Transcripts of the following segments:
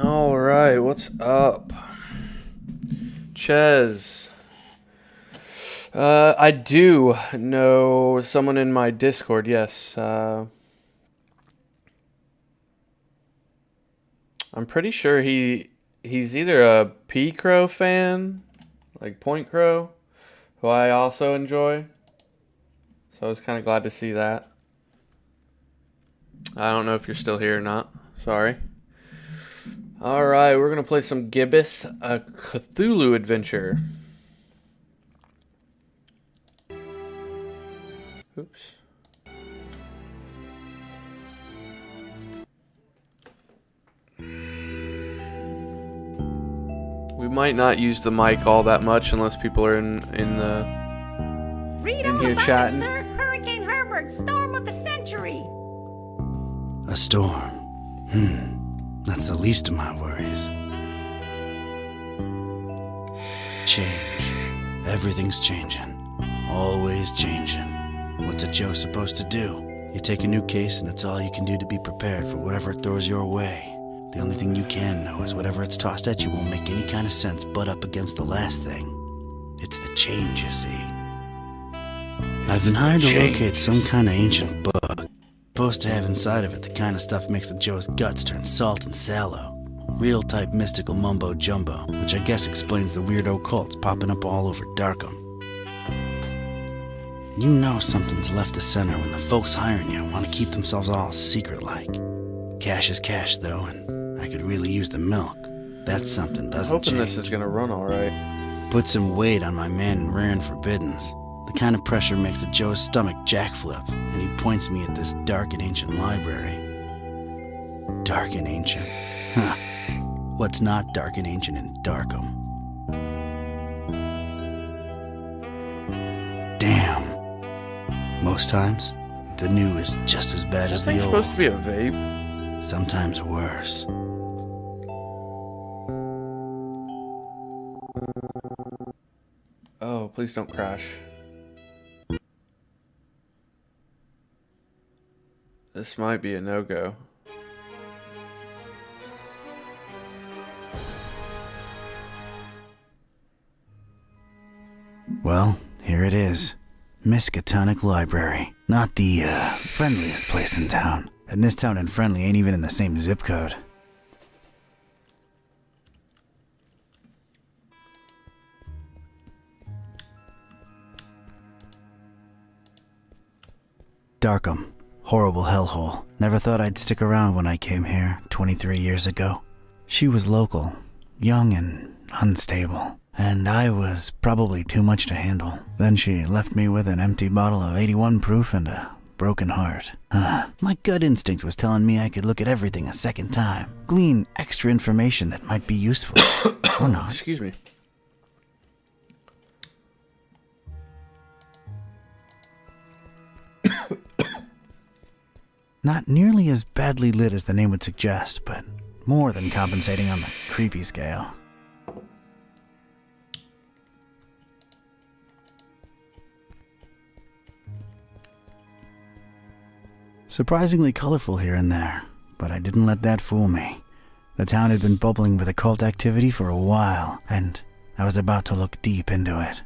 Alright, what's up? Ches. I do know someone in my Discord, yes. I'm pretty sure he's either a P Crow fan, like Point Crow, who I also enjoy. So I was kind of glad to see that. I don't know if you're still here or not. Sorry. Alright, we're going to play some Gibbous, a Cthulhu adventure. Oops. We might not use the mic all that much unless people are in here chatting. Sir. Hurricane Herbert, storm of the century. A storm. That's the least of my worries. Change. Everything's changing. Always changing. What's a Joe supposed to do? You take a new case and it's all you can do to be prepared for whatever it throws your way. The only thing you can know is whatever it's tossed at you won't make any kind of sense butt up against the last thing. It's the change, you see. I've been hired to locate some kind of ancient book. Supposed to have inside of it the kind of stuff makes a Joe's guts turn salt and sallow. Real type mystical mumbo jumbo, which I guess explains the weirdo cults popping up all over Darkham. You know something's left to center when the folks hiring you want to keep themselves all secret-like. Cash is cash, though, and I could really use the milk. That's something doesn't I'm hoping change. this is going to run alright. Put some weight on my man in rare and forbiddens. The kind of pressure makes a Joe's stomach jackflip, and he points me at this dark and ancient library. Dark and ancient? Huh. What's not dark and ancient in Darkham? Damn. Most times, the new is just as bad as the Is this old. supposed to be a vape? Sometimes worse. Oh, please don't crash. This might be a no-go. Well, here it is. Miskatonic Library. Not the, friendliest place in town. And this town and Friendly ain't even in the same zip code. Darkham. Horrible hellhole. Never thought I'd stick around when I came here 23 years ago. She was local, young and unstable, and I was probably too much to handle. Then she left me with an empty bottle of 81 proof and a broken heart. My gut instinct was telling me I could look at everything a second time, glean extra information that might be useful. Or not. Excuse me. Not nearly as badly lit as the name would suggest, but more than compensating on the creepy scale. Surprisingly colorful here and there, but I didn't let that fool me. The town had been bubbling with occult activity for a while, and I was about to look deep into it.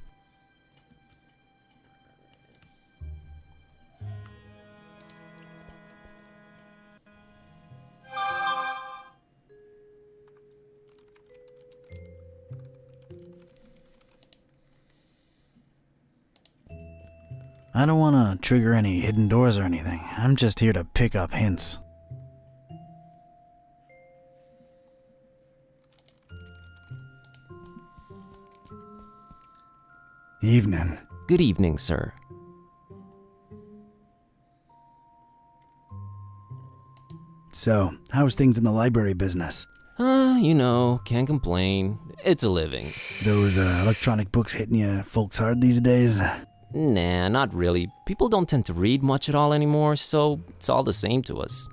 I don't want to trigger any hidden doors or anything. I'm just here to pick up hints. Evening. Good evening, sir. So, how's things in the library business? Can't complain. It's a living. Those electronic books hitting you folks hard these days? Nah, not really. People don't tend to read much at all anymore, so it's all the same to us.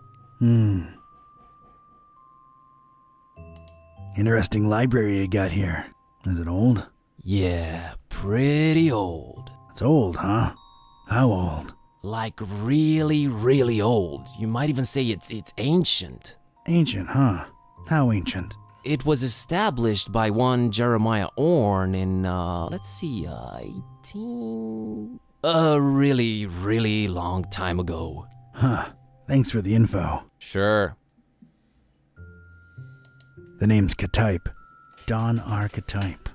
Interesting library you got here. Is it old? Yeah, pretty old. It's old, huh? How old? Like really, really old. You might even say it's ancient. Ancient, huh? How ancient? It was established by one Jeremiah Orn in, 18... A really, really long time ago. Huh. Thanks for the info. Sure. The name's Ktype. Don Archetype.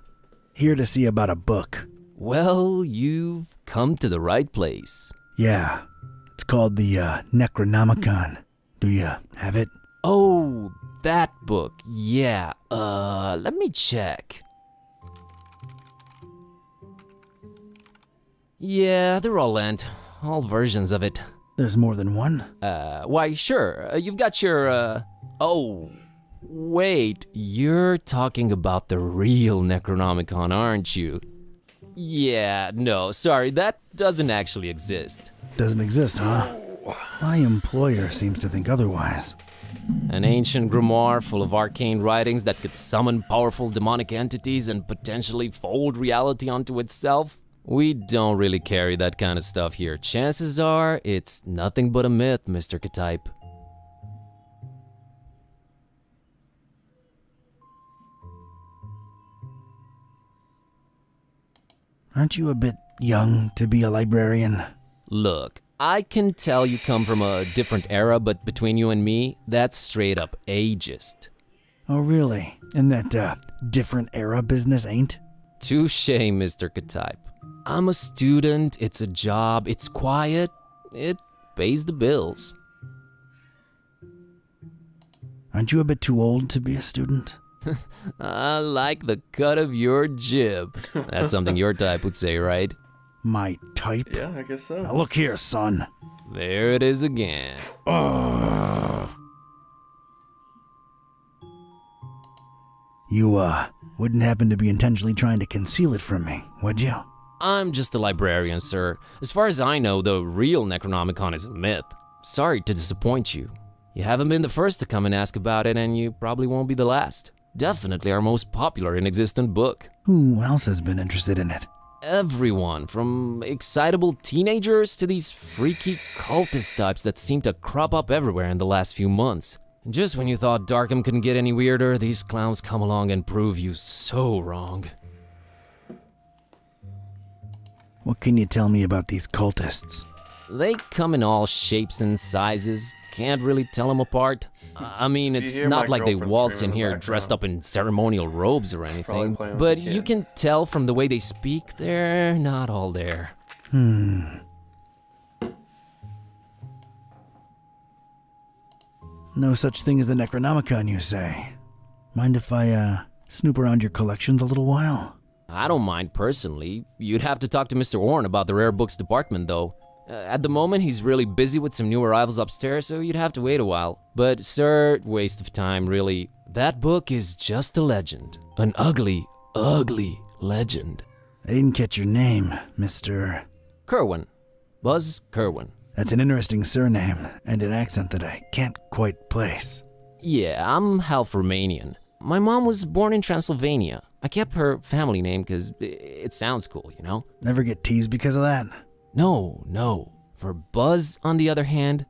Here to see about a book. Well, you've come to the right place. Yeah. It's called the Necronomicon. Do you have it? Oh, that book. Yeah. Let me check. Yeah, they're all lent. All versions of it. There's more than one? Why, sure. You've got your, Oh, wait. You're talking about the real Necronomicon, aren't you? Yeah, no, sorry. That doesn't actually exist. Doesn't exist, huh? My employer seems to think otherwise. An ancient grimoire full of arcane writings that could summon powerful demonic entities and potentially fold reality onto itself? We don't really carry that kind of stuff here. Chances are, it's nothing but a myth, Mr. Ktype. Aren't you a bit young to be a librarian? Look, I can tell you come from a different era, but between you and me, that's straight up ageist. Oh, really? And that, different era business ain't? Touché, Mr. Ktype. I'm a student, it's a job, it's quiet, it pays the bills. Aren't you a bit too old to be a student? I like the cut of your jib. That's something your type would say, right? My type? Yeah, I guess so. Now look here, son. There it is again. You, wouldn't happen to be intentionally trying to conceal it from me, would you? I'm just a librarian, sir. As far as I know, the real Necronomicon is a myth. Sorry to disappoint you. You haven't been the first to come and ask about it, and you probably won't be the last. Definitely our most popular and existent book. Who else has been interested in it? Everyone, from excitable teenagers to these freaky cultist types that seem to crop up everywhere in the last few months. And just when you thought Darkham couldn't get any weirder, these clowns come along and prove you so wrong. What can you tell me about these cultists? They come in all shapes and sizes. Can't really tell them apart. I mean, You it's hear not my like they girlfriend waltz in screaming in here the dressed background. up in ceremonial robes or anything. playing with But the you kid. can tell from the way they speak, they're not all there. No such thing as the Necronomicon, you say? Mind if I, snoop around your collections a little while? I don't mind personally. You'd have to talk to Mr. Orn about the rare books department, though. At the moment, he's really busy with some new arrivals upstairs, so you'd have to wait a while. But, sir, waste of time, really. That book is just a legend. An ugly, ugly legend. I didn't catch your name, Mr. Kerwin. Buzz Kerwin. That's an interesting surname and an accent that I can't quite place. Yeah, I'm half Romanian. My mom was born in Transylvania. I kept her family name because it sounds cool, you know? Never get teased because of that? No. For Buzz, on the other hand,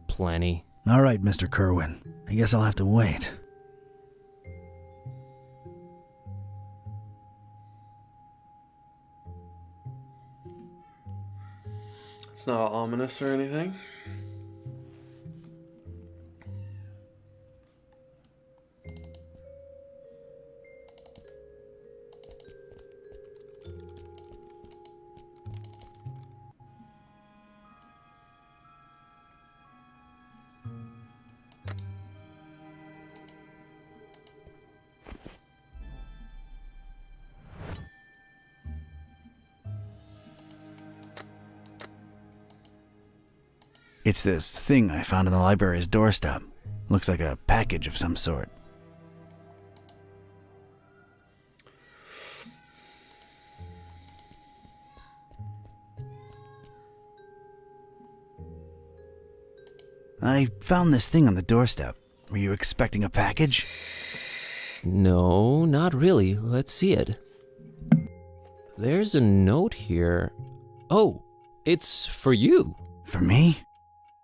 plenty. All right, Mr. Kerwin. I guess I'll have to wait. It's not ominous or anything. It's this thing I found on the library's doorstep. Looks like a package of some sort. I found this thing on the doorstep. Were you expecting a package? No, not really. Let's see it. There's a note here. Oh, it's for you. For me?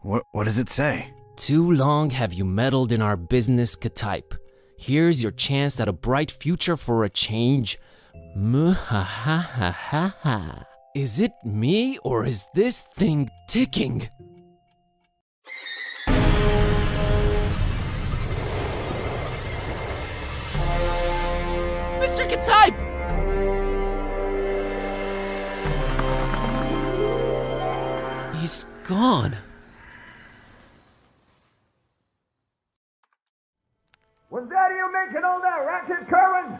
What does it say? Too long have you meddled in our business, Ktype. Here's your chance at a bright future for a change. Muhahahaha. Is it me or is this thing ticking? Mr. Kataib! He's gone. Was that you making all that racket, Kerwin?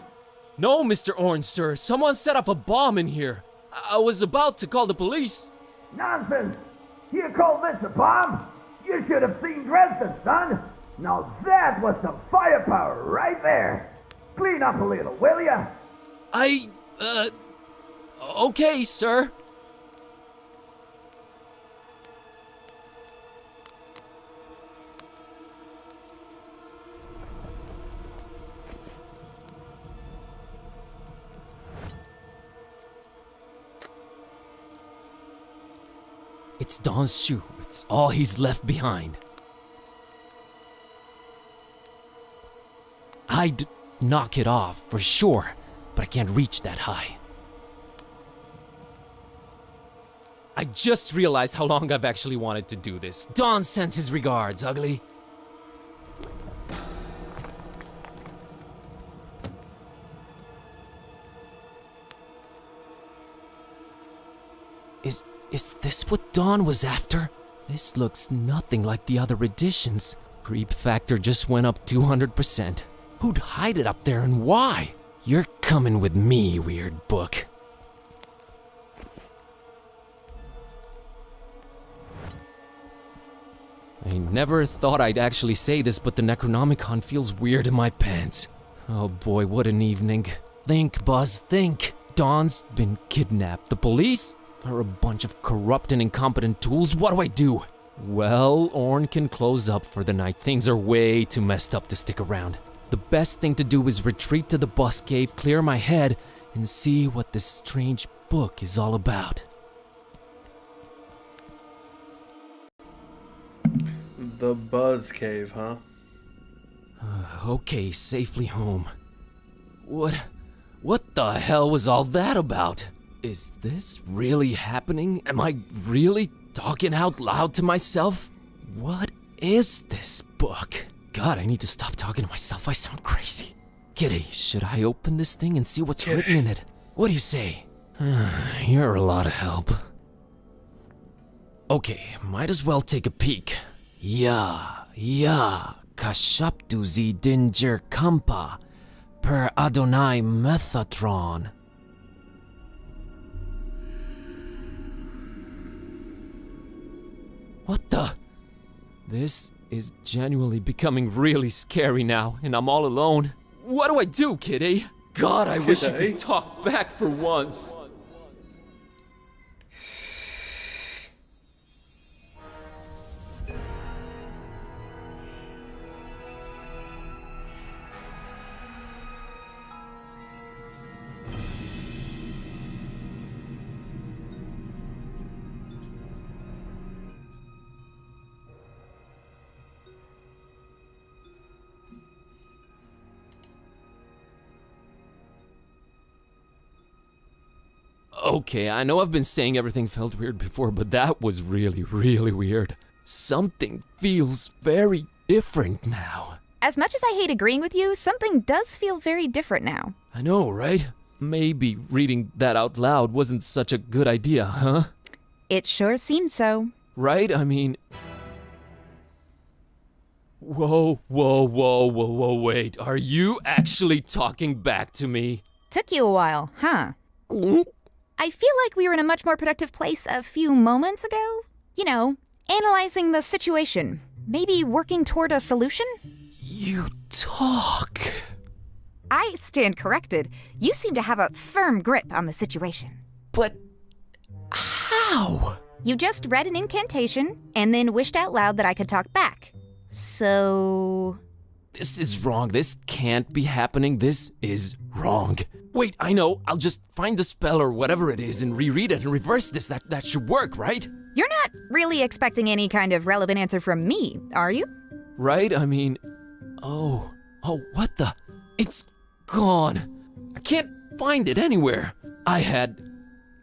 No, Mr. Orange, sir. Someone set up a bomb in here. I was about to call the police. Nonsense! You call this a bomb? You should have seen Dresden, son! Now that was some firepower right there! Clean up a little, will ya? Okay, sir. It's Don's shoe. It's all he's left behind. I'd knock it off for sure, but I can't reach that high. I just realized how long I've actually wanted to do this. Don sends his regards, ugly. Is this what Dawn was after? This looks nothing like the other editions. Creep factor just went up 200%. Who'd hide it up there and why? You're coming with me, weird book. I never thought I'd actually say this, but the Necronomicon feels weird in my pants. Oh boy, what an evening. Think, Buzz, think. Dawn's been kidnapped. The police are a bunch of corrupt and incompetent tools. What do I do? Well, Orn can close up for the night. Things are way too messed up to stick around. The best thing to do is retreat to the bus cave, clear my head, and see what this strange book is all about. The Buzz Cave, huh? Okay, safely home. What the hell was all that about? Is this really happening? Am I really talking out loud to myself? What is this book? God, I need to stop talking to myself. I sound crazy. Kitty, should I open this thing and see what's written in it? What do you say? You're a lot of help. Okay, might as well take a peek. Ya, kashaptuzi dinger kampa, per Adonai Methatron. What the? This is genuinely becoming really scary now, and I'm all alone. What do I do, Kitty? God, I wish you could talk back for once. Okay, I know I've been saying everything felt weird before, but that was really, really weird. Something feels very different now. As much as I hate agreeing with you, something does feel very different now. I know, right? Maybe reading that out loud wasn't such a good idea, huh? It sure seems so. Right? I mean... Whoa, wait. Are you actually talking back to me? Took you a while, huh? I feel like we were in a much more productive place a few moments ago. You know, analyzing the situation. Maybe working toward a solution? You talk. I stand corrected. You seem to have a firm grip on the situation. But how? You just read an incantation and then wished out loud that I could talk back. So... This is wrong. This can't be happening. This is wrong. Wait, I know. I'll just find the spell or whatever it is and reread it and reverse this. That should work, right? You're not really expecting any kind of relevant answer from me, are you? Right? I mean... Oh, Oh, what the? It's gone. I can't find it anywhere.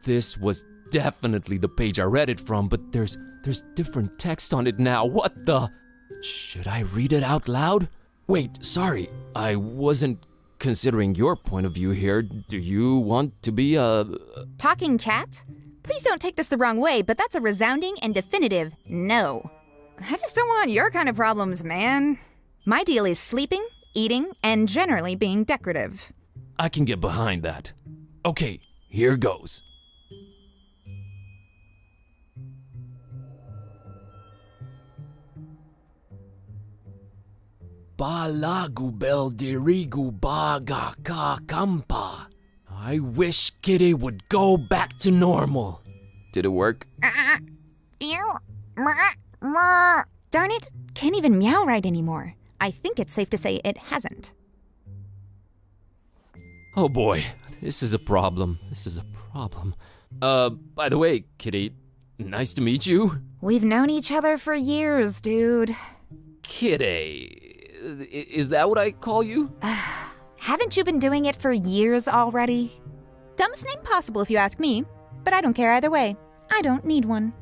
This was definitely the page I read it from, but there's different text on it now. What the? Should I read it out loud? Wait, sorry. I wasn't considering your point of view here. Do you want to be a... Talking cat? Please don't take this the wrong way, but that's a resounding and definitive no. I just don't want your kind of problems, man. My deal is sleeping, eating, and generally being decorative. I can get behind that. Okay, here goes. Balagubel dirigu baga ka kampa. I wish Kitty would go back to normal. Did it work? Darn it, can't even meow right anymore. I think it's safe to say it hasn't. Oh boy, this is a problem. By the way, Kitty, nice to meet you. We've known each other for years, dude. Kitty, is that what I call you? Haven't you been doing it for years already? Dumbest name possible if you ask me, but I don't care either way. I don't need one.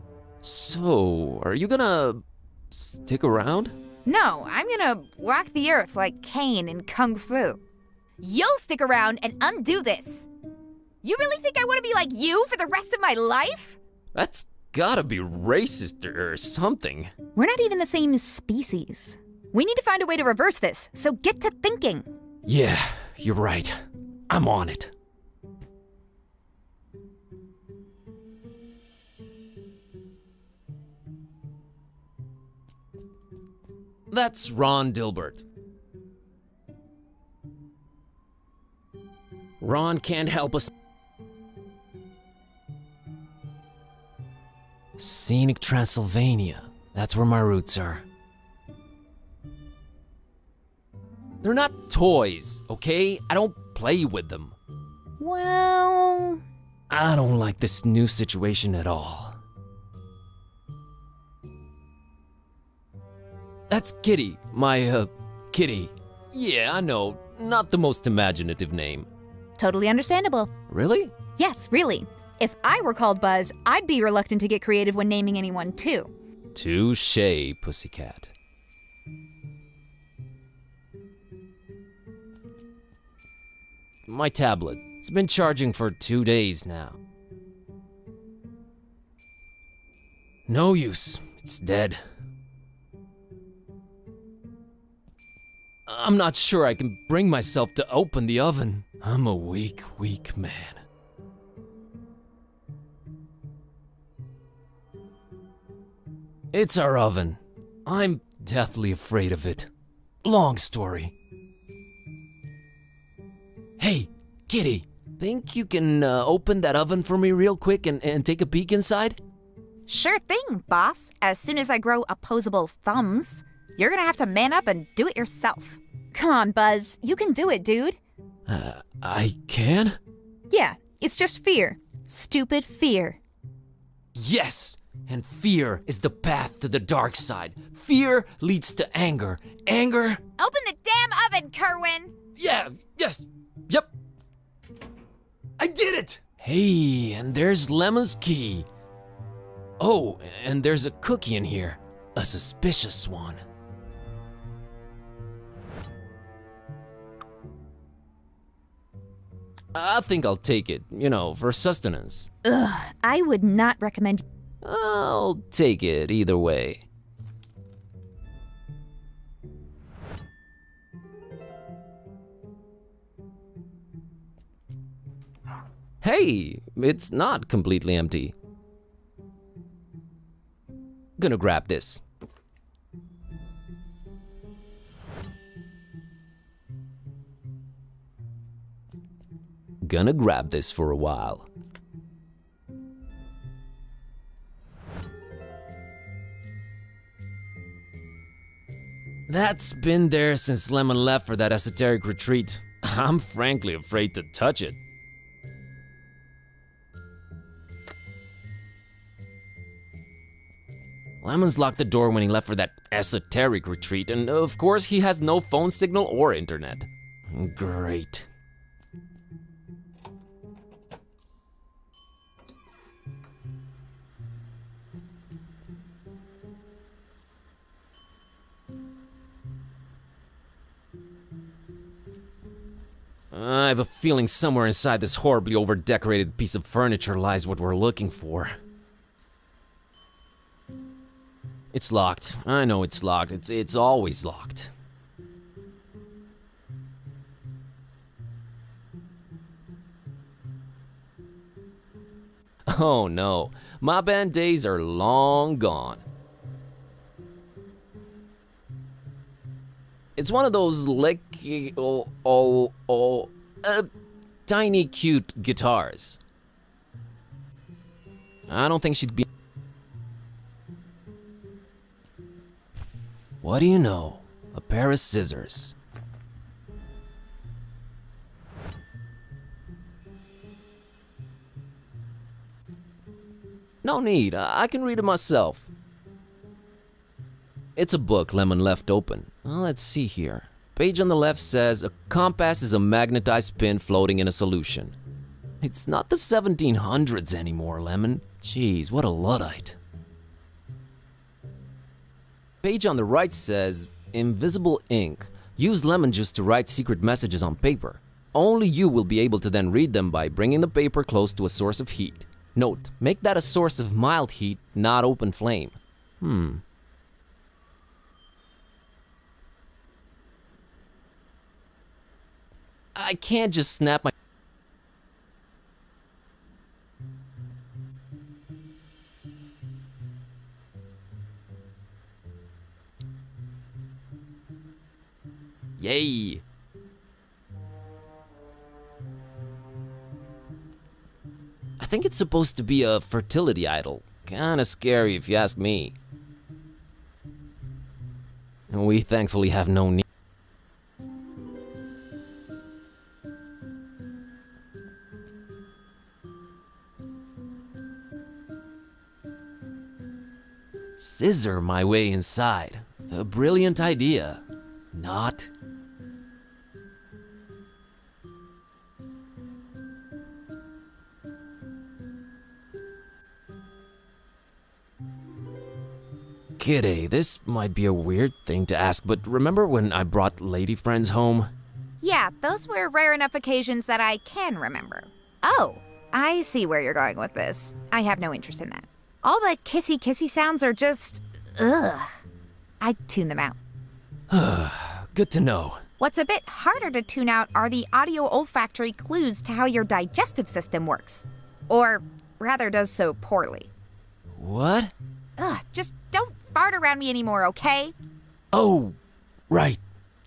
So, are you gonna stick around? No, I'm gonna walk the earth like Caine in Kung Fu. You'll stick around and undo this. You really think I want to be like you for the rest of my life? That's gotta be racist or something. We're not even the same species. We need to find a way to reverse this, so get to thinking. Yeah, you're right. I'm on it. That's Ron Dilbert. Ron can't help us. Scenic Transylvania. That's where my roots are. They're not toys, okay? I don't play with them. Well... I don't like this new situation at all. That's Kitty, my, Kitty. Yeah, I know, not the most imaginative name. Totally understandable. Really? Yes, really. If I were called Buzz, I'd be reluctant to get creative when naming anyone, too. Touché, pussycat. My tablet. It's been charging for 2 days now. No use. It's dead. I'm not sure I can bring myself to open the oven. I'm a weak man. It's our oven. I'm deathly afraid of it. Long story. Hey, Kitty, think you can open that oven for me real quick and take a peek inside? Sure thing, boss. As soon as I grow opposable thumbs, you're gonna have to man up and do it yourself. Come on, Buzz. You can do it, dude. I can? Yeah, it's just fear. Stupid fear. Yes! And fear is the path to the dark side. Fear leads to anger. Anger... Open the damn oven, Kerwin! Yeah, yes, yep. I did it! Hey, and there's Lemon's key. Oh, and there's a cookie in here. A suspicious one. I think I'll take it, for sustenance. Ugh, I would not recommend... I'll take it either way. Hey, it's not completely empty. Gonna grab this. Gonna grab this for a while. That's been there since Lemon left for that esoteric retreat. I'm frankly afraid to touch it. Lemon's locked the door when he left for that esoteric retreat, and of course he has no phone signal or internet. Great. I have a feeling somewhere inside this horribly over-decorated piece of furniture lies what we're looking for. It's locked. I know it's locked. It's always locked. Oh no, my band days are long gone. It's one of those tiny cute guitars. I don't think she'd be. What do you know? A pair of scissors. No need, I can read it myself. It's a book Lemon left open. Well, let's see here. Page on the left says, a compass is a magnetized pin floating in a solution. It's not the 1700s anymore, Lemon. Jeez, what a Luddite. Page on the right says, invisible ink. Use lemon juice to write secret messages on paper. Only you will be able to then read them by bringing the paper close to a source of heat. Note, make that a source of mild heat, not open flame. I can't just snap my... Yay! I think it's supposed to be a fertility idol. Kinda scary if you ask me. We thankfully have no need. Scissor my way inside. A brilliant idea. Not. Kitty, this might be a weird thing to ask, but remember when I brought lady friends home? Yeah, those were rare enough occasions that I can remember. Oh, I see where you're going with this. I have no interest in that. All the kissy sounds are just... ugh. I'd tune them out. Good to know. What's a bit harder to tune out are the audio-olfactory clues to how your digestive system works. Or, rather, does so poorly. What? Ugh, just don't fart around me anymore, okay? Oh, right.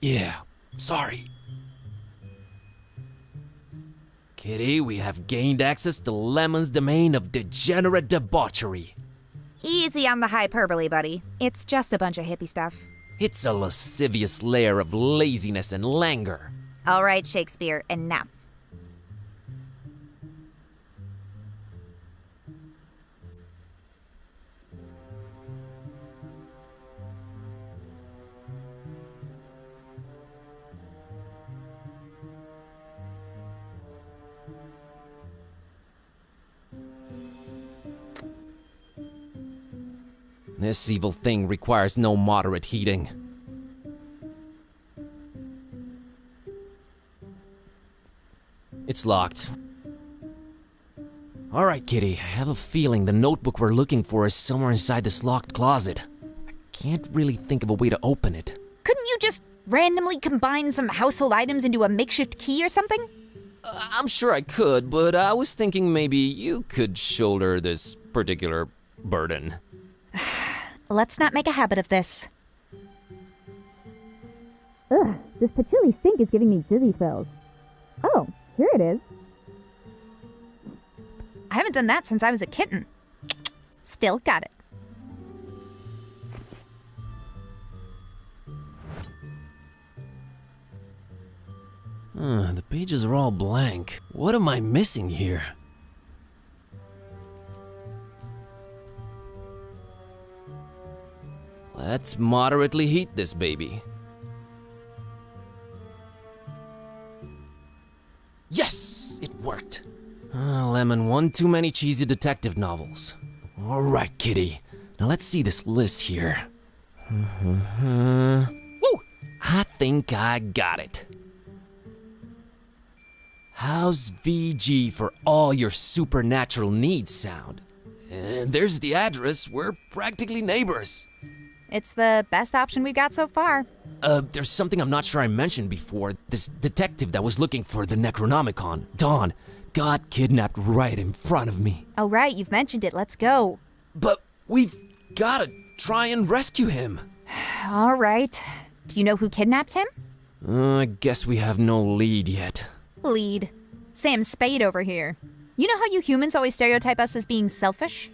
Yeah, sorry. Kitty, we have gained access to Lemon's domain of degenerate debauchery. Easy on the hyperbole, buddy. It's just a bunch of hippie stuff. It's a lascivious lair of laziness and languor. All right, Shakespeare, enough. This evil thing requires no moderate heating. It's locked. All right, Kitty, I have a feeling the notebook we're looking for is somewhere inside this locked closet. I can't really think of a way to open it. Couldn't you just randomly combine some household items into a makeshift key or something? I'm sure I could, but I was thinking maybe you could shoulder this particular burden. Let's not make a habit of this. Ugh, this patchouli stink is giving me dizzy spells. Oh, here it is. I haven't done that since I was a kitten. Still got it. The pages are all blank. What am I missing here? Let's moderately heat this baby. Yes! It worked! Lemon, one too many cheesy detective novels. Alright, kitty. Now let's see this list here. Woo! I think I got it. How's VG for all your supernatural needs sound? And there's the address. We're practically neighbors. It's the best option we've got so far. There's something I'm not sure I mentioned before. This detective that was looking for the Necronomicon, Dawn, got kidnapped right in front of me. Oh, right, you've mentioned it. Let's go. But we've gotta try and rescue him. All right. Do you know who kidnapped him? I guess we have no lead yet. Lead. Sam Spade over here. You know how you humans always stereotype us as being selfish?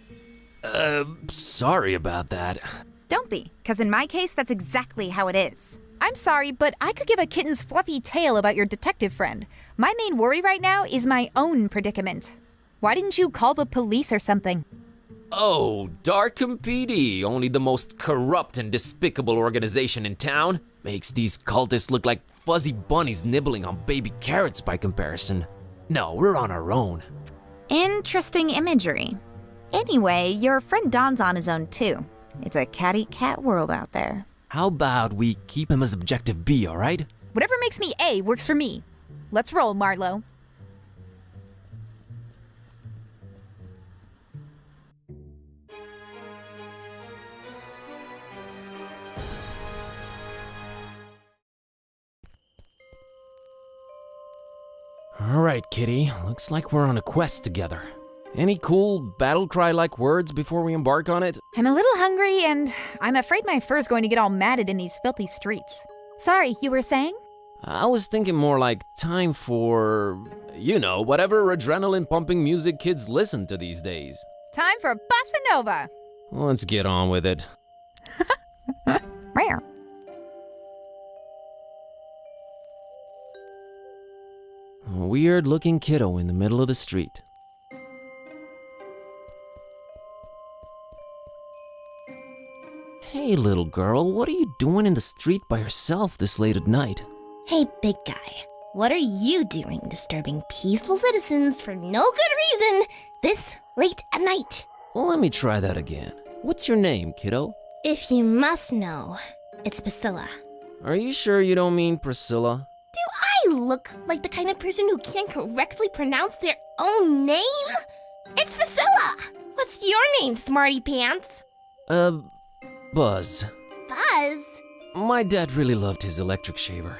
Sorry about that. Don't be, because in my case, that's exactly how it is. I'm sorry, but I could give a kitten's fluffy tale about your detective friend. My main worry right now is my own predicament. Why didn't you call the police or something? Oh, Darkham PD, only the most corrupt and despicable organization in town, makes these cultists look like fuzzy bunnies nibbling on baby carrots by comparison. No, we're on our own. Interesting imagery. Anyway, your friend Don's on his own too. It's a cat-eat-cat world out there. How about we keep him as objective B, alright? Whatever makes me A works for me. Let's roll, Marlowe. Alright, kitty. Looks like we're on a quest together. Any cool battle cry-like words before we embark on it? I'm a little hungry, and I'm afraid my fur's going to get all matted in these filthy streets. Sorry, you were saying? I was thinking more like time for, you know, whatever adrenaline-pumping music kids listen to these days. Time for Bossa Nova! Let's get on with it. Rare. A weird-looking kiddo in the middle of the street. Hey, little girl, what are you doing in the street by yourself this late at night? Hey, big guy. What are you doing disturbing peaceful citizens for no good reason this late at night? Well, let me try that again. What's your name, kiddo? If you must know, it's Priscilla. Are you sure you don't mean Priscilla? Do I look like the kind of person who can't correctly pronounce their own name? It's Priscilla! What's your name, smarty pants? Buzz. Buzz? My dad really loved his electric shaver.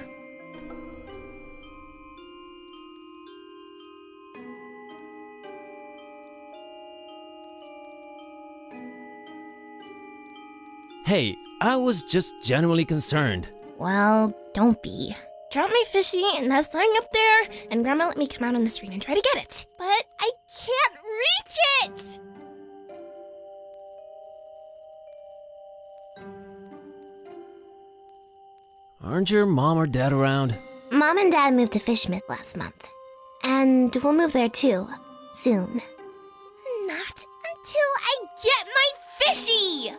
Hey, I was just genuinely concerned. Well, don't be. Drop my fishy and that sign up there, and Grandma let me come out on the street and try to get it. But I can't reach it! Aren't your mom or dad around? Mom and Dad moved to Fishmith last month. And we'll move there too, soon. Not until I get my fishy!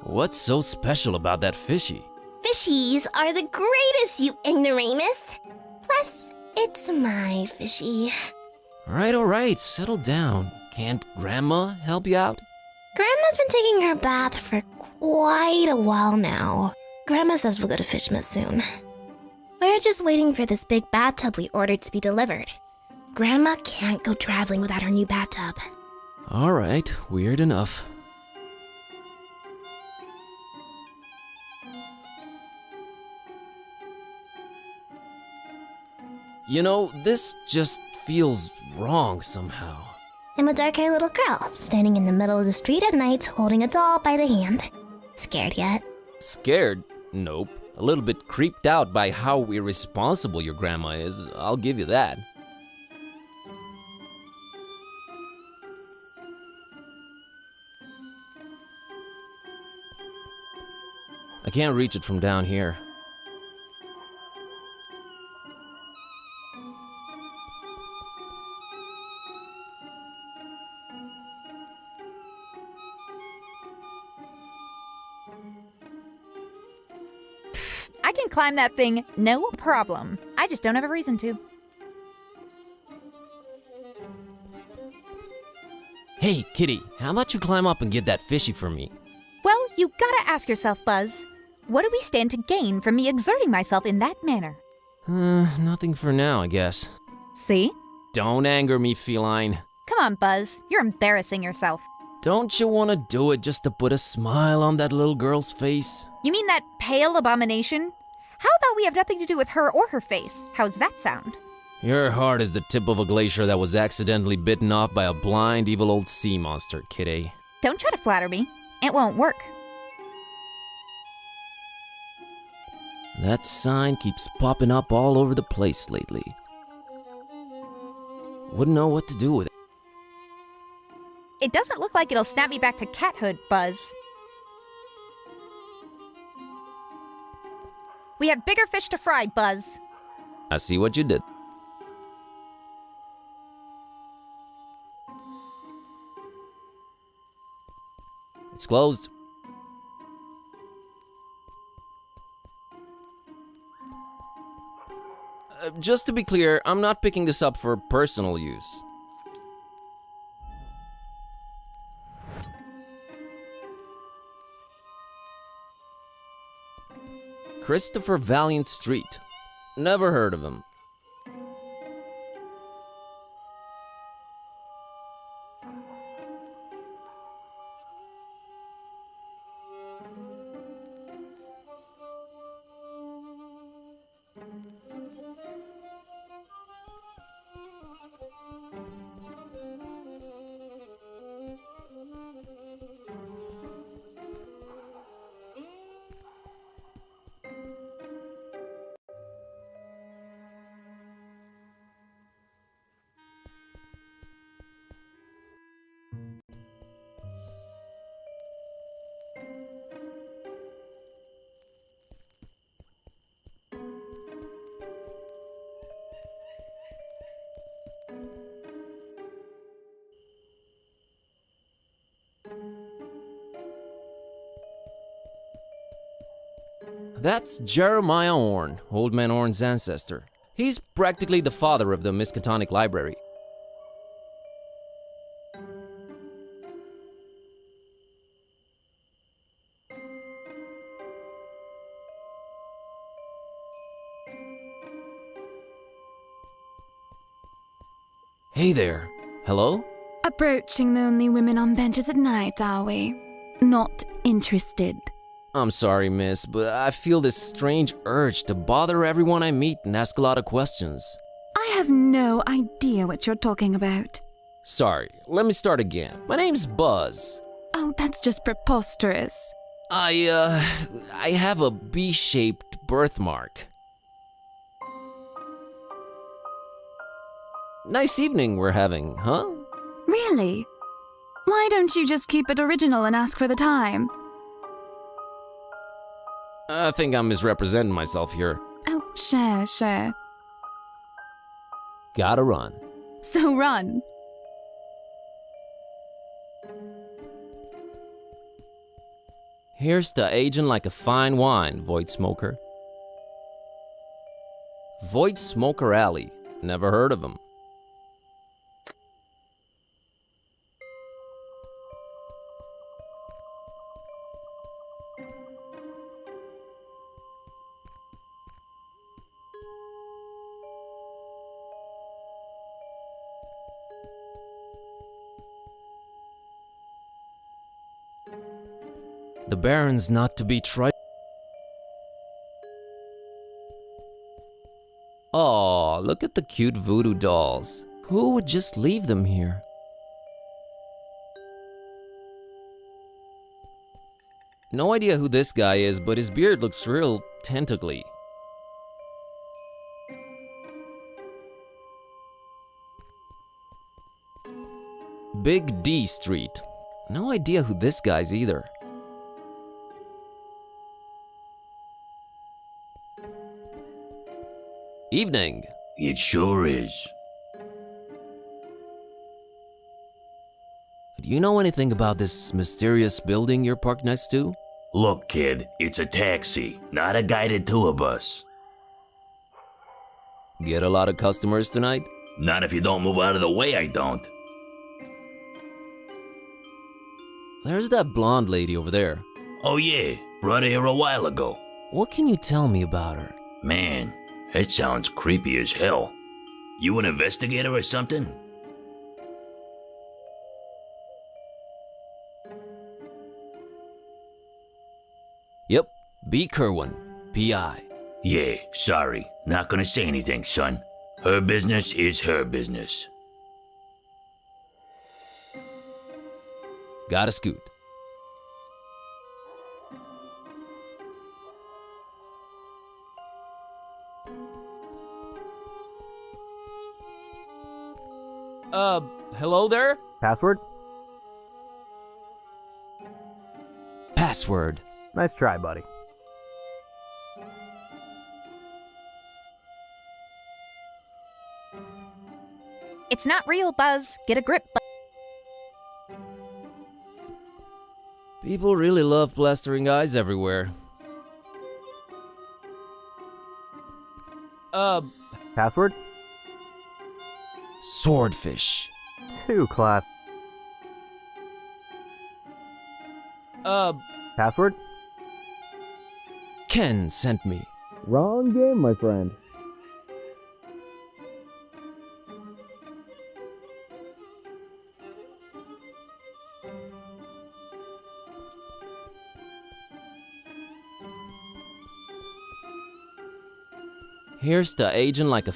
What's so special about that fishy? Fishies are the greatest, you ignoramus! Plus, it's my fishy. Alright, settle down. Can't Grandma help you out? Grandma's been taking her bath for quite a while now. Grandma says we'll go to Fishmith soon. We're just waiting for this big bathtub we ordered to be delivered. Grandma can't go traveling without her new bathtub. Alright, weird enough. You know, this just feels wrong somehow. I'm a dark-haired little girl, standing in the middle of the street at night, holding a doll by the hand. Scared yet? Scared? Nope. A little bit creeped out by how irresponsible your grandma is, I'll give you that. I can't reach it from down here. I can climb that thing, no problem. I just don't have a reason to. Hey, kitty, how about you climb up and get that fishy for me? Well, you gotta ask yourself, Buzz. What do we stand to gain from me exerting myself in that manner? Nothing for now, I guess. See? Don't anger me, feline. Come on, Buzz. You're embarrassing yourself. Don't you want to do it just to put a smile on that little girl's face? You mean that pale abomination? How about we have nothing to do with her or her face? How's that sound? Your heart is the tip of a glacier that was accidentally bitten off by a blind, evil old sea monster, kitty. Don't try to flatter me. It won't work. That sign keeps popping up all over the place lately. Wouldn't know what to do with it. It doesn't look like it'll snap me back to cathood, Buzz. We have bigger fish to fry, Buzz. I see what you did. It's closed. Just to be clear, I'm not picking this up for personal use. Christopher Valiant Street. Never heard of him. That's Jeremiah Orn, Old Man Orn's ancestor. He's practically the father of the Miskatonic Library. Hey there. Hello? Approaching the only women on benches at night, are we? Not interested. I'm sorry, miss, but I feel this strange urge to bother everyone I meet and ask a lot of questions. I have no idea what you're talking about. Sorry, let me start again. My name's Buzz. Oh, that's just preposterous. I have a B-shaped birthmark. Nice evening we're having, huh? Really? Why don't you just keep it original and ask for the time? I think I'm misrepresenting myself here. Oh, sure. Gotta run. So run. Here's to aging like a fine wine, Void Smoker. Void Smoker Alley. Never heard of him. The Baron's not to be trifled. Aw, look at the cute voodoo dolls. Who would just leave them here? No idea who this guy is, but his beard looks real tentacly. Big D Street. No idea who this guy's either. Evening. It sure is. Do you know anything about this mysterious building you're parked next to? Look, kid, it's a taxi, not a guided tour bus. Get a lot of customers tonight? Not if you don't move out of the way, I don't. There's that blonde lady over there. Oh yeah, brought her here a while ago. What can you tell me about her? Man, that sounds creepy as hell. You an investigator or something? Yep, B. Kerwin, P.I. Yeah, sorry, not gonna say anything, son. Her business is her business. Gotta scoot. Hello there? Password? Password. Nice try, buddy. It's not real, Buzz. Get a grip, People really love plastering eyes everywhere. Password? Swordfish. 2 class. Password? Ken sent me. Wrong game, my friend. Here's the agent like a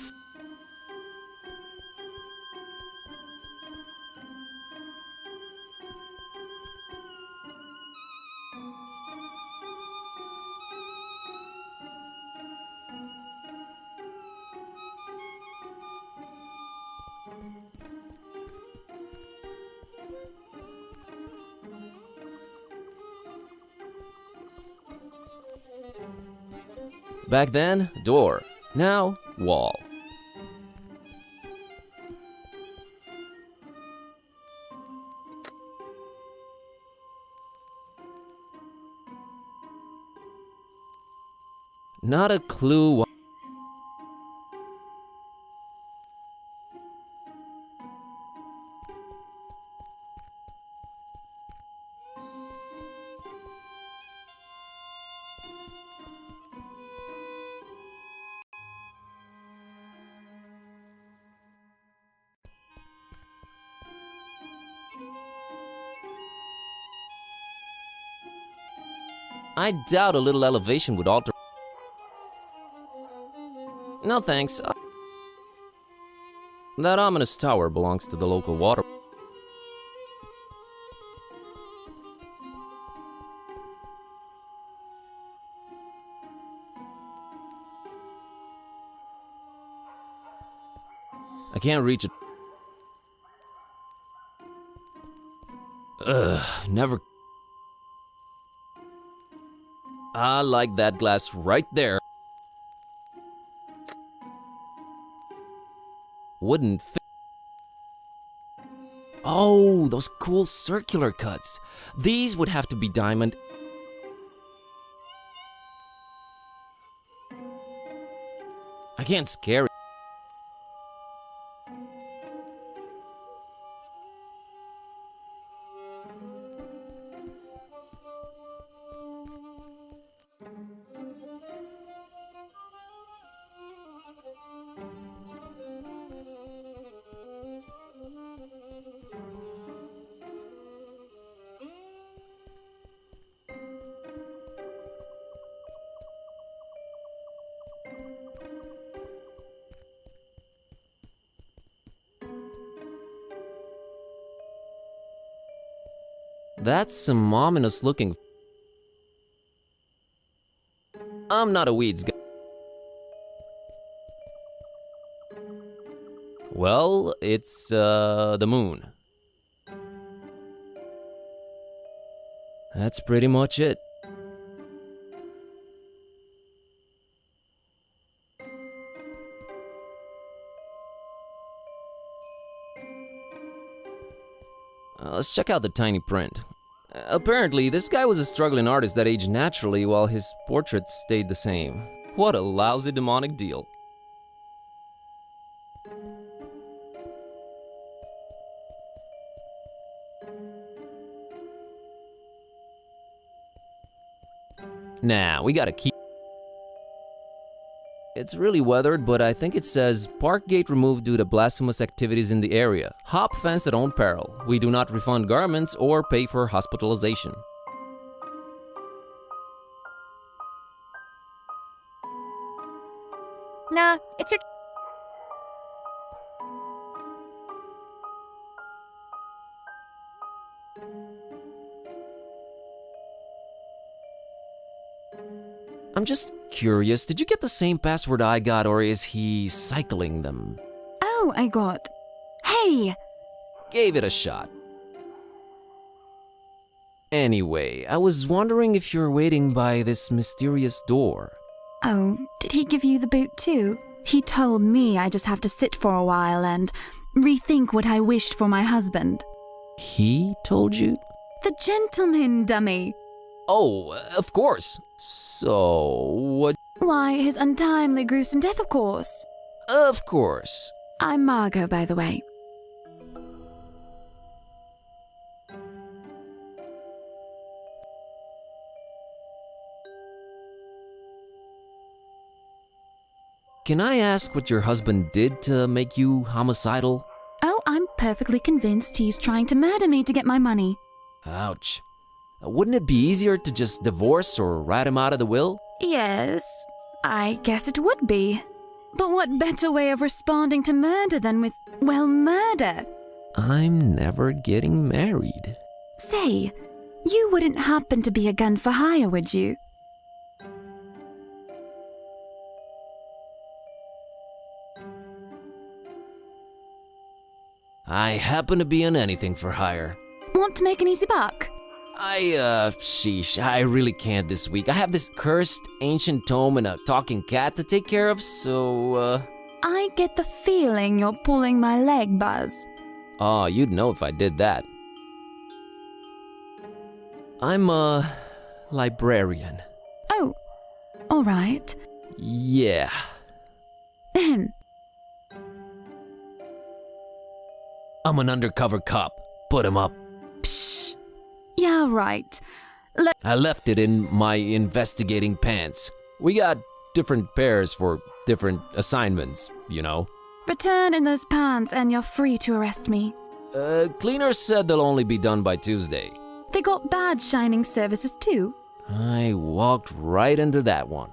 Back then, door. Now, wall. Not a clue. I doubt a little elevation would alter. No thanks. That ominous tower belongs to the local water. I can't reach it. Never. I like that glass right there. Wouldn't fit. Oh, those cool circular cuts. These would have to be diamond. I can't scare it. That's some ominous looking. I'm not a weeds guy. Well, it's the moon. That's pretty much it. Let's check out the tiny print. Apparently, this guy was a struggling artist that aged naturally while his portraits stayed the same. What a lousy demonic deal. Nah, we gotta keep... It's really weathered, but I think it says park gate removed due to blasphemous activities in the area. Hop fence at own peril. We do not refund garments or pay for hospitalization. Nah, it's your... I'm just curious, did you get the same password I got, or is he cycling them? Oh, I got. Hey! Gave it a shot. Anyway, I was wondering if you're waiting by this mysterious door. Oh, did he give you the boot too? He told me I just have to sit for a while and rethink what I wished for my husband. He told you? The gentleman, dummy. Oh, of course. So, what? Why, his untimely, gruesome death, of course. Of course. I'm Margot, by the way. Can I ask what your husband did to make you homicidal? Oh, I'm perfectly convinced he's trying to murder me to get my money. Ouch. Wouldn't it be easier to just divorce or write him out of the will? Yes, I guess it would be. But what better way of responding to murder than with, well, murder? I'm never getting married. Say, you wouldn't happen to be a gun for hire, would you? I happen to be in anything for hire. Want to make an easy buck? Sheesh, I really can't this week. I have this cursed ancient tome and a talking cat to take care of, so, I get the feeling you're pulling my leg, Buzz. Oh, you'd know if I did that. I'm a librarian. Oh, all right. Yeah. I'm an undercover cop. Put him up. Psh. Yeah, right. I left it in my investigating pants. We got different pairs for different assignments, you know. Return in those pants and you're free to arrest me. Cleaners said they'll only be done by Tuesday. They got bad shining services too. I walked right into that one.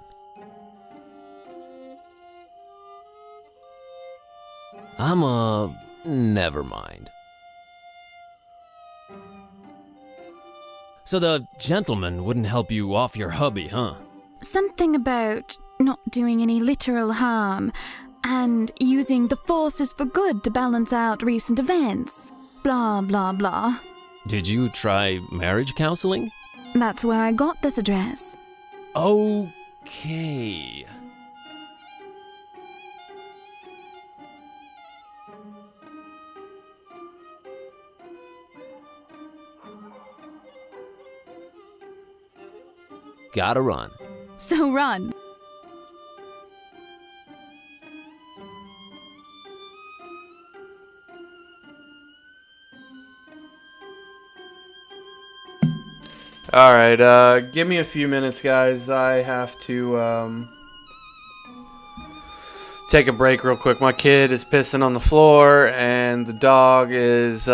Never mind. So the gentleman wouldn't help you off your hubby, huh? Something about not doing any literal harm and using the forces for good to balance out recent events. Blah, blah, blah. Did you try marriage counseling? That's where I got this address. Okay. Gotta run. So run. Alright, give me a few minutes, guys. I have to, take a break real quick. My kid is pissing on the floor, and the dog is,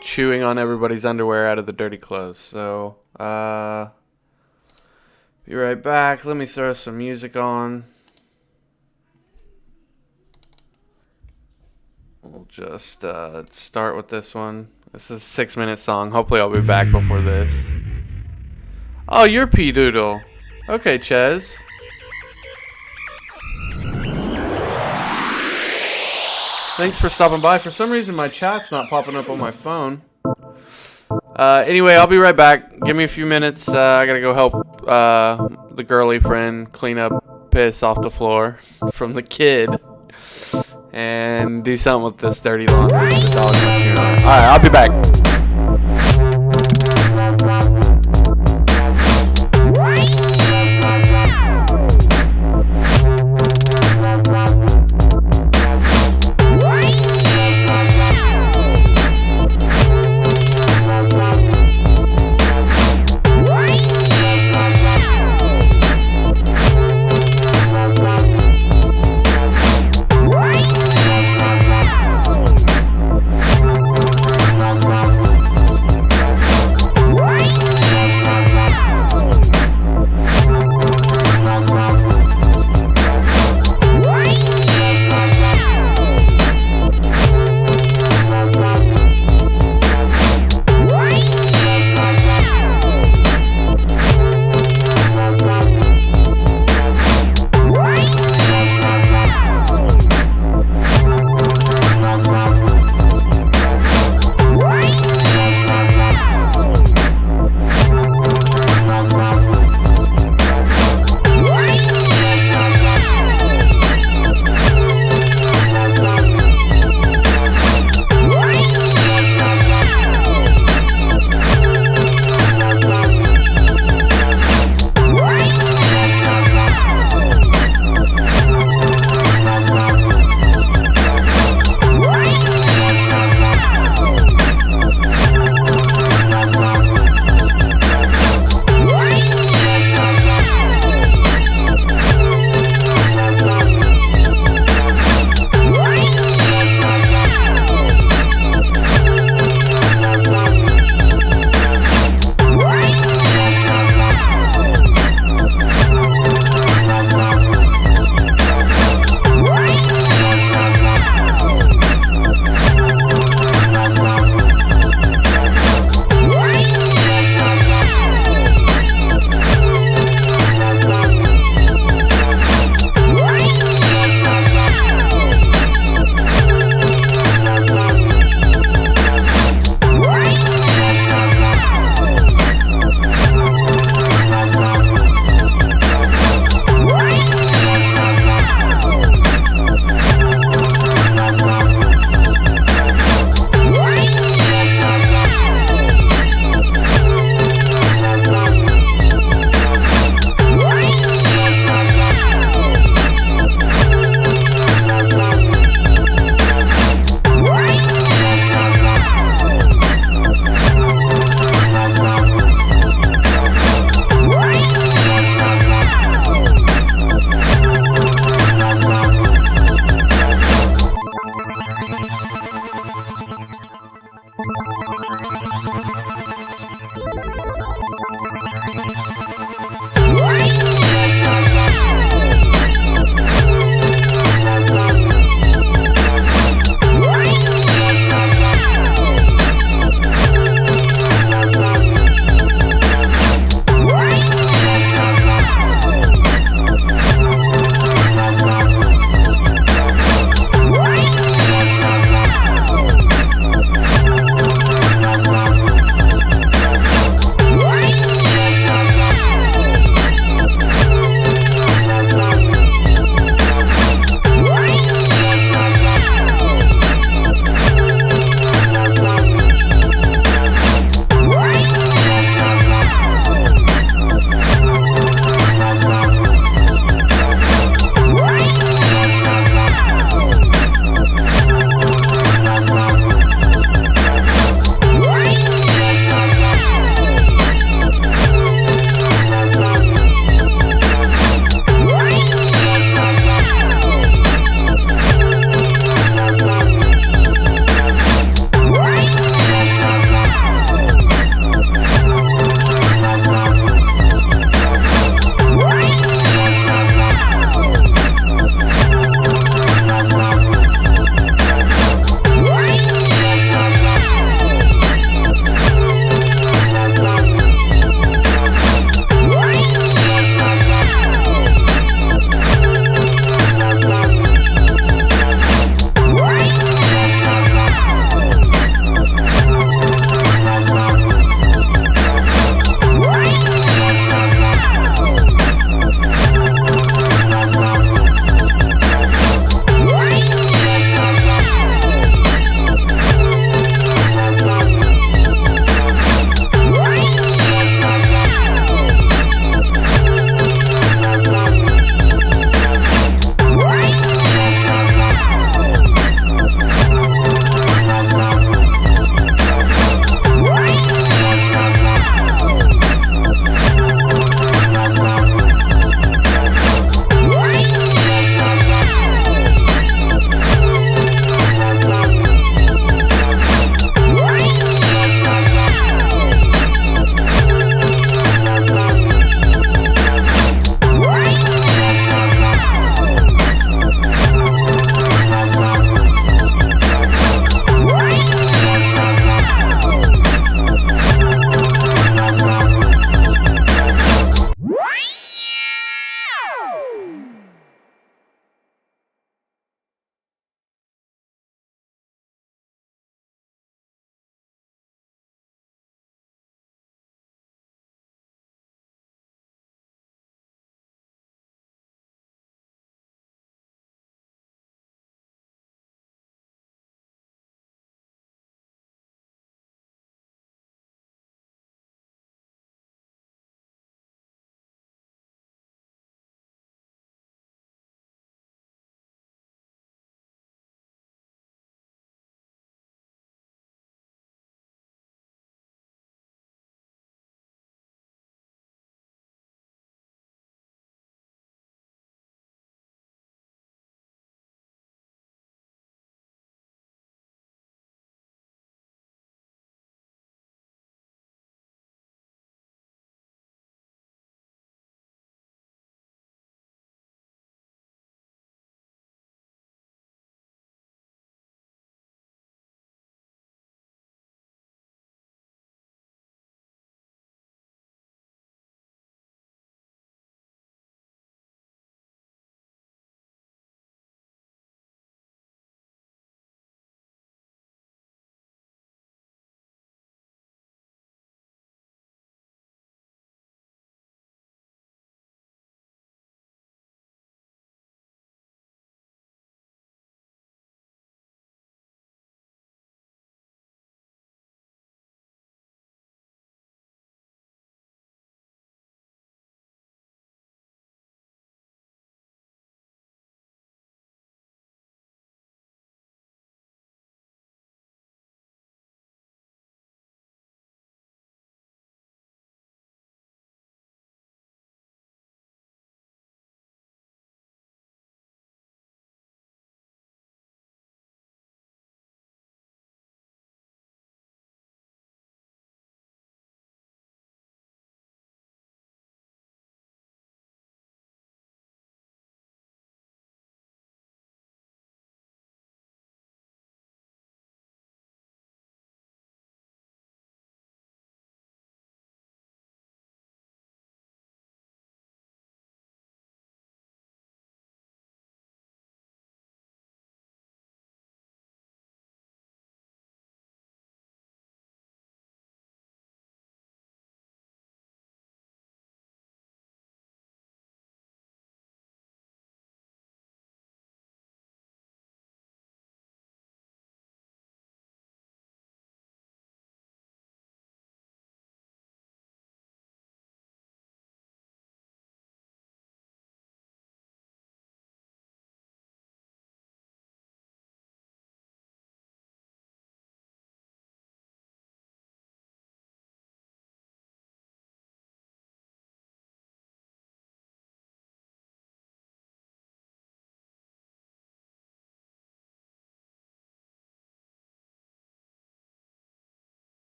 chewing on everybody's underwear out of the dirty clothes. So, be right back. Let me throw some music on. We'll just, start with this one. This is a 6-minute song. Hopefully I'll be back before this. Oh, you're P-Doodle. Okay, Ches. Thanks for stopping by. For some reason, my chat's not popping up on my phone. Anyway, I'll be right back. Give me a few minutes. I gotta go help the girly friend clean up piss off the floor from the kid. And do something with this dirty laundry. Alright, I'll be back.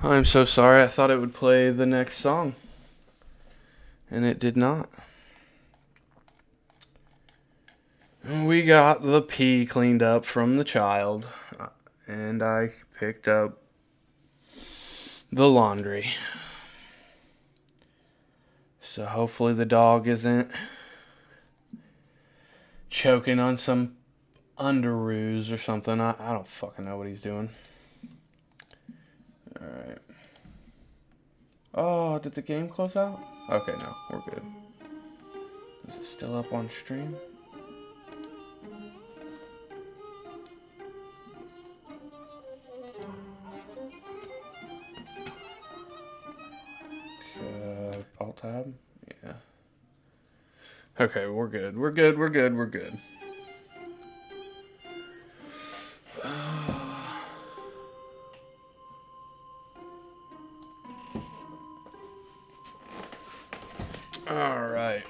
I'm so sorry. I thought it would play the next song. And it did not. We got the pee cleaned up from the child. And I picked up the laundry. So hopefully the dog isn't choking on some underoos or something. I don't fucking know what he's doing. Alright. Oh, did the game close out? Okay, no, we're good. Is it still up on stream? Alt tab? Yeah. Okay, we're good. We're good. We're good. We're good. All right.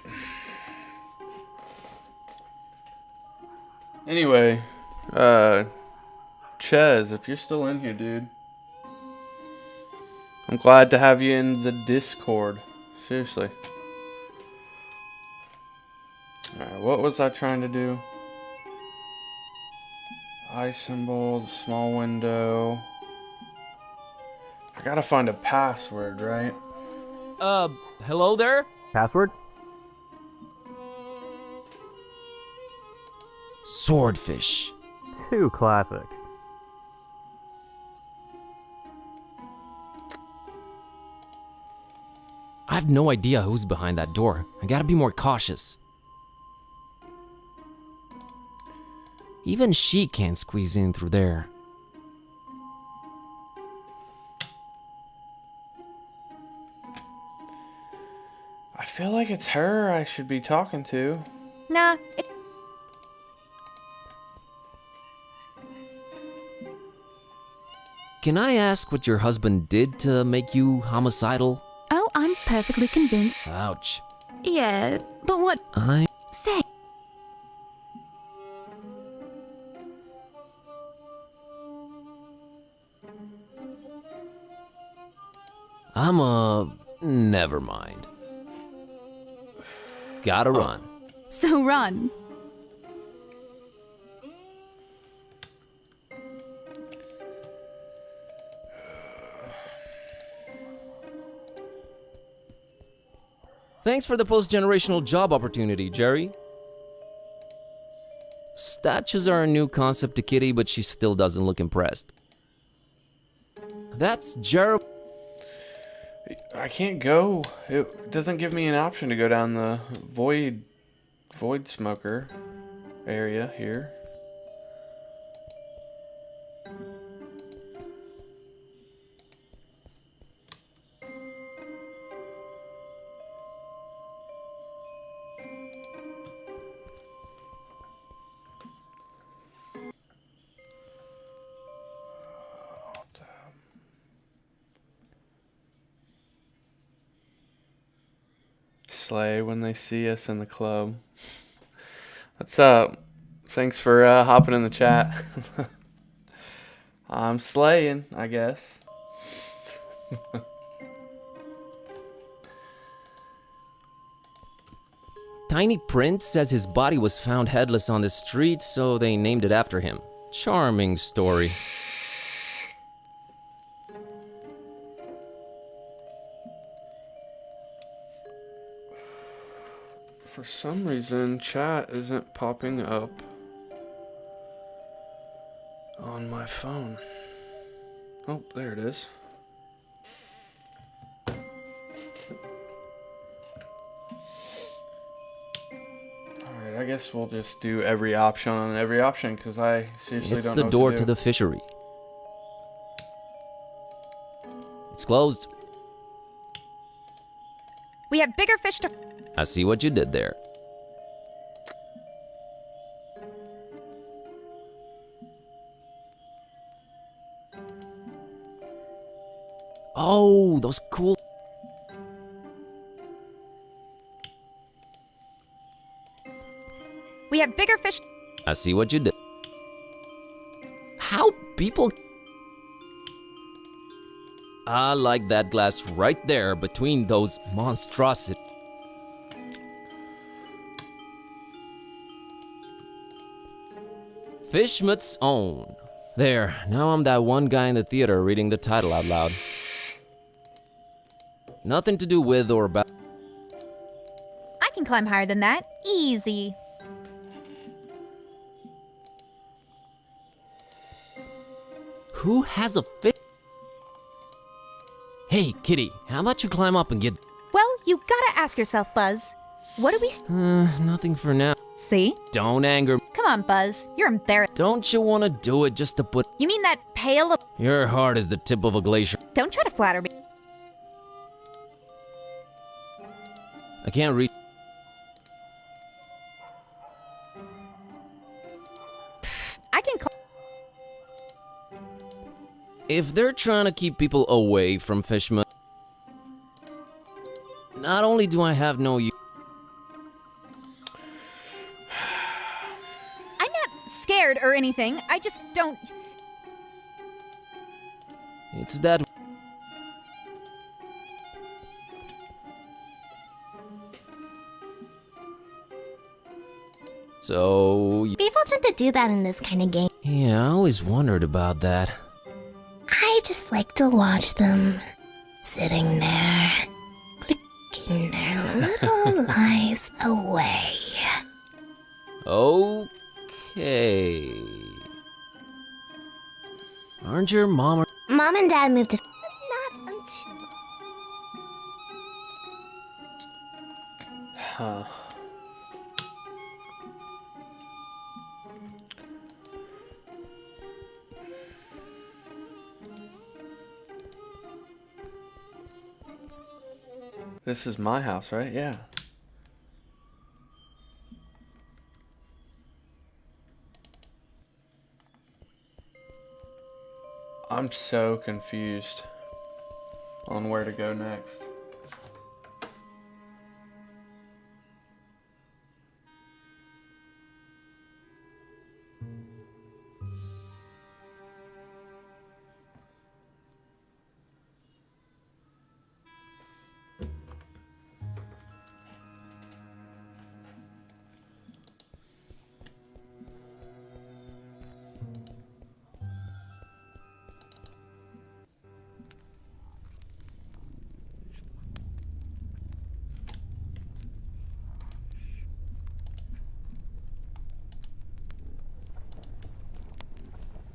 Anyway, Ches, if you're still in here, dude, I'm glad to have you in the Discord. Seriously. Alright, what was I trying to do? Eye symbol, the small window. I gotta find a password, right? Hello there? Password? Swordfish. Too classic. I have no idea who's behind that door. I gotta be more cautious. Even she can't squeeze in through there. I feel like it's her I should be talking to. Nah, Can I ask what your husband did to make you homicidal? Oh, I'm perfectly convinced. Ouch. Yeah, but what? Say. Never mind. Gotta run. So run. Thanks for the post-generational job opportunity, Jerry. Statues are a new concept to Kitty, but she still doesn't look impressed. That's Jerry. I can't go. It doesn't give me an option to go down the void smoker area here. Slay when they see us in the club. What's up? Thanks for hopping in the chat. I'm slaying, I guess. Tiny Prince says his body was found headless on the street, so they named it after him. Charming story. For some reason, chat isn't popping up on my phone. Oh, there it is. Alright, I guess we'll just do every option on every option, because I seriously It's don't know the what door to to do. the fishery. It's closed. we have bigger fish to. I see what you did there. Oh, those cool. We have bigger fish. I see what you did. How people. I like that glass right there between those monstrosities. Fishmut's Own. There, now I'm that one guy in the theater reading the title out loud. Nothing to do with or about. I can climb higher than that. Easy. Who has a fish? Hey, kitty, how about you climb up and get... Well, you gotta ask yourself, Buzz. What do we... nothing for now. See? Don't anger me. Come on, Buzz. You're embarrassed. Don't you want to do it just to put... You mean that pail of... Your heart is the tip of a glacier. Don't try to flatter me. I can't reach... I can If they're trying to keep people away from Fishmut, not only do I have no use... I'm not scared or anything. I just don't... It's that... So... People tend to do that in this kind of game. Yeah, I always wondered about that. I just like to watch them sitting there, clicking their little lives away. Okay. Aren't your mom or... Mom and Dad moved to... Not until... Huh. This is my house, right? Yeah. I'm so confused on where to go next.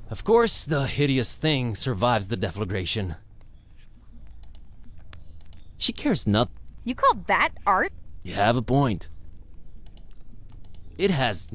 Of course, the hideous thing survives the deflagration. She cares nothing. You call that art? You have a point. It has...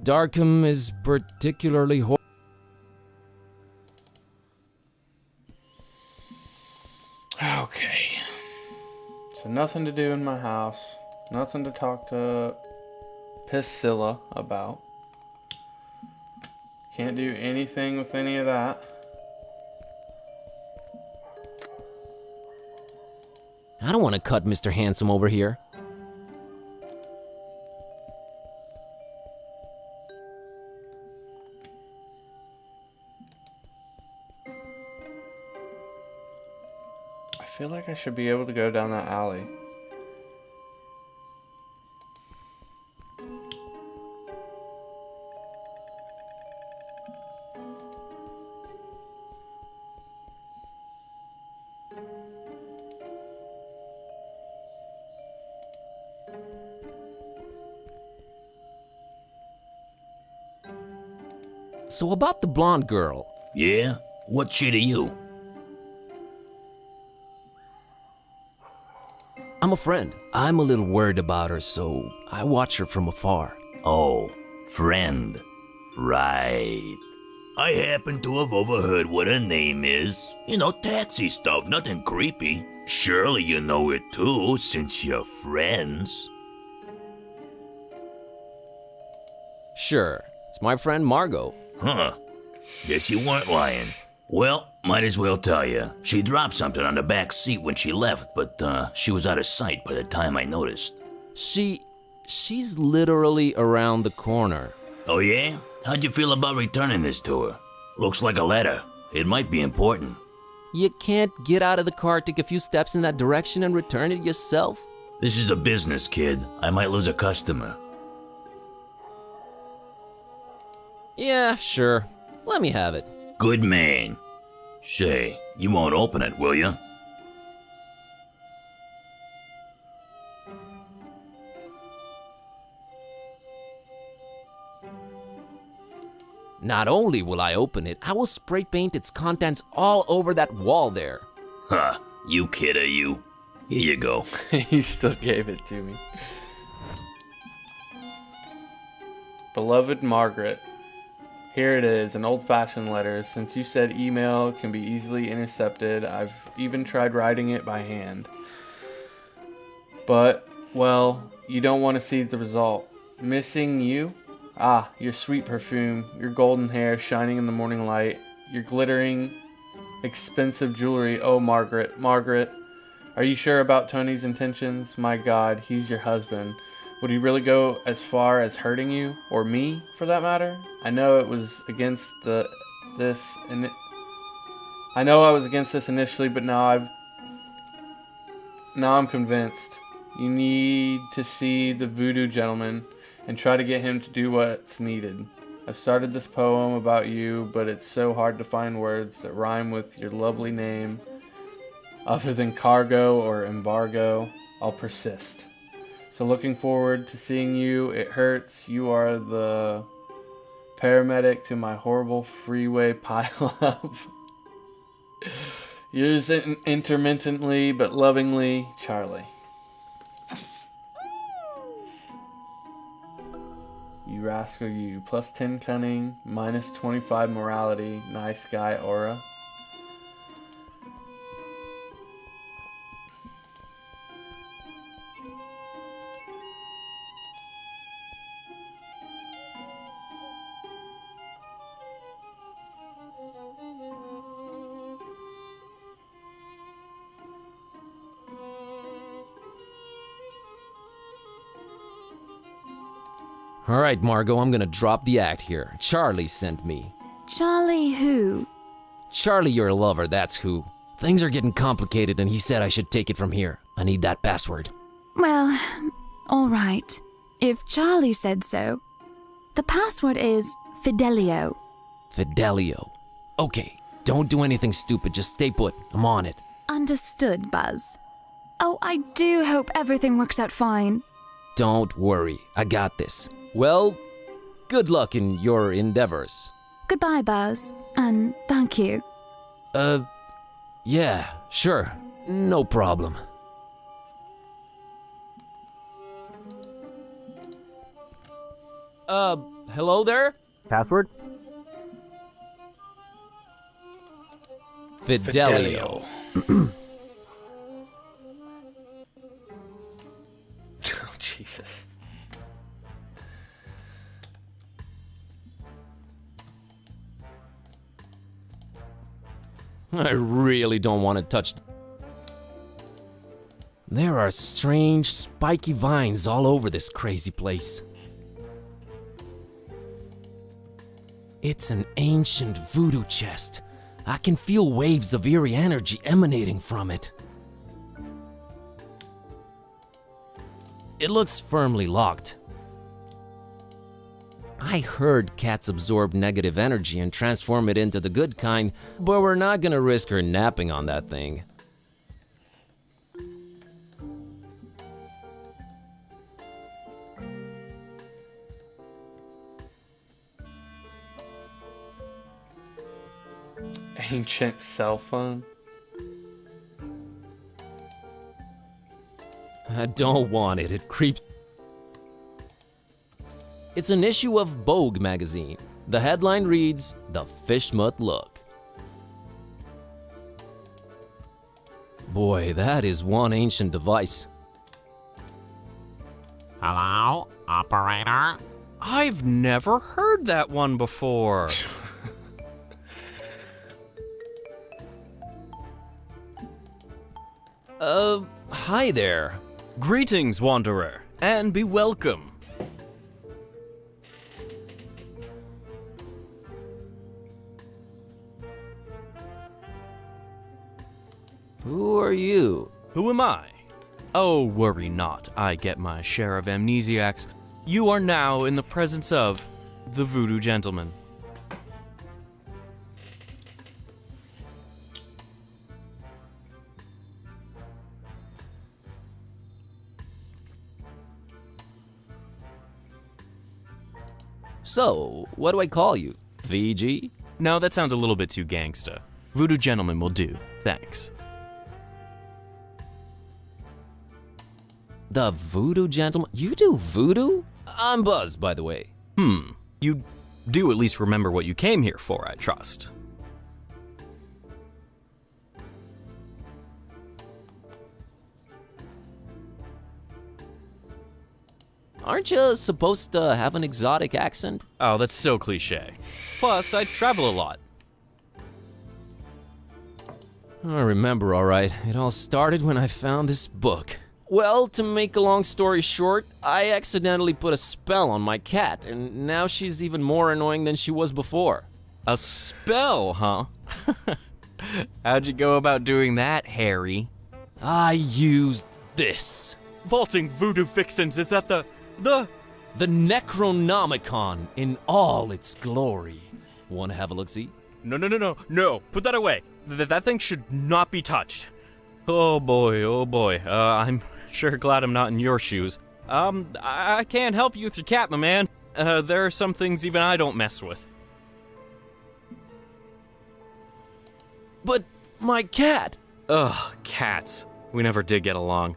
Darkham is particularly Okay. So nothing to do in my house. Nothing to talk to Priscilla about. Can't do anything with any of that. I don't want to cut Mr. Handsome over here. I feel like I should be able to go down that alley. So about the blonde girl. Yeah? What's she to you? I'm a friend. I'm a little worried about her, so I watch her from afar. Oh, friend. Right. I happen to have overheard what her name is. You know, taxi stuff, nothing creepy. Surely you know it too, since you're friends. Sure, it's my friend Margot. Huh. Guess you weren't lying. Well, might as well tell you. She dropped something on the back seat when she left, but she was out of sight by the time I noticed. She's literally around the corner. Oh yeah? How'd you feel about returning this to her? Looks like a letter. It might be important. You can't get out of the car, take a few steps in that direction, and return it yourself? This is a business, kid. I might lose a customer. Yeah, sure. Let me have it. Good man. Say, you won't open it, will you? Not only will I open it, I will spray paint its contents all over that wall there. Huh, you kid are you? Here you go. He still gave it to me. Beloved Margaret, here it is, an old-fashioned letter. Since you said email can be easily intercepted, I've even tried writing it by hand. But, well, you don't want to see the result. Missing you? Ah, your sweet perfume, your golden hair shining in the morning light, your glittering, expensive jewelry. Oh, Margaret, Margaret. Are you sure about Tony's intentions? My God, he's your husband. Would he really go as far as hurting you? Or me, for that matter? I know it was against I know I was against this initially, but now I'm convinced. You need to see the voodoo gentleman and try to get him to do what's needed. I've started this poem about you, but it's so hard to find words that rhyme with your lovely name. Other than cargo or embargo, I'll persist. So looking forward to seeing you. It hurts. You are the paramedic to my horrible freeway pileup. Yours intermittently but lovingly, Charlie. You rascal you. Plus 10 cunning, minus 25 morality, nice guy aura. All right, Margot, I'm gonna drop the act here. Charlie sent me. Charlie who? Charlie, your lover, that's who. Things are getting complicated and he said I should take it from here. I need that password. Well, all right. If Charlie said so. The password is Fidelio. Fidelio. Okay, don't do anything stupid, just stay put. I'm on it. Understood, Buzz. Oh, I do hope everything works out fine. Don't worry, I got this. Well, good luck in your endeavors. Goodbye, Buzz, and thank you. Yeah, sure. No problem. Hello there? Password? Fidelio. Oh, Jesus. I really don't want to touch. There are strange, spiky vines all over this crazy place. It's an ancient voodoo chest. I can feel waves of eerie energy emanating from it. It looks firmly locked. I heard cats absorb negative energy and transform it into the good kind, but we're not gonna risk her napping on that thing. Ancient cell phone. I don't want it. It creeps. It's an issue of Vogue magazine. The headline reads, The Fishmut Look. Boy, that is one ancient device. Hello, operator? I've never heard that one before. Hi there. Greetings, wanderer, and be welcome. Who are you? Who am I? Oh, worry not, I get my share of amnesiacs. You are now in the presence of the Voodoo Gentleman. So, what do I call you? VG? No, that sounds a little bit too gangsta. Voodoo Gentleman will do, thanks. The Voodoo Gentleman? You do voodoo? I'm buzzed, by the way. You do at least remember what you came here for, I trust. Aren't you supposed to have an exotic accent? Oh, that's so cliche. Plus, I travel a lot. I remember, all right. It all started when I found this book. Well, to make a long story short, I accidentally put a spell on my cat, and now she's even more annoying than she was before. A spell, huh? How'd you go about doing that, Harry? I used this. Vaulting voodoo fixins, is that the Necronomicon in all its glory. Want to have a look-see? No, put that away. That thing should not be touched. Oh boy. I'm sure glad I'm not in your shoes. I can't help you with your cat, my man. There are some things even I don't mess with. But my cat! Ugh, cats. We never did get along.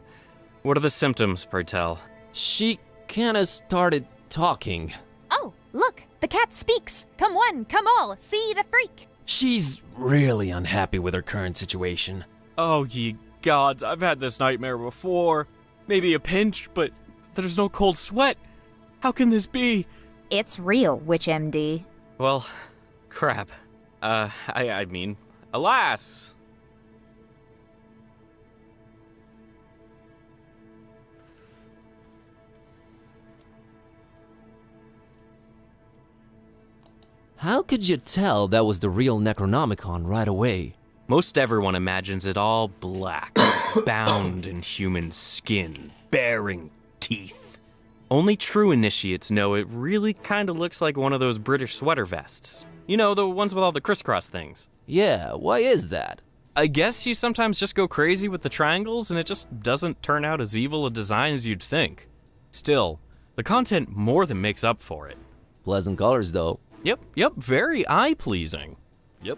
What are the symptoms, pray tell? She kinda started talking. Oh, look, the cat speaks. Come one, come all, see the freak. She's really unhappy with her current situation. Oh, ye gods, I've had this nightmare before. Maybe a pinch, but there's no cold sweat. How can this be? It's real, Witch MD. Well, crap. I mean, alas. How could you tell that was the real Necronomicon right away? Most everyone imagines it all black, bound in human skin, bearing teeth. Only true initiates know it really kinda looks like one of those British sweater vests. You know, the ones with all the crisscross things. Yeah, why is that? I guess you sometimes just go crazy with the triangles and it just doesn't turn out as evil a design as you'd think. Still, the content more than makes up for it. Pleasant colors, though. Yep, very eye-pleasing. Yep.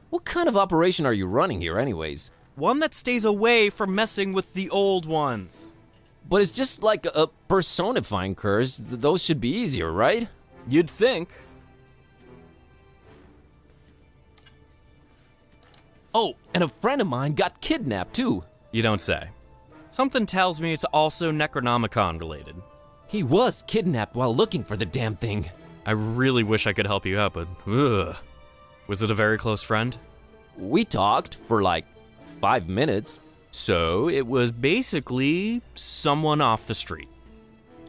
What kind of operation are you running here anyways? One that stays away from messing with the old ones. But it's just like a personifying curse. Those should be easier, right? You'd think. Oh, and a friend of mine got kidnapped too. You don't say. Something tells me it's also Necronomicon related. He was kidnapped while looking for the damn thing. I really wish I could help you out, but ugh. Was it a very close friend? We talked for like 5 minutes. So it was basically someone off the street.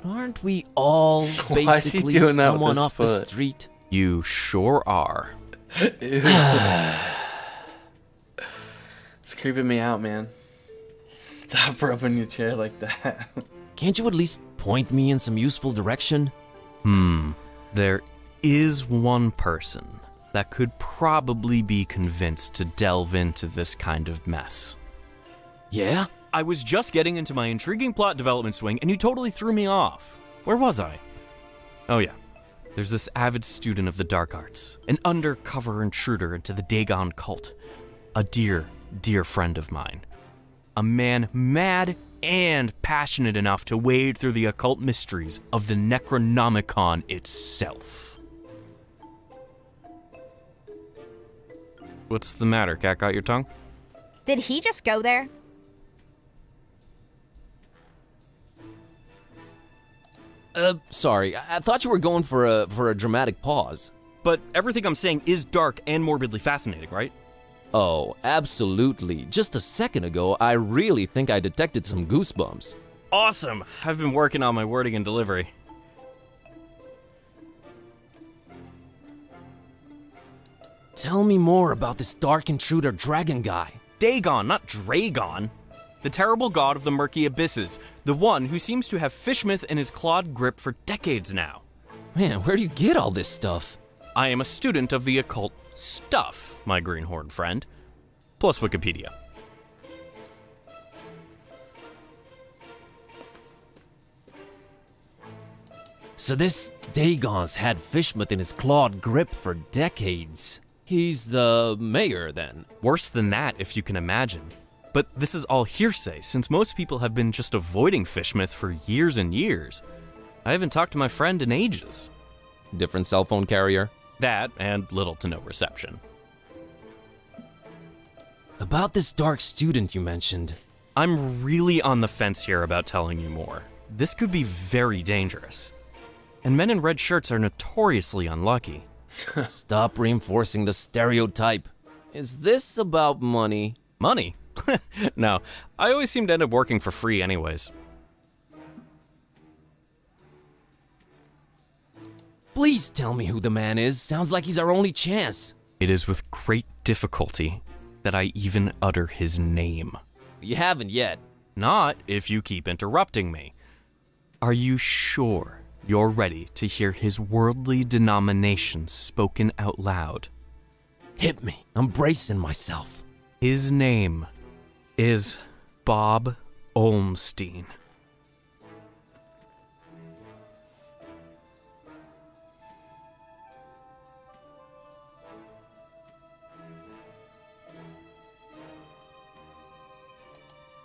Aren't we all basically someone off the street? You sure are. It's creeping me out, man. Stop rubbing your chair like that. Can't you at least point me in some useful direction? There is one person that could probably be convinced to delve into this kind of mess. Yeah? I was just getting into my intriguing plot development swing and you totally threw me off. Where was I? Oh yeah. There's this avid student of the dark arts, an undercover intruder into the Dagon cult, a dear, dear friend of mine. A man mad and passionate enough to wade through the occult mysteries of the Necronomicon itself. What's the matter? Cat got your tongue? Did he just go there? Sorry. I thought you were going for a dramatic pause. But everything I'm saying is dark and morbidly fascinating, right? Oh, absolutely. Just a second ago, I really think I detected some goosebumps. Awesome! I've been working on my wording and delivery. Tell me more about this dark intruder dragon guy. Dagon, not Dragon. The terrible god of the murky abysses. The one who seems to have Fishmouth in his clawed grip for decades now. Man, where do you get all this stuff? I am a student of the occult stuff, my greenhorn friend. Plus Wikipedia. So this Dagon's had Fishmouth in his clawed grip for decades. He's the mayor, then. Worse than that, if you can imagine. But this is all hearsay, since most people have been just avoiding Fishmouth for years and years. I haven't talked to my friend in ages. Different cell phone carrier? That, and little to no reception. About this dark student you mentioned. I'm really on the fence here about telling you more. This could be very dangerous. And men in red shirts are notoriously unlucky. Stop reinforcing the stereotype. Is this about money? Money? No, I always seem to end up working for free anyways. Please tell me who the man is. Sounds like he's our only chance. It is with great difficulty that I even utter his name. You haven't yet. Not if you keep interrupting me. Are you sure you're ready to hear his worldly denomination spoken out loud? Hit me. I'm bracing myself. His name is Bob Olmstein.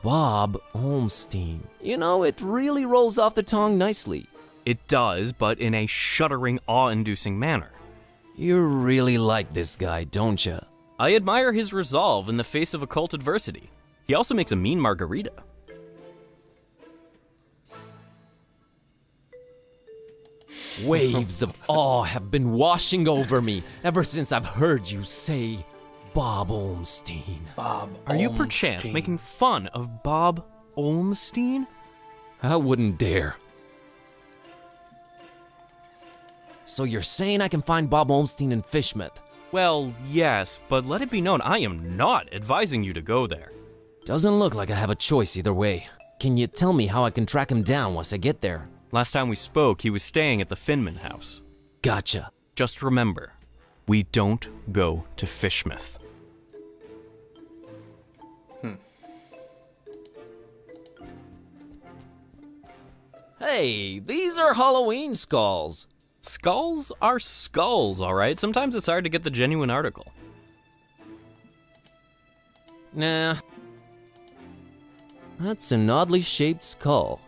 Bob Olmstein. You know, it really rolls off the tongue nicely. It does, but in a shuddering, awe-inducing manner. You really like this guy, don't you? I admire his resolve in the face of occult adversity. He also makes a mean margarita. Waves of awe have been washing over me ever since I've heard you say Bob Olmstein. Are you perchance making fun of Bob Olmstein? I wouldn't dare. So you're saying I can find Bob Olmstein in Fishmouth? Well, yes, but let it be known I am not advising you to go there. Doesn't look like I have a choice either way. Can you tell me how I can track him down once I get there? Last time we spoke, he was staying at the Finman house. Gotcha. Just remember, we don't go to Fishmouth. Hey, these are Halloween skulls. Skulls are skulls, alright? Sometimes it's hard to get the genuine article. Nah. That's an oddly shaped skull.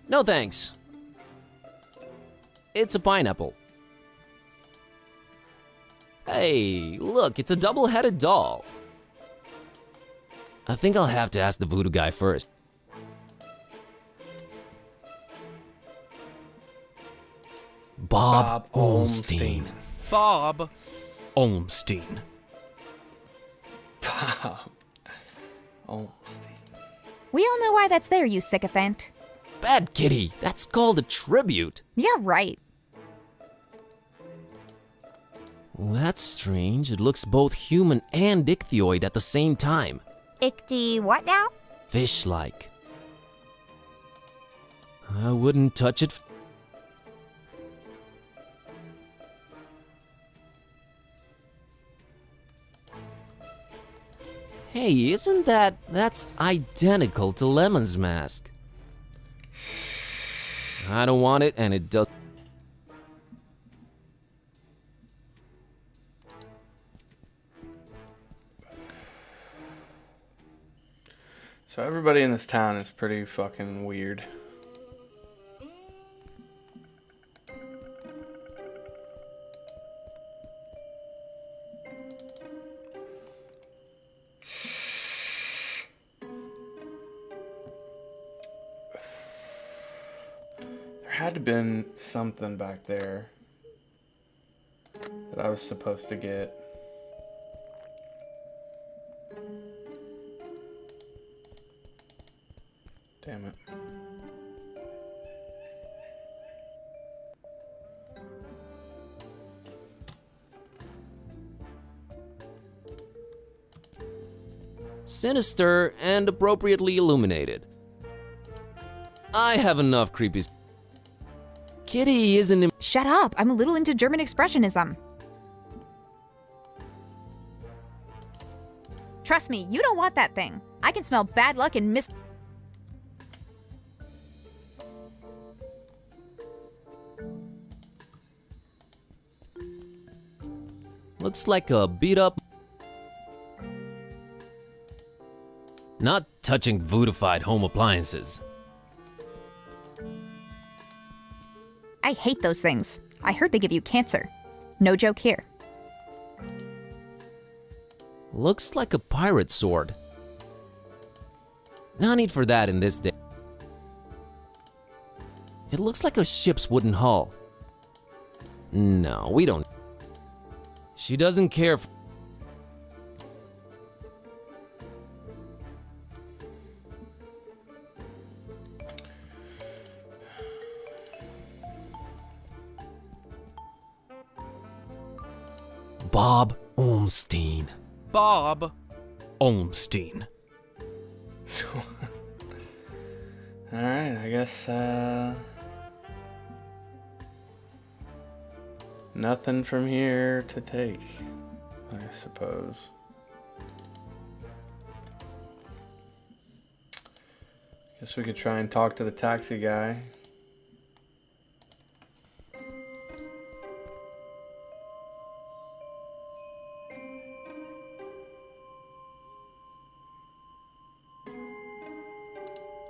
No thanks. It's a pineapple. Hey, look, it's a double-headed doll. I think I'll have to ask the voodoo guy first. Bob Olmstein. Bob Olmstein. Bob Olmstein. We all know why that's there, you sycophant. Bad kitty, that's called a tribute. Yeah, right. Well, that's strange. It looks both human and ichthyoid at the same time. Ichty what now? Fish-like. I wouldn't touch it. Hey, isn't that's identical to Lemon's mask. I don't want it, and it does. So everybody in this town is pretty fucking weird. There had to been something back there that I was supposed to get. Damn it. Sinister and appropriately illuminated. I have enough creepies. Kitty isn't. Shut up! I'm a little into German expressionism. Trust me, you don't want that thing. I can smell bad luck and Looks like a beat up. Not touching voodified home appliances. I hate those things. I heard they give you cancer. No joke here. Looks like a pirate sword. No need for that in this day. It looks like a ship's wooden hull. No, we don't. She doesn't care for. Bob Olmstein. Bob Olmstein. Alright, I guess, nothing from here to take, I suppose. Guess we could try and talk to the taxi guy.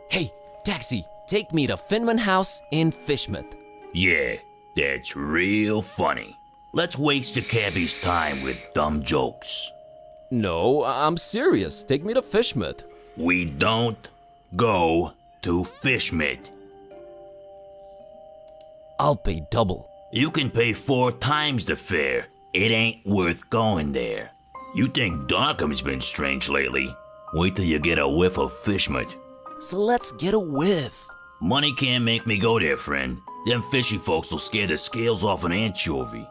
Hey, taxi, take me to Finman House in Fishmouth. Yeah, that's real funny. Let's waste the cabbie's time with dumb jokes. No, I'm serious. Take me to Fishmouth. We don't go to Fishmouth. I'll pay double. You can pay 4 times the fare. It ain't worth going there. You think Darkham's been strange lately? Wait till you get a whiff of Fishmouth. So let's get a whiff. Money can't make me go there, friend. Them fishy folks will scare the scales off an anchovy.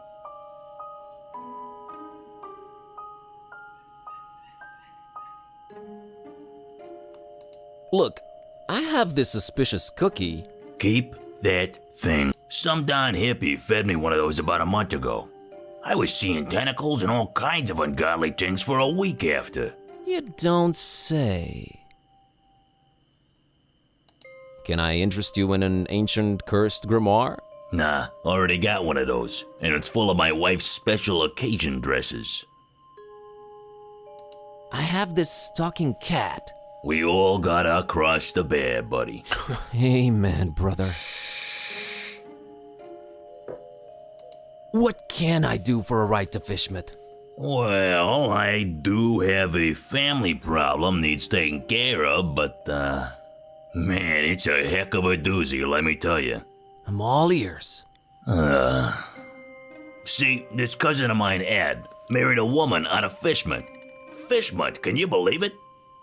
Look, I have this suspicious cookie. Keep that thing. Some darn hippie fed me one of those about a month ago. I was seeing tentacles and all kinds of ungodly things for a week after. You don't say. Can I interest you in an ancient cursed grimoire? Nah, already got one of those, and it's full of my wife's special occasion dresses. I have this stalking cat. We all gotta cross the bear, buddy. Amen, brother. What can I do for a ride to Fishmouth? Well, I do have a family problem needs taken care of, but, man, it's a heck of a doozy, let me tell you. I'm all ears. See, this cousin of mine, Ed, married a woman out of Fishmouth. Fishmouth, can you believe it?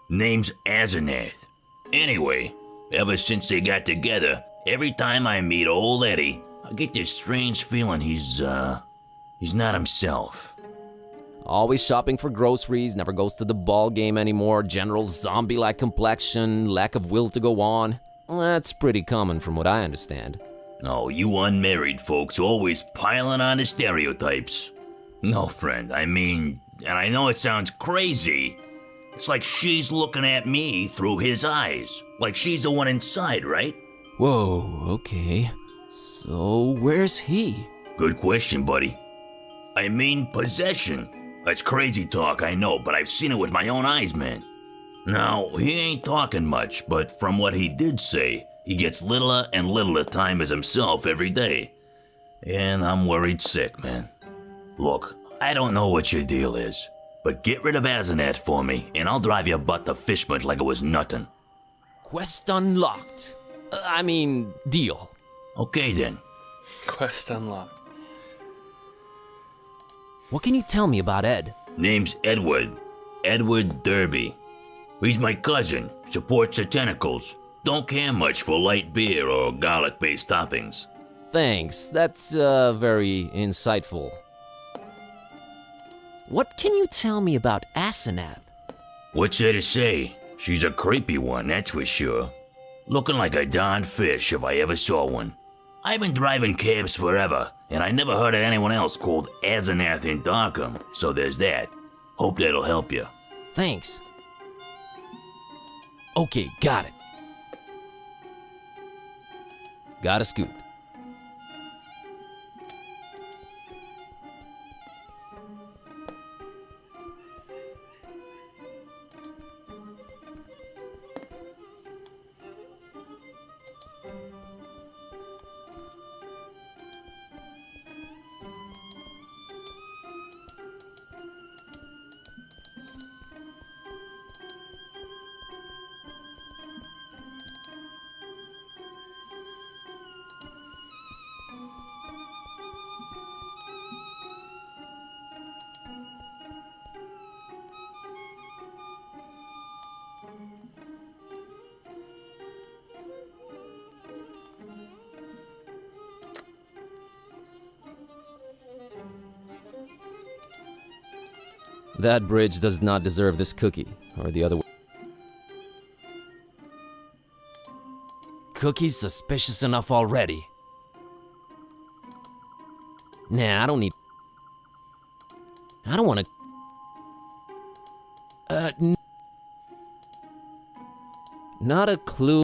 Name's Asenath. Anyway, ever since they got together, every time I meet old Eddie, I get this strange feeling he's not himself. Always shopping for groceries, never goes to the ball game anymore, general zombie-like complexion, lack of will to go on. That's pretty common from what I understand. Oh, you unmarried folks always piling on the stereotypes. No, friend, I mean, and I know it sounds crazy, it's like she's looking at me through his eyes. Like she's the one inside, right? Whoa, okay. So, where's he? Good question, buddy. I mean, possession. That's crazy talk, I know, but I've seen it with my own eyes, man. Now, he ain't talking much, but from what he did say, he gets littler and littler time as himself every day. And I'm worried sick, man. Look, I don't know what your deal is, but get rid of Asenath for me, and I'll drive your butt to Fishmont like it was nothing. Quest unlocked. Deal. Okay then. Quest unlocked. What can you tell me about Ed? Name's Edward. Edward Derby. He's my cousin, supports the tentacles. Don't care much for light beer or garlic-based toppings. Thanks, that's very insightful. What can you tell me about Asenath? What's there to say? She's a creepy one, that's for sure. Looking like a darn fish if I ever saw one. I've been driving cabs forever, and I never heard of anyone else called Asenath in Darkham, so there's that. Hope that'll help you. Thanks. Okay, got it. Got a scoop. That bridge does not deserve this cookie, or the other way. Cookie's suspicious enough already. Nah, I don't want to... Not a clue.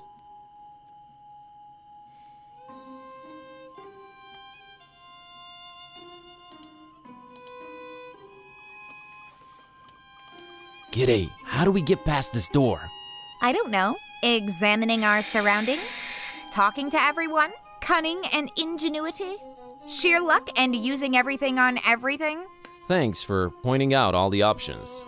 G'day, how do we get past this door? I don't know. Examining our surroundings? Talking to everyone? Cunning and ingenuity? Sheer luck and using everything on everything? Thanks for pointing out all the options.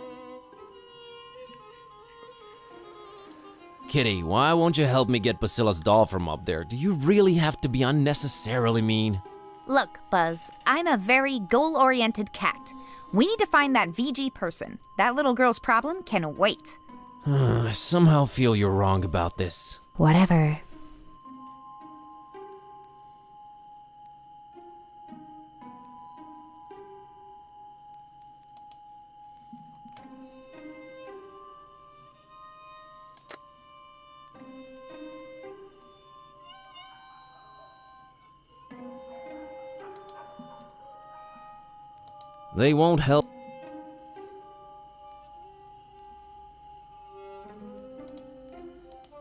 Kitty, why won't you help me get Basila's doll from up there? Do you really have to be unnecessarily mean? Look, Buzz, I'm a very goal-oriented cat. We need to find that VG person. That little girl's problem can wait. I somehow feel you're wrong about this. Whatever. They won't help.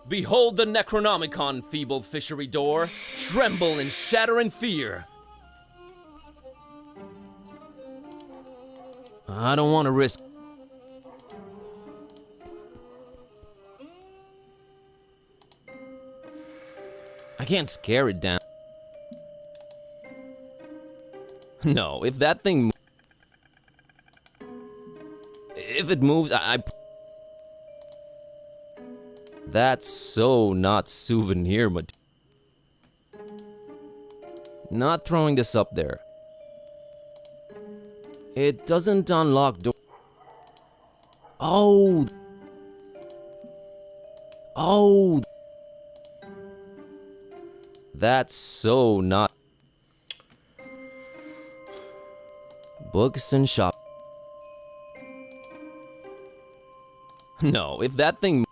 Behold the Necronomicon, feeble fishery door. Tremble and shatter in fear. I don't want to risk. I can't scare it down. No, if that thing... If it moves, That's so not souvenir material. Not throwing this up there. It doesn't unlock door. Oh. Oh. That's so not. Books and shop. No, if that thing...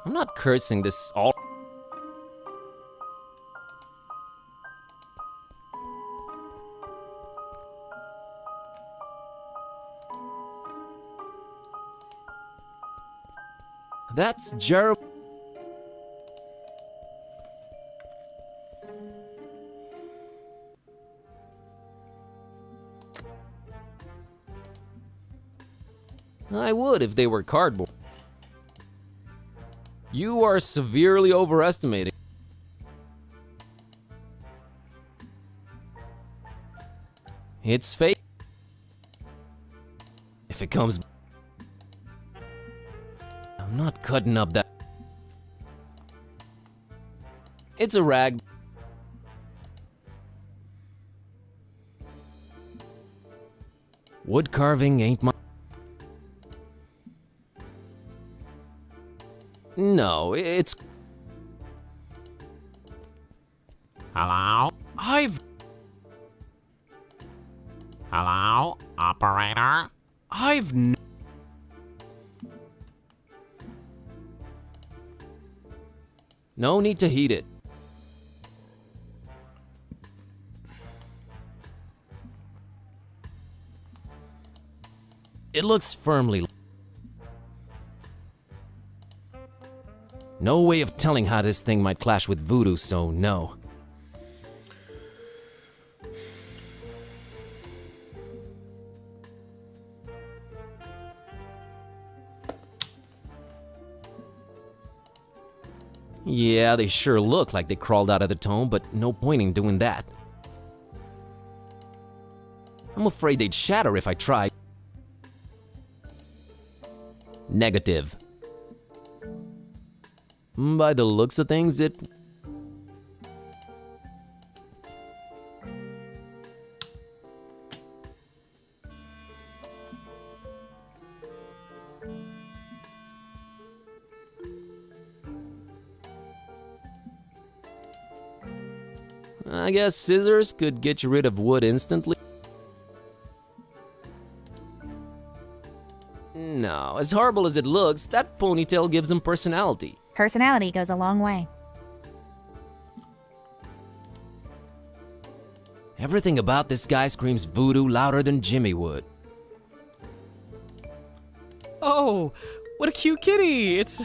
I'm not cursing this all. That's Jer. I would if they were cardboard. You are severely overestimating. It's fake. If it comes, I'm not cutting up that. It's a rag. Wood carving ain't my. No, it's. Hello? Hello? Operator? No need to heat it. It looks firmly. No way of telling how this thing might clash with voodoo, so no. Yeah, they sure look like they crawled out of the tomb, but no point in doing that. I'm afraid they'd shatter if I tried. Negative. By the looks of things, it... I guess scissors could get you rid of wood instantly. No, as horrible as it looks, that ponytail gives him personality. Personality goes a long way. Everything about this guy screams voodoo louder than Jimmy would. Oh, what a cute kitty! It's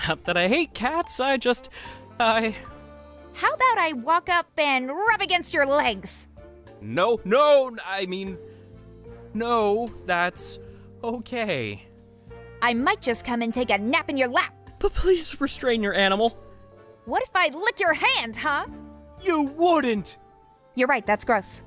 not that I hate cats, I How about I walk up and rub against your legs? No, that's okay. I might just come and take a nap in your lap. But please restrain your animal. What if I lick your hand, huh? You wouldn't! You're right, that's gross.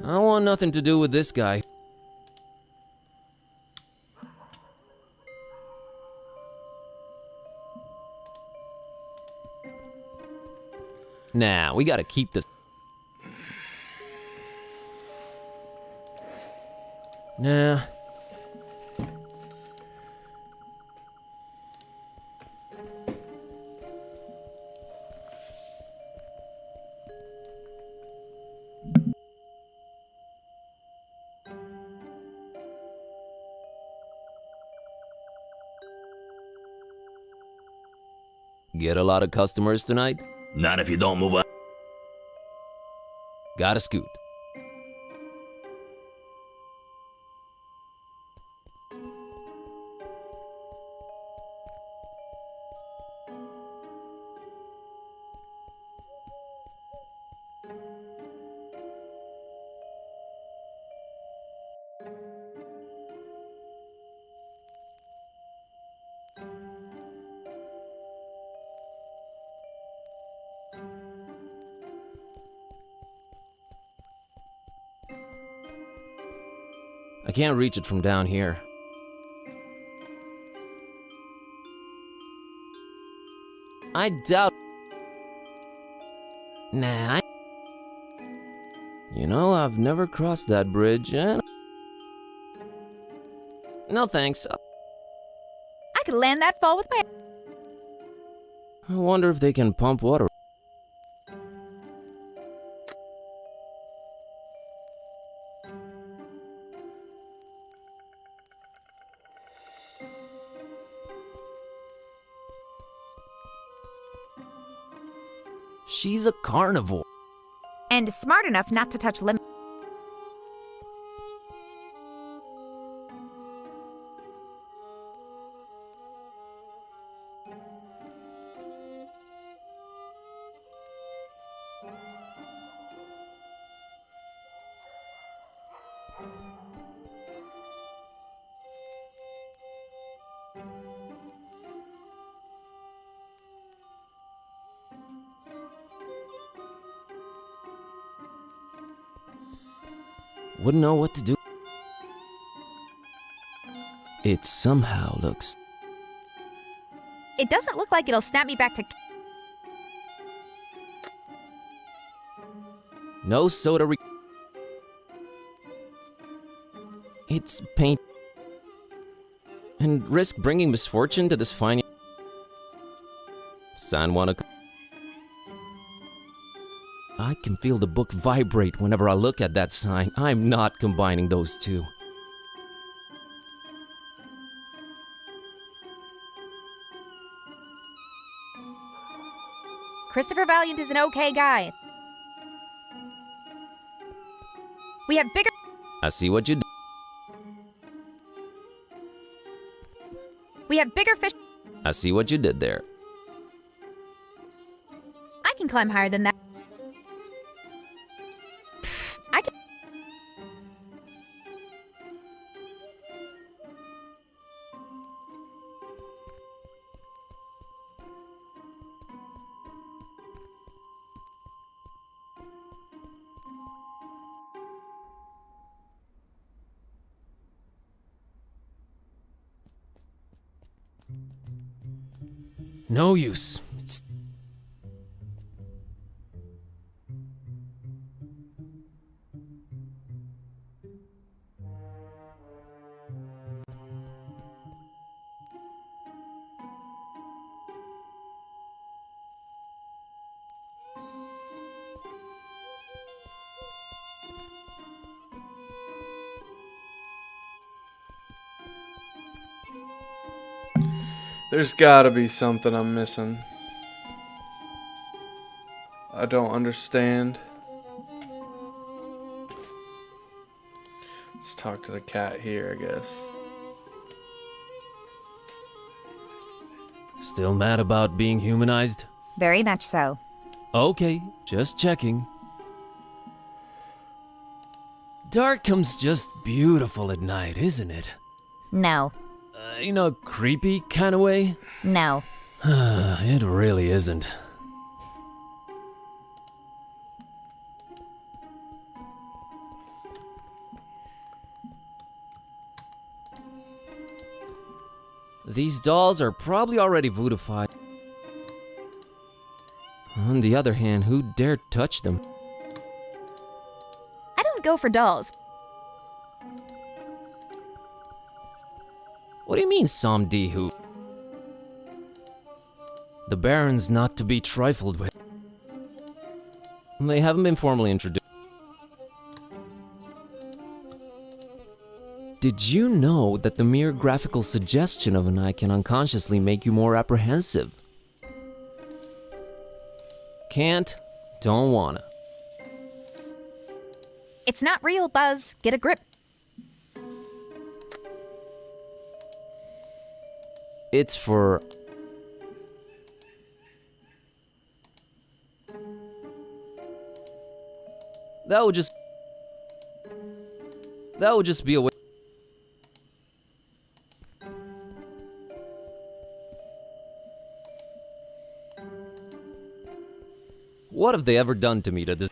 I want nothing to do with this guy. Nah, we gotta keep this. Nah. Get a lot of customers tonight? Not if you don't move up. Gotta scoot. I can't reach it from down here. I doubt... Nah, You know, I've never crossed that bridge, and... No thanks. I could land that fall with my... I wonder if they can pump water. She's a carnivore. And smart enough not to touch lemon. Wouldn't know what to do. It somehow looks... It doesn't look like it'll snap me back to... No soda It's paint. And risk bringing misfortune to this fine... San Juan... I can feel the book vibrate whenever I look at that sign. I'm not combining those two. Christopher Valiant is an okay guy. We have bigger... I see what you did. We have bigger fish... I see what you did there. I can climb higher than that. I can... No use. It's... There's gotta be something I'm missing. I don't understand. Let's talk to the cat here, I guess. Still mad about being humanized? Very much so. Okay, just checking. Darkham's just beautiful at night, isn't it? No. In a creepy kind of way? No. It really isn't. These dolls are probably already voodified. On the other hand, who dare touch them? I don't go for dolls. What do you mean, Somdihu? The Baron's not to be trifled with. They haven't been formally introduced. Did you know that the mere graphical suggestion of an eye can unconsciously make you more apprehensive? Can't, don't wanna. It's not real, Buzz. Get a grip. It's for... That would just be a way... What have they ever done to me to this?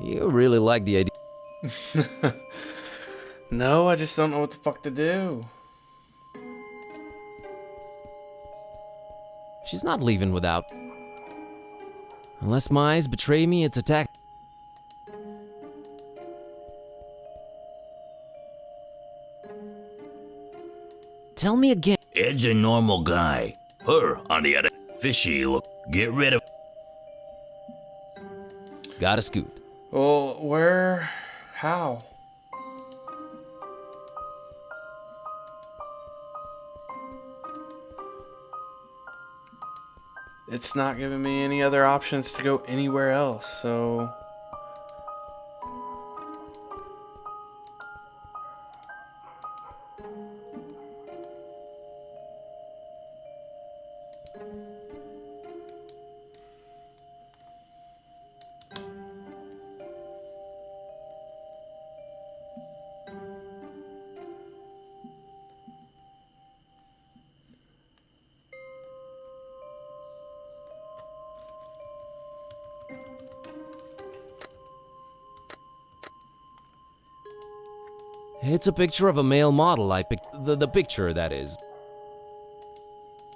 You really like the idea. No, I just don't know what the fuck to do. She's not leaving without... Unless my eyes betray me, it's attack. Tell me again. Ed's a normal guy. Her, on the other, fishy look. Get rid of. Got a scoop. Well, where? How? It's not giving me any other options to go anywhere else, so... It's a picture of a male model. I picked the picture, that is.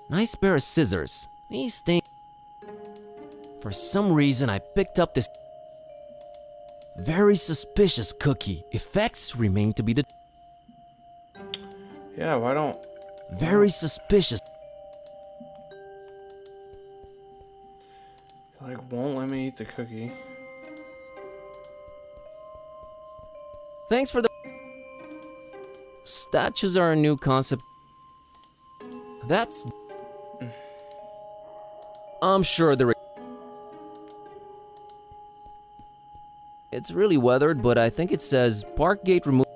Nice pair of scissors. These things. For some reason, I picked up this very suspicious cookie. Effects remain to be the. Yeah, why don't... Very suspicious. Like, won't let me eat the cookie. Thanks for the. Statues are a new concept. That's. I'm sure they're. It's really weathered, but I think it says park gate removed.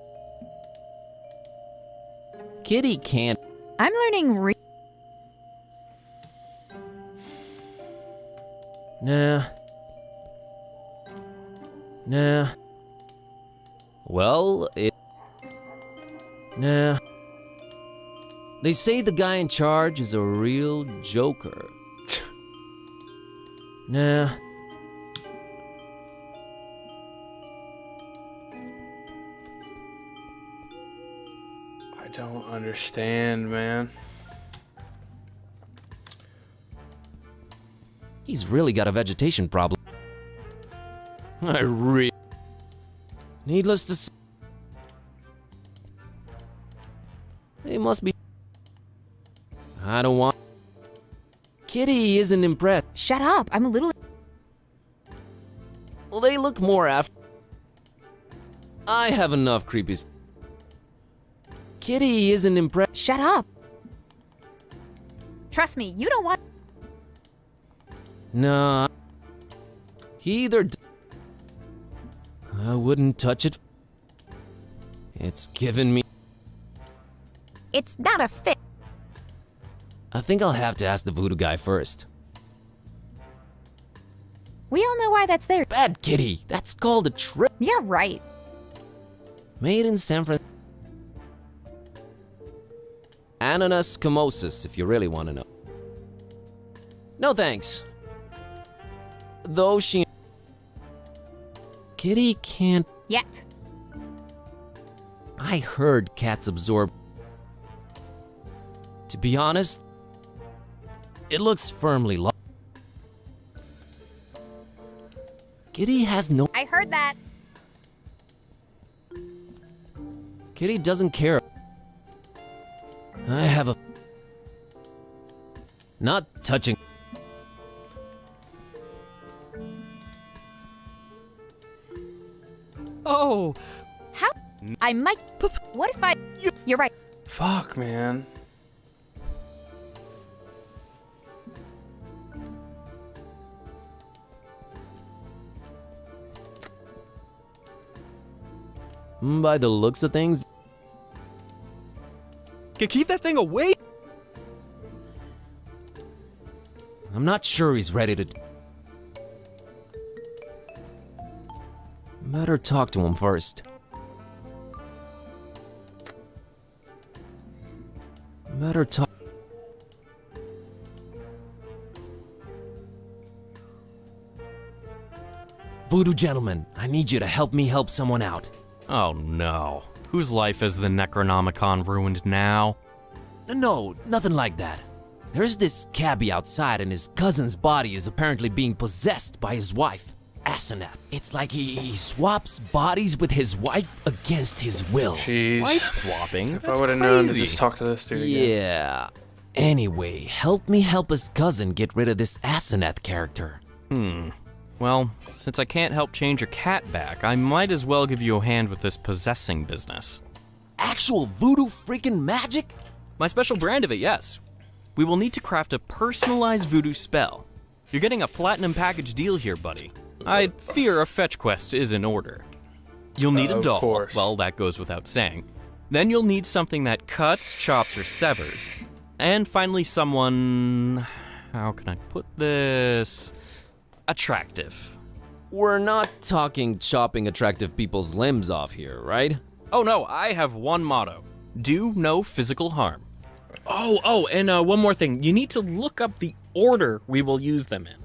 Kitty can't. I'm learning Nah. Well, it. Nah. They say the guy in charge is a real joker. Nah. I don't understand, man. He's really got a vegetation problem. I really. Needless to say. They must be. I don't want. Kitty isn't impressed. Shut up, I'm a little. Well, they look more after. I have enough creepies. Kitty isn't impressed. Shut up. Trust me, you don't want. Nah. He either. I wouldn't touch it. It's given me. It's not a fit. I think I'll have to ask the voodoo guy first. We all know why that's there. Bad kitty. That's called a trick. Yeah, right. Made in San Francisco. Ananas camosus, if you really want to know. No thanks. Though she. Kitty can't. Yet. I heard cats absorb. To be honest, it looks firmly locked. Kitty has no. I heard that. Kitty doesn't care. I have a. Not touching. Oh! How? I might. What if I. You're right. Fuck, man. By the looks of things. Keep that thing away! I'm not sure he's ready to. Better talk to him first. Better talk. Voodoo gentleman, I need you to help me help someone out. Oh no. Whose life is the Necronomicon ruined now? No, nothing like that. There's this cabbie outside and his cousin's body is apparently being possessed by his wife, Asenath. It's like he swaps bodies with his wife against his will. Jeez. Wife swapping? If I That's would have known to crazy. just talk to this dude again. Yeah. Anyway, help me help his cousin get rid of this Asenath character. Well, since I can't help change your cat back, I might as well give you a hand with this possessing business. Actual voodoo freaking magic? My special brand of it, yes. We will need to craft a personalized voodoo spell. You're getting a platinum package deal here, buddy. I fear a fetch quest is in order. You'll need a Of doll. course. Well, that goes without saying. Then you'll need something that cuts, chops, or severs. And finally someone... how can I put this? Attractive. We're not talking chopping attractive people's limbs off here, right? Oh no, I have one motto. Do no physical harm. Oh, and one more thing. You need to look up the order we will use them in.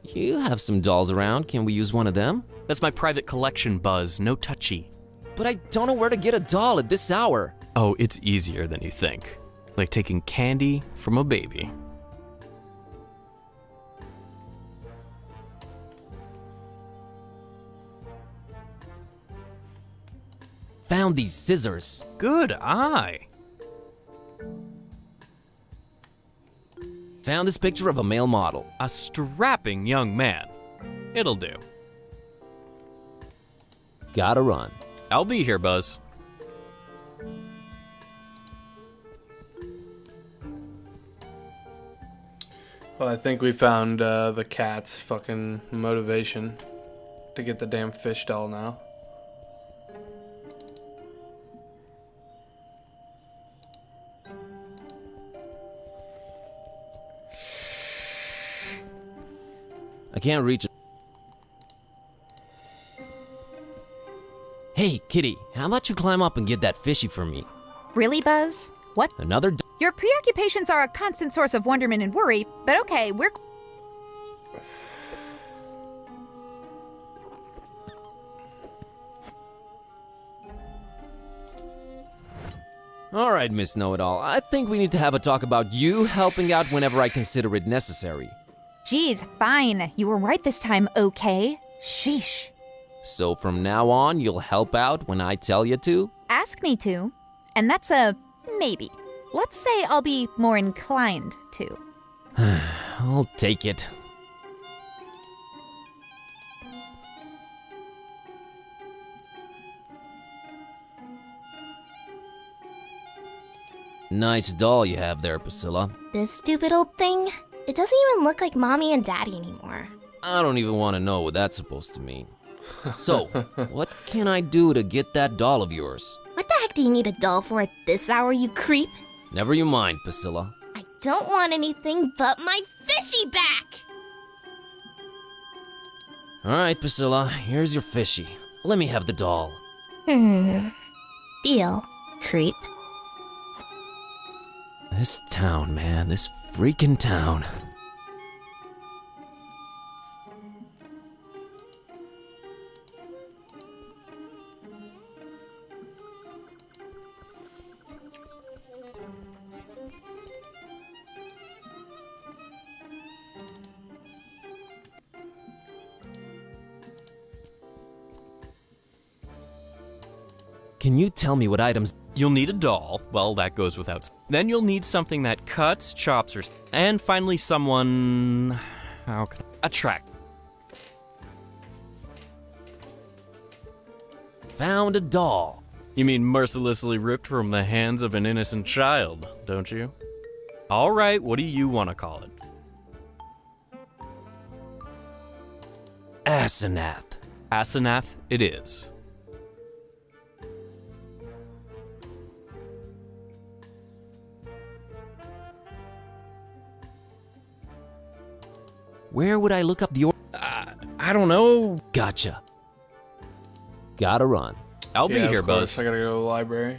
You have some dolls around. Can we use one of them? That's my private collection, Buzz. No touchy. But I don't know where to get a doll at this hour. Oh, it's easier than you think. Like taking candy from a baby. Found these scissors. Good eye. Found this picture of a male model. A strapping young man. It'll do. Gotta run. I'll be here, Buzz. Well, I think we found the cat's fucking motivation to get the damn fish doll now. I can't reach it. Hey, kitty, how about you climb up and get that fishy for me? Really, Buzz? What? Another Your preoccupations are a constant source of wonderment and worry, but okay, we're... All right, Miss Know-It-All. I think we need to have a talk about you helping out whenever I consider it necessary. Geez, fine. You were right this time, okay? Sheesh. So from now on, you'll help out when I tell you to? Ask me to, and that's a maybe. Let's say I'll be more inclined to. I'll take it. Nice doll you have there, Priscilla. This stupid old thing? It doesn't even look like Mommy and Daddy anymore. I don't even want to know what that's supposed to mean. So, what can I do to get that doll of yours? What the heck do you need a doll for at this hour, you creep? Never you mind, Priscilla. I don't want anything but my fishy back! Alright, Priscilla, here's your fishy. Let me have the doll. Deal, creep. This town, man, this freaking town. Can you tell me what items? You'll need a doll. Well, that goes without. Then you'll need something that cuts, chops, or... And finally someone... how can... attract. Found a doll. You mean mercilessly ripped from the hands of an innocent child, don't you? All right, what do you want to call it? Asenath. Asenath it is. Where would I look up the I don't know. Gotcha. Gotta run. I'll be here, of course. Buzz. I gotta go to the library.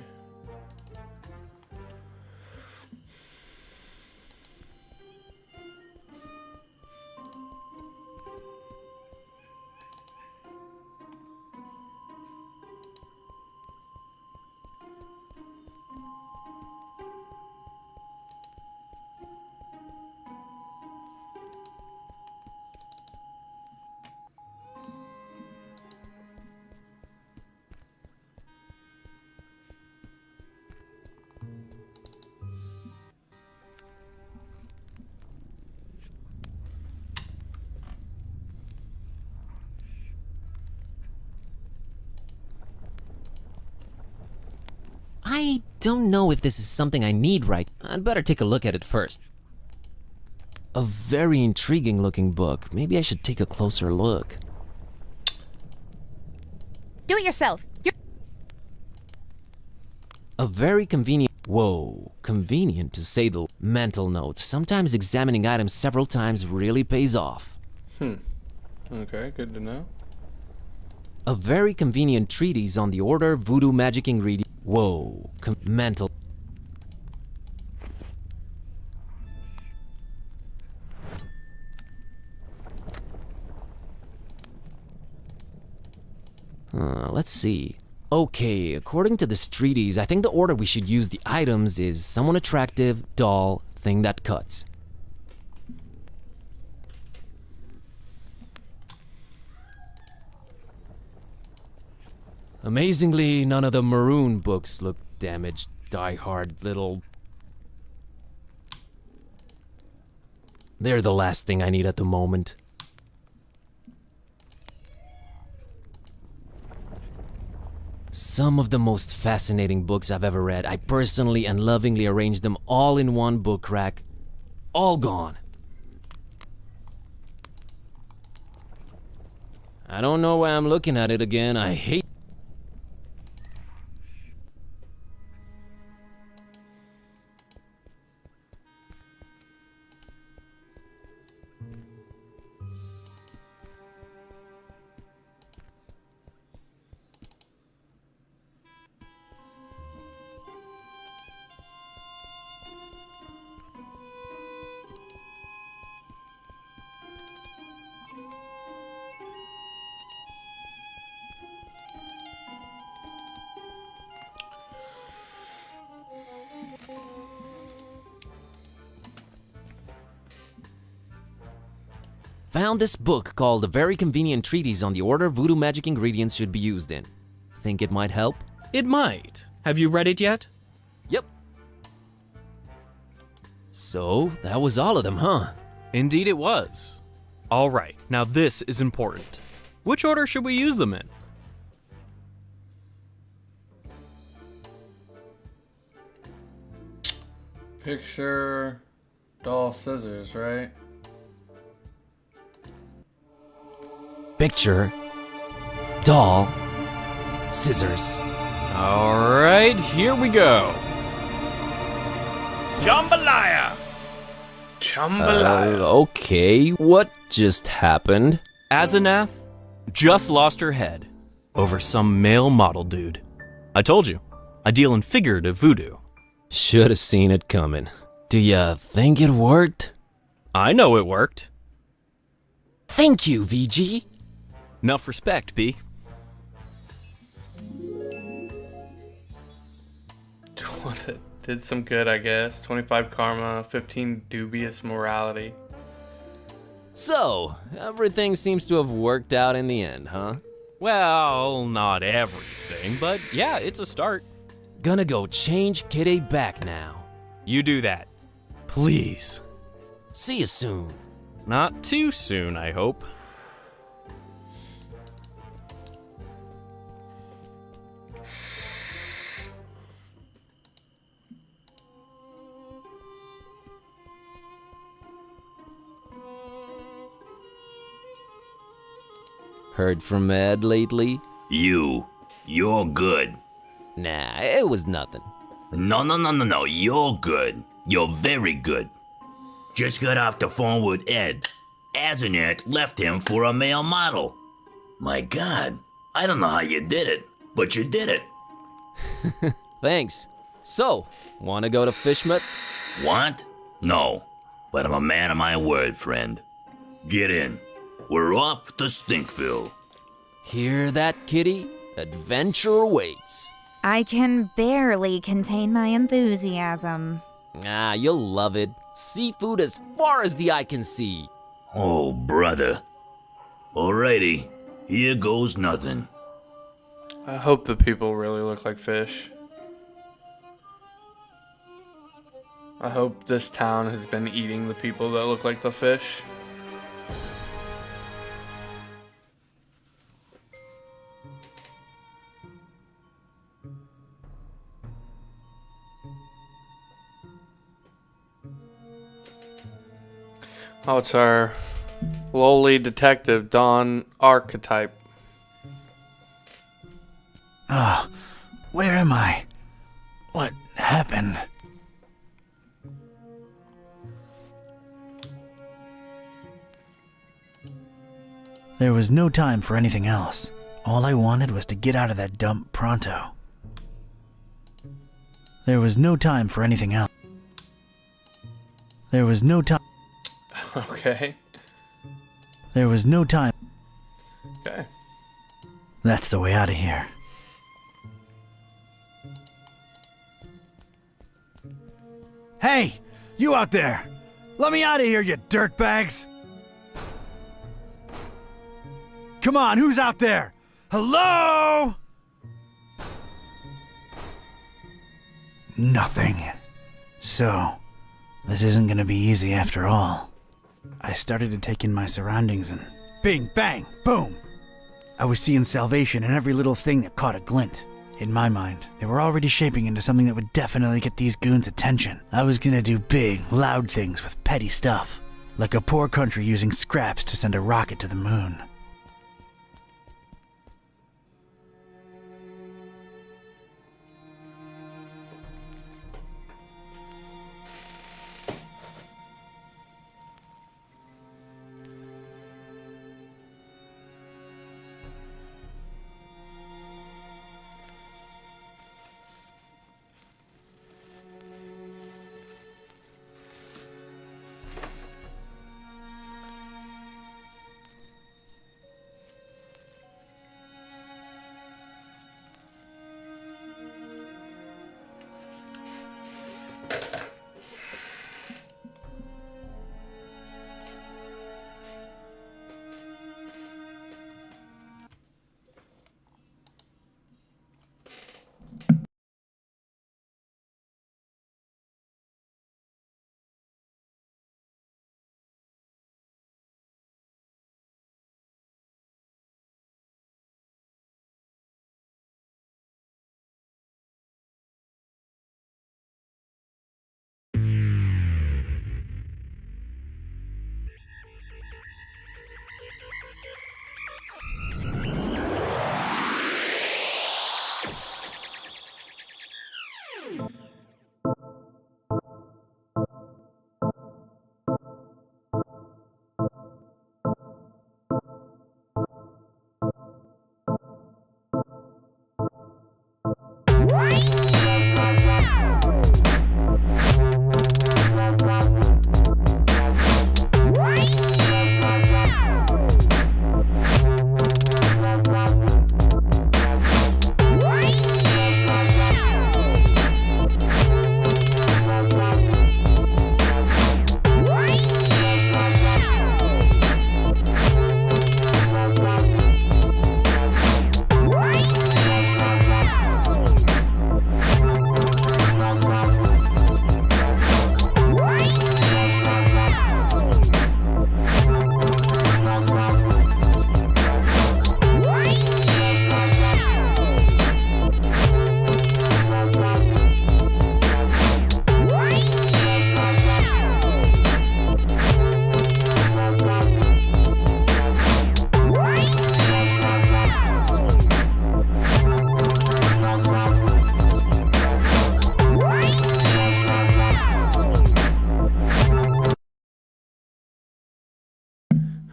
I don't know if this is something I need right. I'd better take a look at it first. A very intriguing looking book. Maybe I should take a closer look. Do it yourself. A very convenient... Whoa, convenient to say the mental notes. Sometimes examining items several times really pays off. Okay, good to know. A very convenient treatise on the order voodoo magic ingredient. Whoa, mental. Let's see. Okay, according to this treatise, I think the order we should use the items is someone attractive, doll, thing that cuts. Amazingly, none of the maroon books look damaged, die-hard little... They're the last thing I need at the moment. Some of the most fascinating books I've ever read. I personally and lovingly arranged them all in one book rack. All gone. I don't know why I'm looking at it again. I hate... Found this book called A Very Convenient Treatise on the Order Voodoo Magic Ingredients Should Be Used In. Think it might help? It might. Have you read it yet? Yep. So, that was all of them, huh? Indeed it was. All right, now this is important. Which order should we use them in? Picture, doll, scissors, right? Picture, doll, scissors. All right, here we go. Jambalaya! Okay, what just happened? Asenath just lost her head over some male model dude. I told you, I deal in figurative voodoo. Should have seen it coming. Do ya think it worked? I know it worked. Thank you, VG. Enough respect, B. Did some good, I guess. 25 karma, 15 dubious morality. So, everything seems to have worked out in the end, huh? Well, not everything, but yeah, it's a start. Gonna go change Kitty back now. You do that. Please. See you soon. Not too soon, I hope. Heard from Ed lately? You're good. Nah, it was nothing. No, you're good. You're very good. Just got off the phone with Ed. Asenath left him for a male model. My God, I don't know how you did it, but you did it. Thanks. So, wanna go to Fishmut? Want? No, but I'm a man of my word, friend. Get in. We're off to Stinkville. Hear that, Kitty? Adventure awaits. I can barely contain my enthusiasm. Ah, you'll love it. Seafood as far as the eye can see. Oh, brother. Alrighty, here goes nothing. I hope the people really look like fish. I hope this town has been eating the people that look like the fish. Oh, it's our lowly detective, Dawn Archetype. Ah, where am I? What happened? There was no time for anything else. All I wanted was to get out of that dump pronto. There was no time for anything else. There was no time. Okay. There was no time. Okay. That's the way out of here. Hey! You out there! Let me out of here, you dirtbags! Come on, who's out there? Hello? Nothing. So, this isn't gonna be easy after all. I started to take in my surroundings and bing, bang, boom! I was seeing salvation in every little thing that caught a glint. In my mind, they were already shaping into something that would definitely get these goons' attention. I was gonna do big, loud things with petty stuff. Like a poor country using scraps to send a rocket to the moon.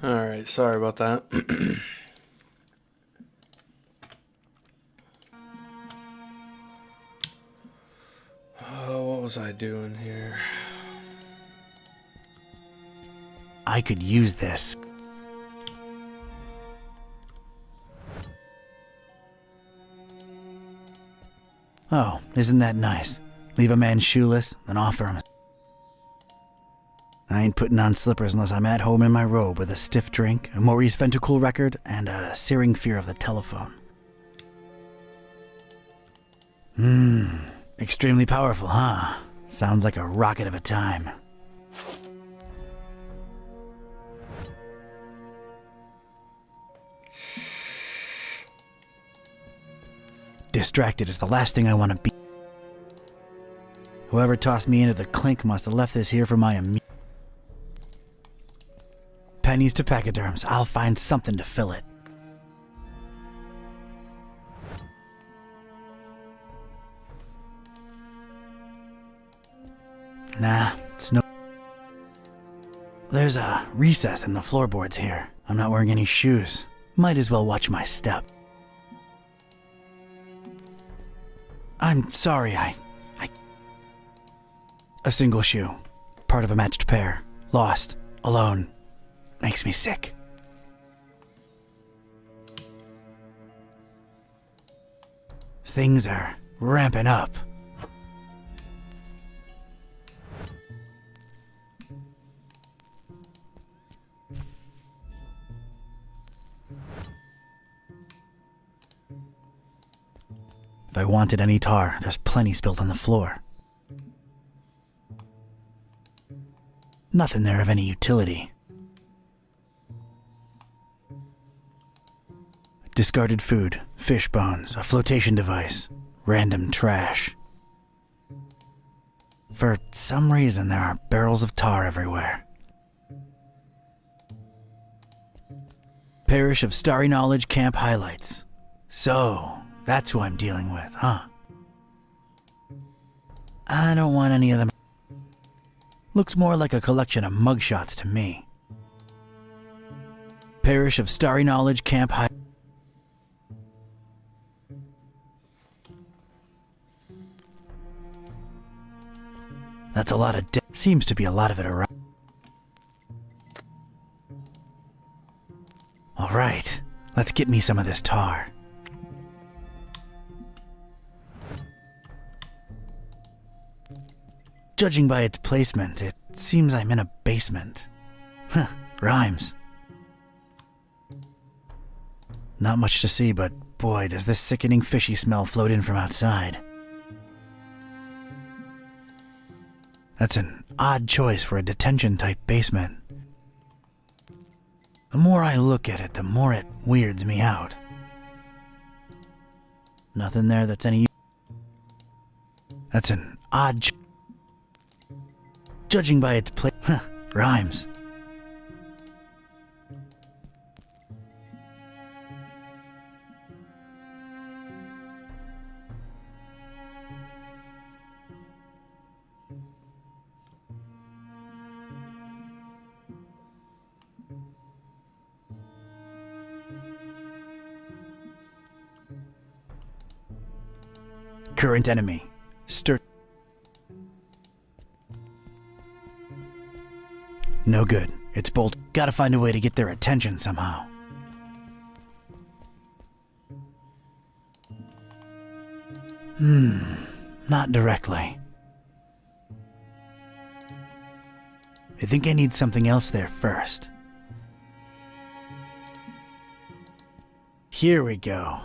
Alright, sorry about that. Oh, what was I doing here? I could use this. Oh, isn't that nice? Leave a man shoeless, then offer him. I ain't putting on slippers unless I'm at home in my robe with a stiff drink, a Maurice Ventricle record, and a searing fear of the telephone. Extremely powerful, huh? Sounds like a rocket of a time. Distracted is the last thing I want to be. Whoever tossed me into the clink must have left this here for my pennies to pachyderms, I'll find something to fill it. Nah, it's no... There's a recess in the floorboards here. I'm not wearing any shoes. Might as well watch my step. I'm sorry, I... A single shoe. Part of a matched pair. Lost. Alone. Makes me sick. Things are ramping up. If I wanted any tar, there's plenty spilled on the floor. Nothing there of any utility. Discarded food, fish bones, a flotation device, random trash. For some reason, there are barrels of tar everywhere. Parish of Starry Knowledge Camp highlights. So, that's who I'm dealing with, huh? I don't want any of them. Looks more like a collection of mugshots to me. Parish of Starry Knowledge Camp High. That's a lot of seems to be a lot of it around. Alright, let's get me some of this tar. Judging by its placement, it seems I'm in a basement. Huh, rhymes. Not much to see, but boy, does this sickening fishy smell float in from outside. That's an odd choice for a detention-type basement. The more I look at it, the more it weirds me out. Nothing there that's any... That's an odd judging by its rhymes. Current enemy. No good. It's bolt. Gotta find a way to get their attention somehow. Not directly. I think I need something else there first. Here we go.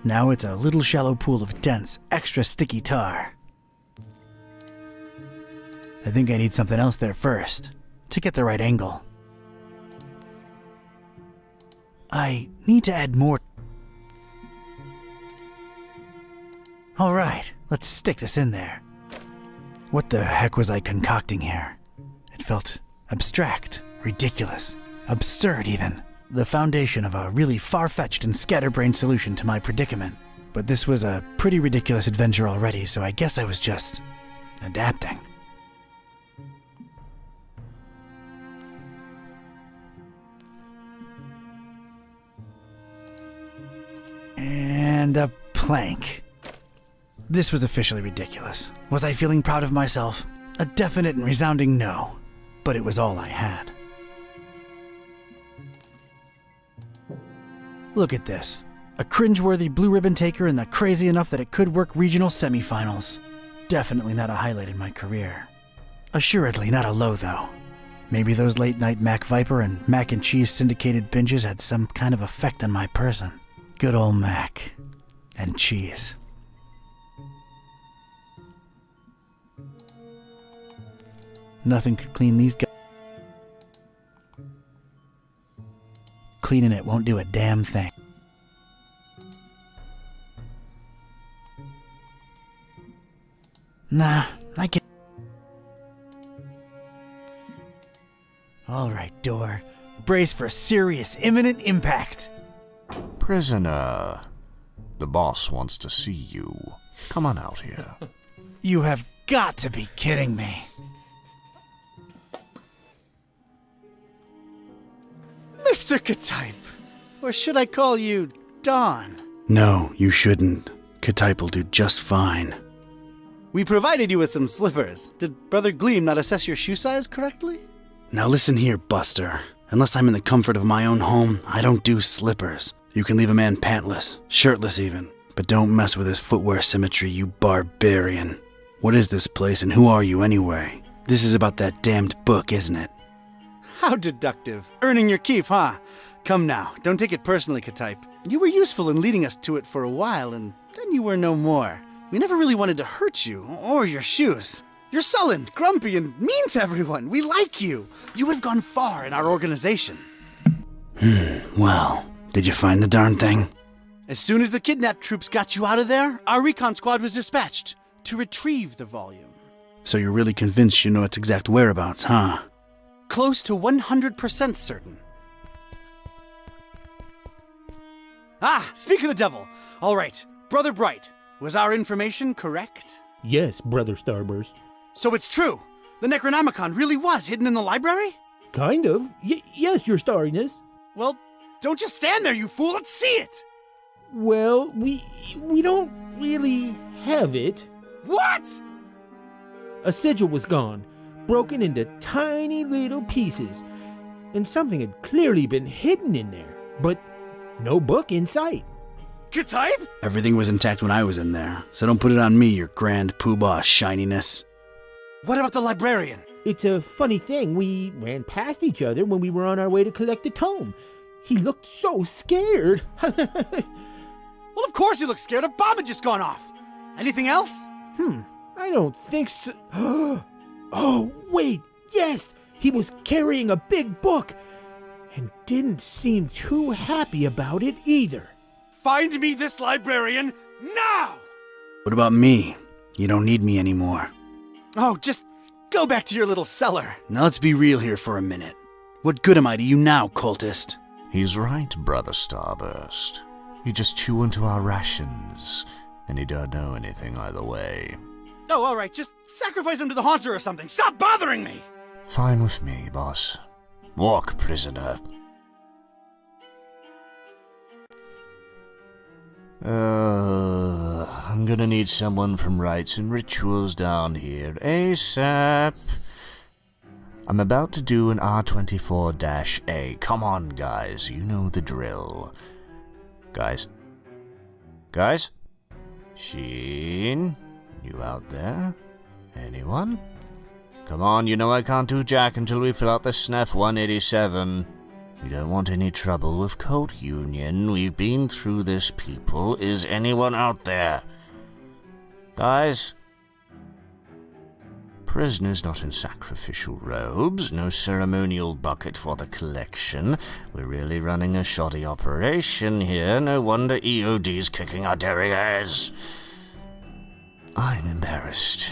Now it's a little shallow pool of dense, extra sticky tar. I think I need something else there first, to get the right angle. I need to add more. Alright, let's stick this in there. What the heck was I concocting here? It felt abstract, ridiculous, absurd even. The foundation of a really far-fetched and scatterbrained solution to my predicament. But this was a pretty ridiculous adventure already, so I guess I was just adapting. And a plank. This was officially ridiculous. Was I feeling proud of myself? A definite and resounding no. But it was all I had. Look at this. A cringeworthy blue ribbon taker and the crazy enough that it could work regional semifinals. Definitely not a highlight in my career. Assuredly not a low though. Maybe those late night Mac Viper and mac and cheese syndicated binges had some kind of effect on my person. Good old mac and cheese. Nothing could clean these guys. Cleaning it won't do a damn thing. Nah, I can. All right, door. Brace for serious, imminent impact. Prisoner, the boss wants to see you. Come on out here. You have got to be kidding me. Mr. Ktype, or should I call you Don? No, you shouldn't. Ktype will do just fine. We provided you with some slippers. Did Brother Gleam not assess your shoe size correctly? Now listen here, Buster. Unless I'm in the comfort of my own home, I don't do slippers. You can leave a man pantless, shirtless even, but don't mess with his footwear symmetry, you barbarian. What is this place and who are you anyway? This is about that damned book, isn't it? How deductive. Earning your keep, huh? Come now, don't take it personally, Ktype. You were useful in leading us to it for a while, and then you were no more. We never really wanted to hurt you, or your shoes. You're sullen, grumpy, and mean to everyone. We like you. You would have gone far in our organization. Well, did you find the darn thing? As soon as the kidnapped troops got you out of there, our recon squad was dispatched to retrieve the volume. So you're really convinced you know its exact whereabouts, huh? Close to 100% certain. Ah, speak of the devil. All right, Brother Bright, was our information correct? Yes, Brother Starburst. So it's true. The Necronomicon really was hidden in the library? Kind of. Yes, Your Starriness. Well, don't just stand there, you fool. Let's see it. Well, we don't really have it. What? A sigil was gone, broken into tiny little pieces, and something had clearly been hidden in there, but no book in sight. Ktype? Everything was intact when I was in there, so don't put it on me, your grand poobah shininess. What about the librarian? It's a funny thing. We ran past each other when we were on our way to collect the tome. He looked so scared. Well, of course he looked scared. A bomb had just gone off. Anything else? I don't think so. Oh, wait. Yes, he was carrying a big book and didn't seem too happy about it either. Find me this librarian now! What about me? You don't need me anymore. Oh, just go back to your little cellar. Now let's be real here for a minute. What good am I to you now, cultist? He's right, Brother Starburst. You just chew into our rations, and you don't know anything either way. Oh, all right, just sacrifice him to the Haunter or something. Stop bothering me! Fine with me, boss. Walk, prisoner. I'm gonna need someone from Rites and Rituals down here ASAP. I'm about to do an R24-A. Come on, guys. You know the drill. Guys? Sheen? You out there? Anyone? Come on, you know I can't do jack until we fill out the SNF 187. We don't want any trouble with Code Union. We've been through this, people. Is anyone out there? Guys? Prisoners not in sacrificial robes. No ceremonial bucket for the collection. We're really running a shoddy operation here. No wonder EOD's kicking our derrieres. I'm embarrassed.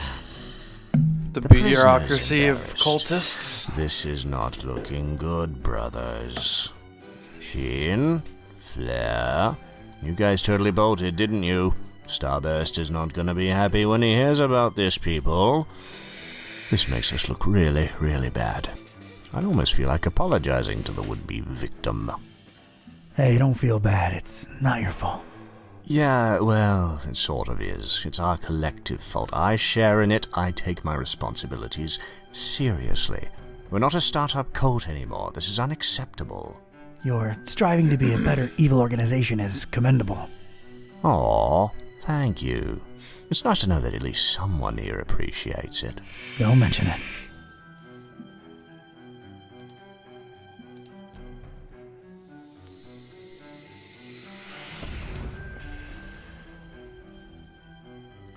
The bureaucracy of cultists. This is not looking good, brothers. Sheen, Flair, you guys totally bolted, didn't you? Starburst is not gonna be happy when he hears about this, people. This makes us look really, really bad. I almost feel like apologizing to the would-be victim. Hey, don't feel bad. It's not your fault. Yeah, well, it sort of is. It's our collective fault. I share in it. I take my responsibilities seriously. We're not a startup cult anymore. This is unacceptable. Your striving to be a better evil organization is commendable. Aw, thank you. It's nice to know that at least someone here appreciates it. Don't mention it.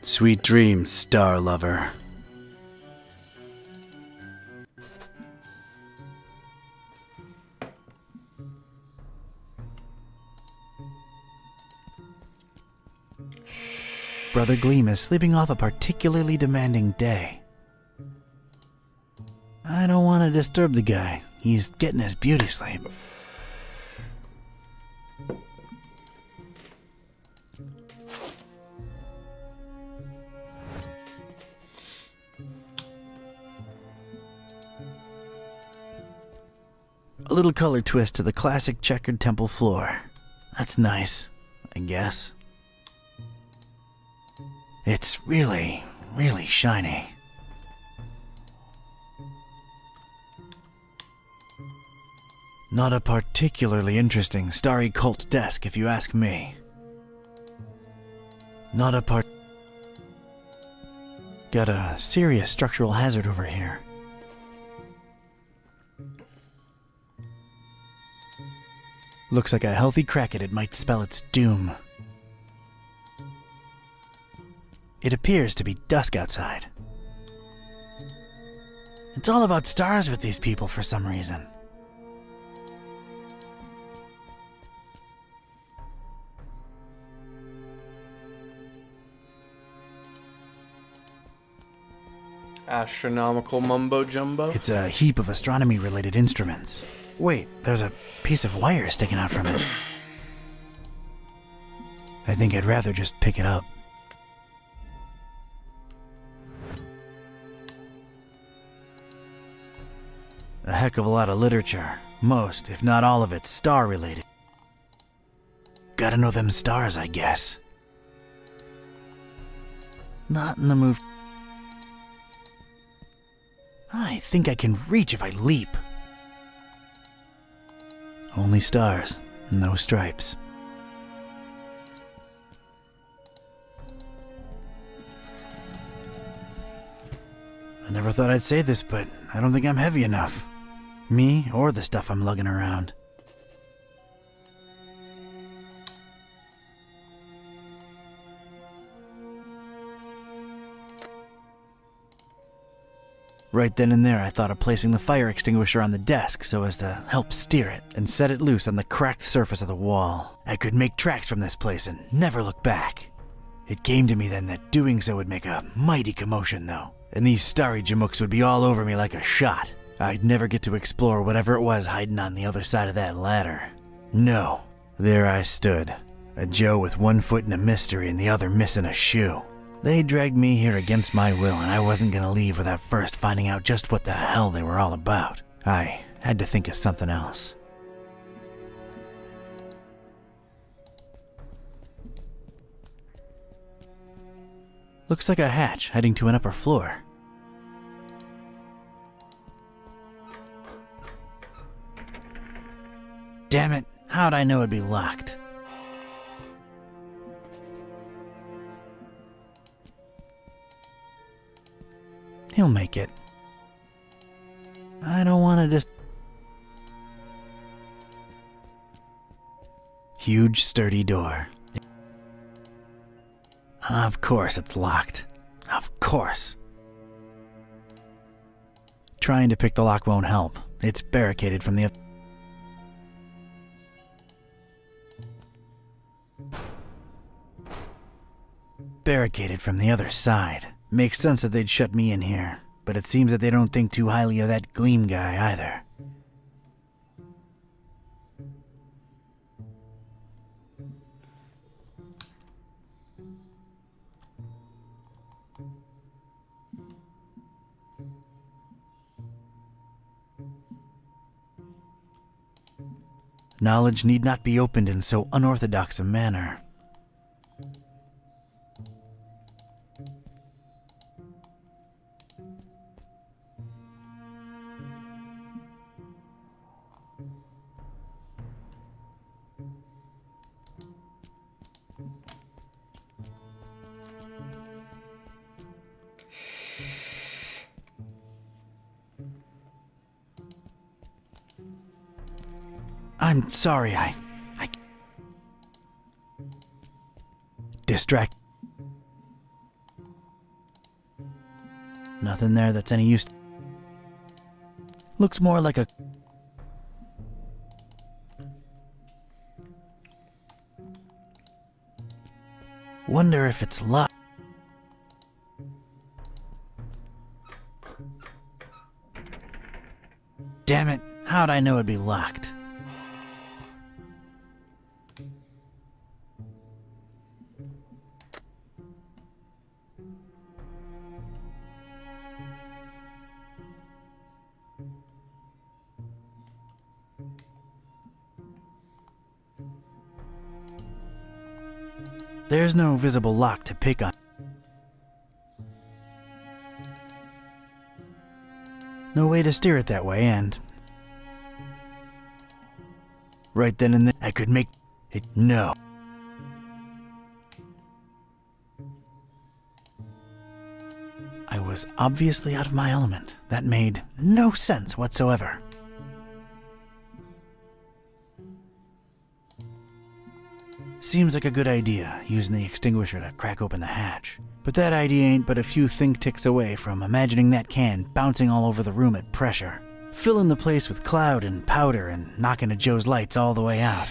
Sweet dreams, star lover. Brother Gleam is sleeping off a particularly demanding day. I don't want to disturb the guy, He's getting his beauty sleep. A little color twist to the classic checkered temple floor. That's nice, I guess. It's really, really shiny. Not a particularly interesting starry cult desk, if you ask me. Not a part... Got a serious structural hazard over here. Looks like a healthy crack at it might spell its doom. It appears to be dusk outside. It's all about stars with these people for some reason. Astronomical mumbo jumbo. It's a heap of astronomy-related instruments. Wait, there's a piece of wire sticking out from it. I think I'd rather just pick it up. A heck of a lot of literature. Most, if not all of it, star-related. Gotta know them stars, I guess. Not in the mood. I think I can reach if I leap. Only stars, no stripes. I never thought I'd say this, but I don't think I'm heavy enough. Me or the stuff I'm lugging around. Right then and there, I thought of placing the fire extinguisher on the desk so as to help steer it and set it loose on the cracked surface of the wall. I could make tracks from this place and never look back. It came to me then that doing so would make a mighty commotion, though, and these starry jamooks would be all over me like a shot. I'd never get to explore whatever it was hiding on the other side of that ladder. No, there I stood, a Joe with one foot in a mystery and the other missing a shoe. They dragged me here against my will, and I wasn't gonna leave without first finding out just what the hell they were all about. I had to think of something else. Looks like a hatch heading to an upper floor. Damn it, how'd I know it'd be locked? He'll make it. I don't want to just... Huge, sturdy door. Of course it's locked. Of course. Trying to pick the lock won't help. It's barricaded from the... Barricaded from the other side. Makes sense that they'd shut me in here, but it seems that they don't think too highly of that Gleam guy either. Knowledge need not be opened in so unorthodox a manner. I'm sorry, I distract. Nothing there that's any use. Looks more like a... Wonder if it's locked. Damn it, How'd I know it'd be locked? There's no visible lock to pick on. No way to steer it that way, and right then and there, I could make it no. I was obviously out of my element. That made no sense whatsoever. Seems like a good idea, using the extinguisher to crack open the hatch. But that idea ain't but a few think ticks away from imagining that can bouncing all over the room at pressure, filling the place with cloud and powder and knocking a Joe's lights all the way out.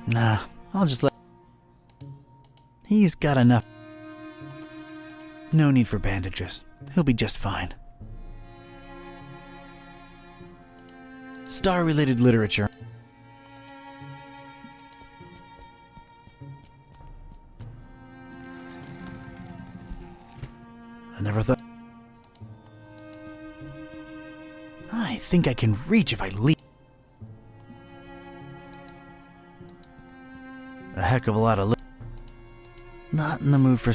Nah, I'll just let... He's got enough. No need for bandages. He'll be just fine. Star-related literature. I never thought... I think I can reach if I leap. A heck of a lot of not in the mood for...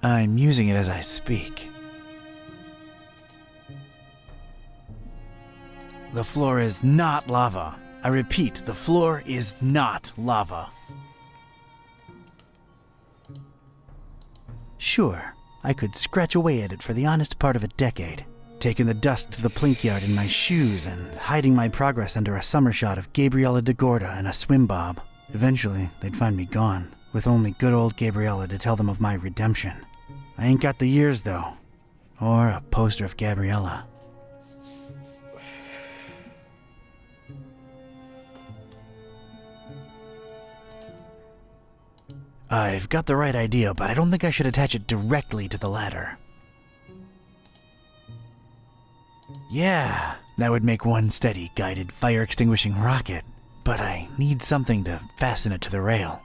I'm using it as I speak. The floor is not lava. I repeat, the floor is not lava. Sure, I could scratch away at it for the honest part of a decade, taking the dust to the plink yard in my shoes and hiding my progress under a summer shot of Gabriella de Gorda and a swim bob. Eventually, they'd find me gone, with only good old Gabriella to tell them of my redemption. I ain't got the years, though. Or a poster of Gabriella. I've got the right idea, but I don't think I should attach it directly to the ladder. Yeah, that would make one steady, guided, fire-extinguishing rocket. But I need something to fasten it to the rail.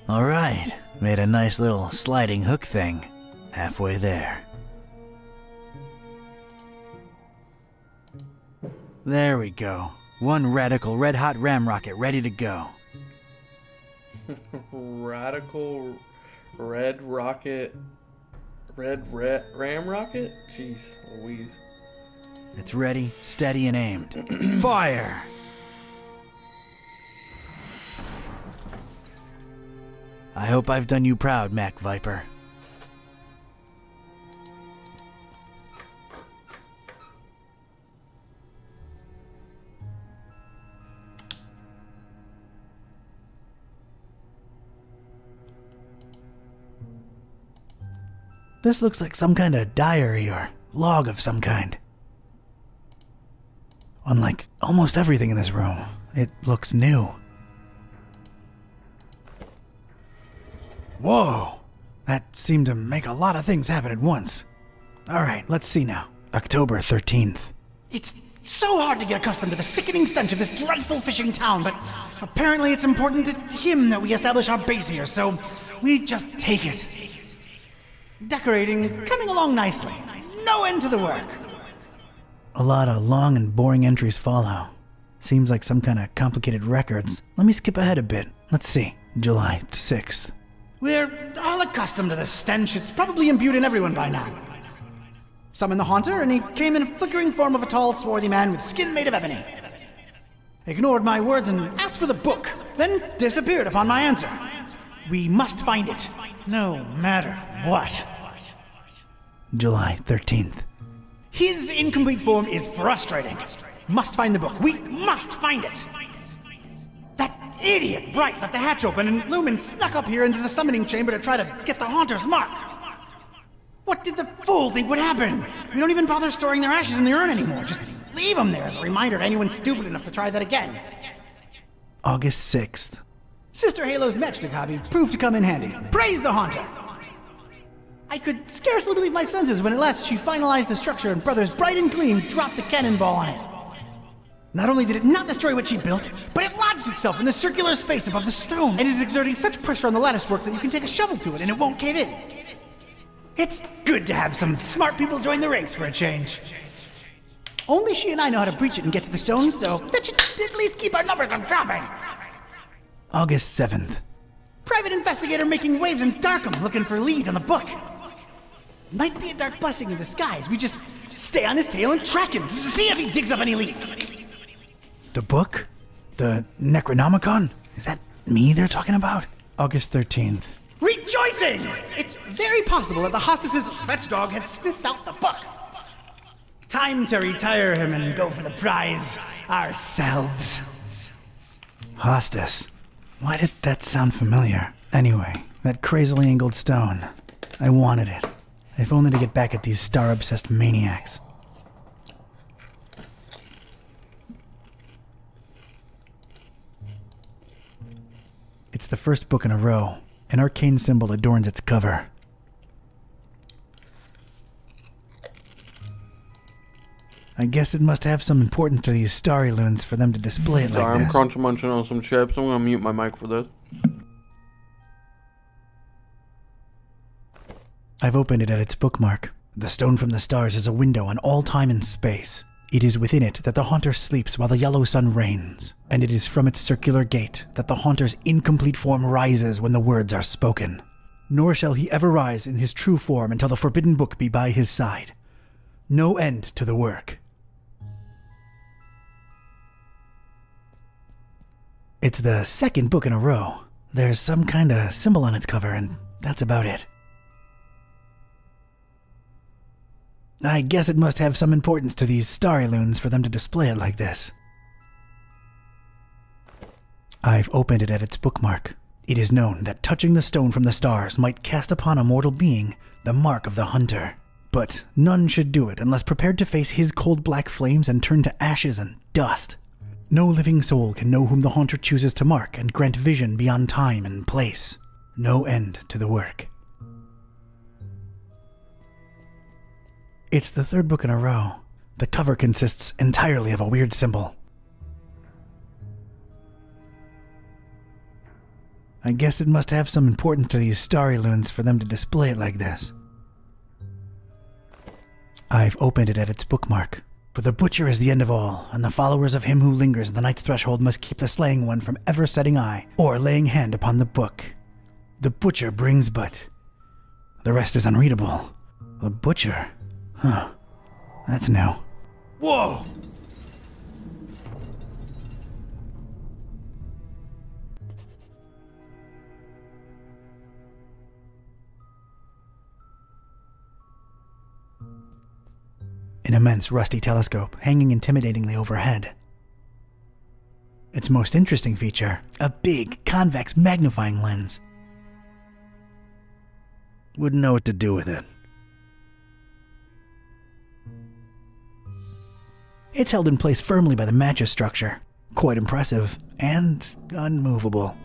Alright, made a nice little sliding hook thing. Halfway there. There we go. One radical red-hot ram rocket ready to go. Radical red rocket... ram rocket? Jeez Louise. It's ready, steady, and aimed. Fire! I hope I've done you proud, Mac Viper. This looks like some kind of diary or log of some kind. Unlike almost everything in this room, it looks new. Whoa! That seemed to make a lot of things happen at once. Alright, let's see now. October 13th. It's so hard to get accustomed to the sickening stench of this dreadful fishing town, but apparently it's important to him that we establish our base here, so we just take it. Decorating coming along nicely. No end to the work. A lot of long and boring entries follow. Seems like some kind of complicated records. Let me skip ahead a bit. Let's see. July 6th. We're all accustomed to the stench. It's probably imbued in everyone by now. Summoned the Haunter, and he came in a flickering form of a tall, swarthy man with skin made of ebony. ignored my words and asked for the book, then disappeared upon my answer. We must find it, no matter what. July 13th. His incomplete form is frustrating. Must find the book. We must find it. That idiot Bright left the hatch open and Lumen snuck up here into the summoning chamber to try to get the Haunter's mark. What did the fool think would happen? We don't even bother storing their ashes in the urn anymore. Just leave them there as a reminder to anyone stupid enough to try that again. August 6th. Sister Halo's matchstick hobby proved to come in handy. Praise the Haunter! I could scarcely believe my senses when at last she finalized the structure and Brothers Bright and Gleam dropped the cannonball on it. Not only did it not destroy what she built, but it lodged itself in the circular space above the stone and is exerting such pressure on the lattice work that you can take a shovel to it and it won't cave in. It's good to have some smart people join the race for a change. Only she and I know how to breach it and get to the stone, so that should at least keep our numbers from dropping. August 7th. Private investigator making waves in Darkham looking for leads on the book. Might be a dark blessing in disguise. We just stay on his tail and track him to see if he digs up any leads. The book? The Necronomicon? Is that me they're talking about? August 13th. Rejoicing! It's very possible that the hostess's fetch dog has sniffed out the book. Time to retire him and go for the prize ourselves. Hostess. Why did that sound familiar? Anyway, that crazily angled stone. I wanted it. If only to get back at these star-obsessed maniacs. It's the first book in a row. An arcane symbol adorns its cover. I guess it must have some importance to these starry loons for them to display it like Sorry, this. I'm crunching munching on some chips. I'm gonna mute my mic for this. I've opened it at its bookmark. The stone from the stars is a window on all time and space. It is within it that the Haunter sleeps while the yellow sun reigns, and it is from its circular gate that the Haunter's incomplete form rises when the words are spoken. Nor shall he ever rise in his true form until the forbidden book be by his side. No end to the work. It's the second book in a row. There's some kind of symbol on its cover, and that's about it. I guess it must have some importance to these starry loons for them to display it like this. I've opened it at its bookmark. It is known that touching the stone from the stars might cast upon a mortal being the mark of the Hunter. But none should do it unless prepared to face his cold black flames and turn to ashes and dust. No living soul can know whom the Haunter chooses to mark and grant vision beyond time and place. No end to the work. It's the third book in a row. The cover consists entirely of a weird symbol. I guess it must have some importance to these starry loons for them to display it like this. I've opened it at its bookmark. For the butcher is the end of all, and the followers of him who lingers at the night's threshold must keep the slaying one from ever setting eye or laying hand upon the book. The butcher brings but... The rest is unreadable. The butcher? Huh. That's new. Whoa! An immense rusty telescope hanging intimidatingly overhead. Its most interesting feature, a big, convex magnifying lens. Wouldn't know what to do with it. It's held in place firmly by the match's structure. Quite impressive, and unmovable.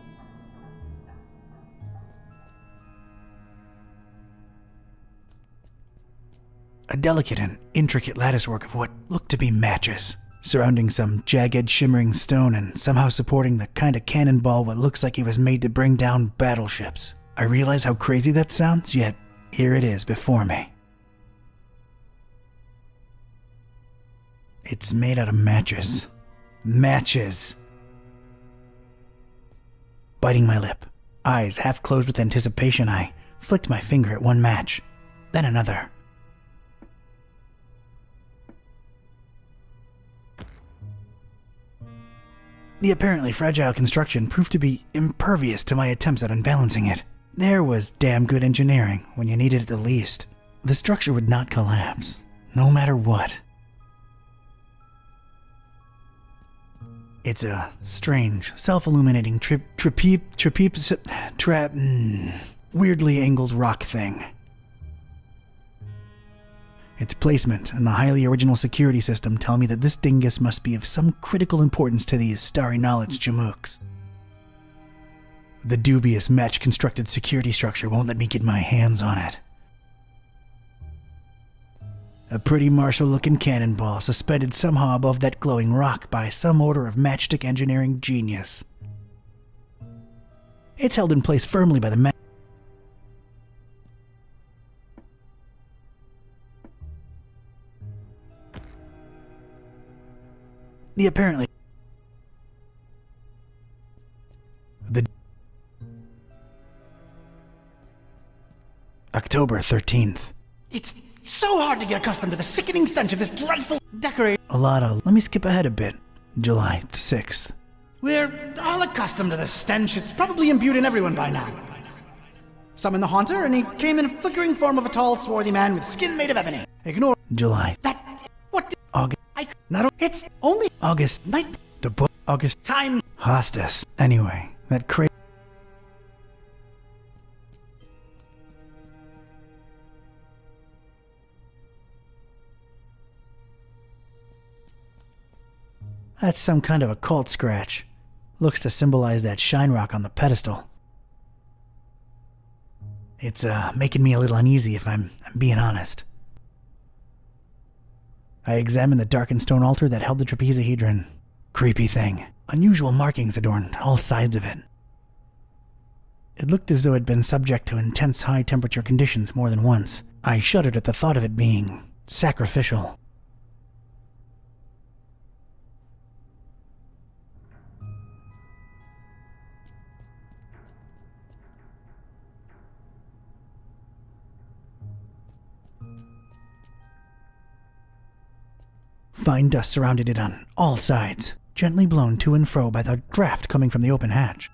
A delicate and intricate latticework of what looked to be matches, surrounding some jagged, shimmering stone and somehow supporting the kind of cannonball what looks like it was made to bring down battleships. I realize how crazy that sounds, yet here it is before me. It's made out of matches. Matches! Biting my lip, eyes half closed with anticipation, I flicked my finger at one match, then another. The apparently fragile construction proved to be impervious to my attempts at unbalancing it. There was damn good engineering when you needed it the least. The structure would not collapse, no matter what. It's a strange, self-illuminating weirdly angled rock thing. Its placement and the highly original security system tell me that this dingus must be of some critical importance to these starry knowledge jamooks. The dubious match-constructed security structure won't let me get my hands on it. A pretty martial-looking cannonball suspended somehow above that glowing rock by some order of matchstick engineering genius. It's held in place firmly by the apparently October 13th. It's so hard to get accustomed to the sickening stench of this dreadful decoration. Let me skip ahead a bit. July 6th. We're all accustomed to the stench. It's probably imbued in everyone by now. Summon the Haunter, and he came in a flickering form of a tall, swarthy man with skin made of ebony. Ignore July. August. It's only August. Night. The book. August. Time. Hostas. Anyway, that crazy. That's some kind of a cult scratch. Looks to symbolize that shine rock on the pedestal. It's making me a little uneasy if I'm being honest. I examined the darkened stone altar that held the trapezohedron. Creepy thing. Unusual markings adorned all sides of it. It looked as though it had been subject to intense high-temperature conditions more than once. I shuddered at the thought of it being sacrificial. Fine dust surrounded it on all sides, gently blown to and fro by the draft coming from the open hatch.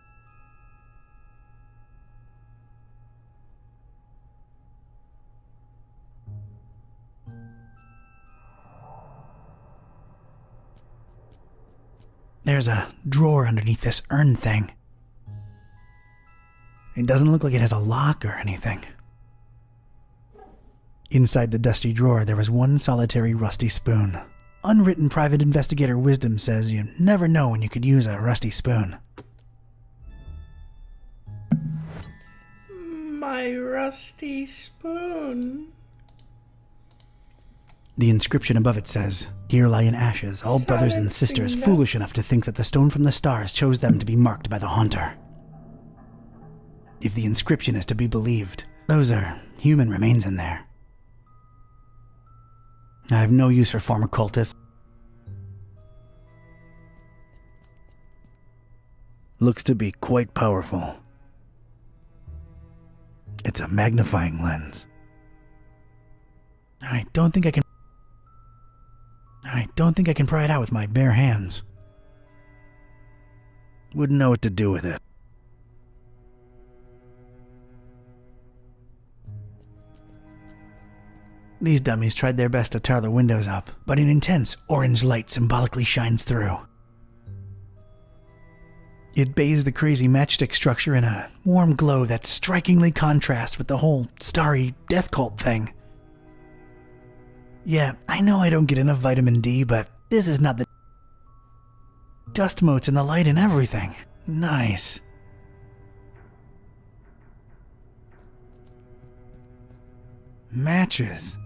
There's a drawer underneath this urn thing. It doesn't look like it has a lock or anything. Inside the dusty drawer, there was one solitary rusty spoon. Unwritten private investigator wisdom says you never know when you could use a rusty spoon. My rusty spoon. The inscription above it says, "Here lie in ashes all brothers and sisters foolish enough to think that the stone from the stars chose them to be marked by the Haunter." If the inscription is to be believed, those are human remains in there. I have no use for former cultists. Looks to be quite powerful. It's a magnifying lens. I don't think I can pry it out with my bare hands. Wouldn't know what to do with it. These dummies tried their best to tar the windows up, but an intense orange light symbolically shines through. It bathes the crazy matchstick structure in a warm glow that strikingly contrasts with the whole starry death cult thing. Yeah, I know I don't get enough vitamin D, but this is not the dust motes and the light and everything. Nice. Matches.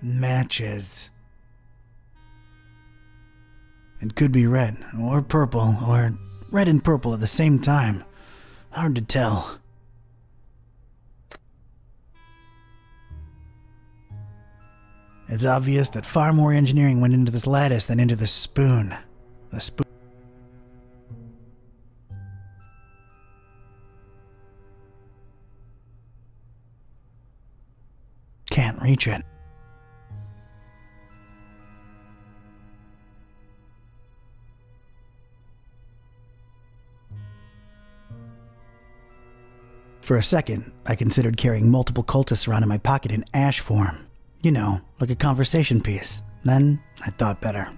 Matches. It could be red, or purple, or red and purple at the same time. Hard to tell. It's obvious that far more engineering went into this lattice than into the spoon. The spoon. Can't reach it. For a second, I considered carrying multiple cultists around in my pocket in ash form. You know, like a conversation piece. Then, I thought better.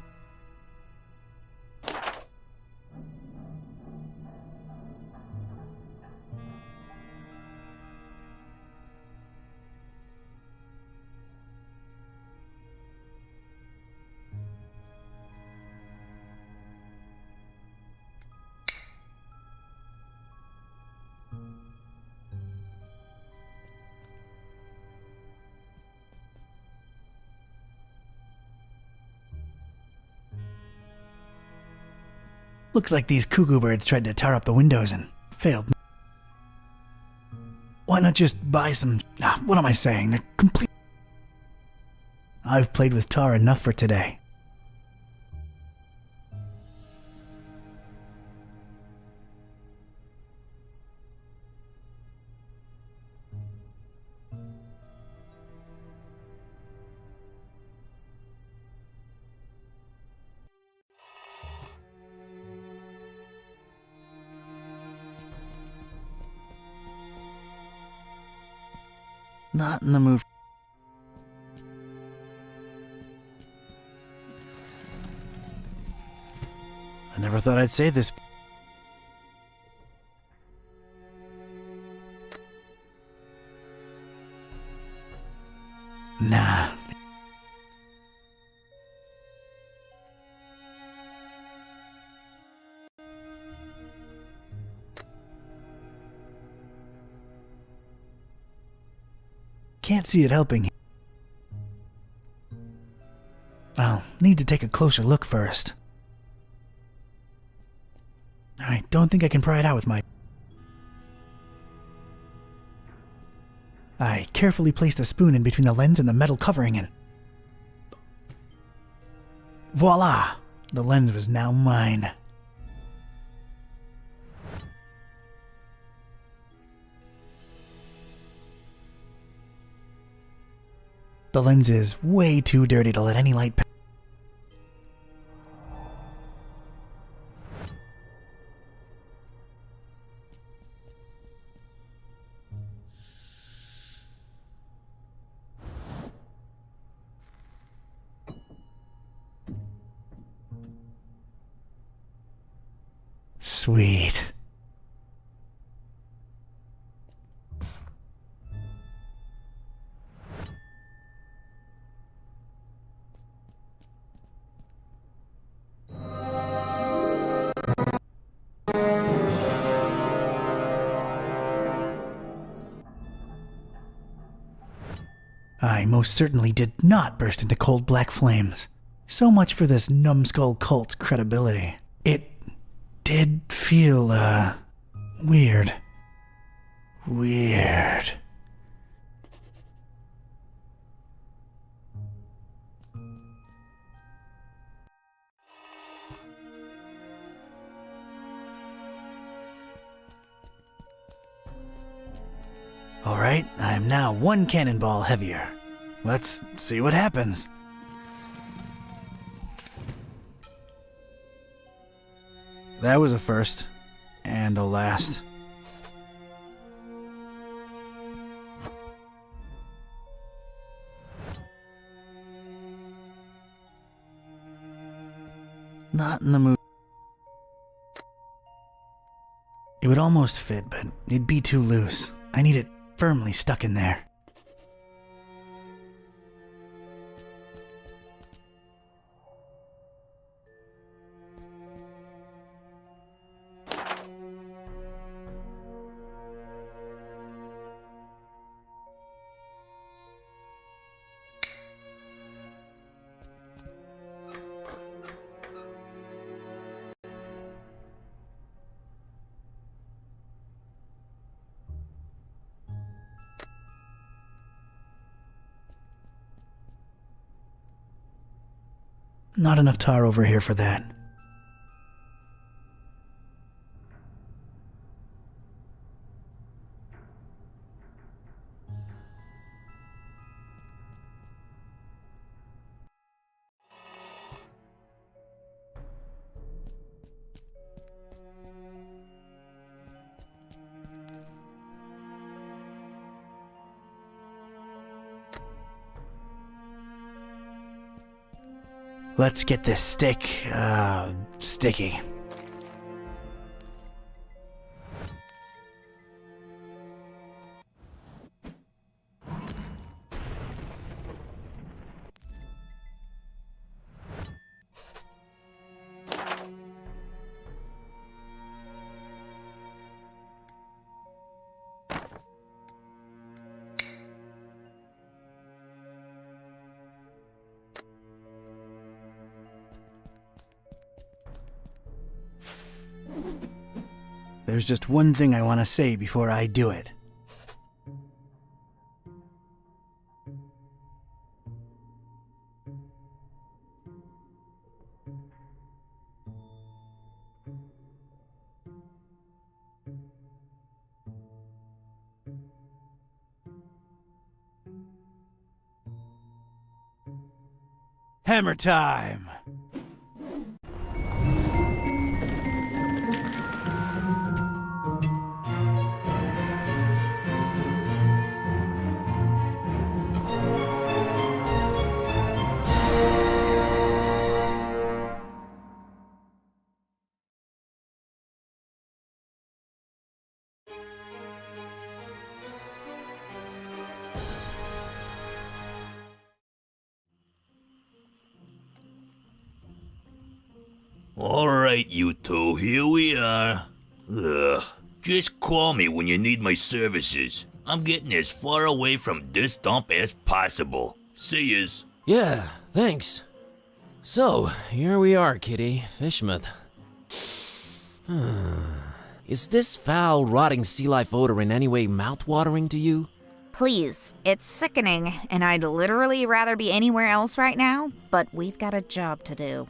Looks like these cuckoo birds tried to tar up the windows and failed. Why not just buy some... what am I saying? They're complete... I've played with tar enough for today. Not in the mood. I never thought I'd say this. Nah. Can't see it helping. I'll need to take a closer look first. I don't think I can pry it out with my... I carefully placed the spoon in between the lens and the metal covering and... voila! The lens was now mine. The lens is way too dirty to let any light pass. Sweet. I most certainly did not burst into cold black flames. So much for this numbskull cult's credibility. It did feel, weird. Weird. Alright, I am now one cannonball heavier. Let's see what happens. That was a first. And a last. Not in the mood. It would almost fit, but it'd be too loose. I need it firmly stuck in there. Not enough tar over here for that. Let's get this sticky. There's just one thing I want to say before I do it. Hammer time! Alright, you two, here we are. Ugh. Just call me when you need my services. I'm getting as far away from this dump as possible. See yous. Yeah, thanks. So, here we are, Kitty. Fishmouth. Is this foul, rotting sea life odor in any way mouth-watering to you? Please, it's sickening, and I'd literally rather be anywhere else right now, but we've got a job to do.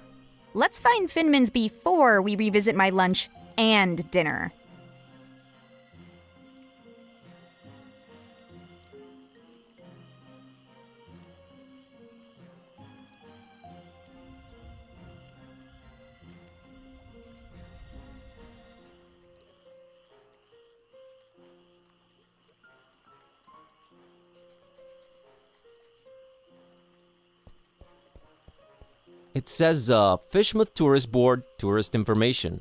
Let's find Finman's before we revisit my lunch and dinner. It says, Fishmouth Tourist Board, tourist information.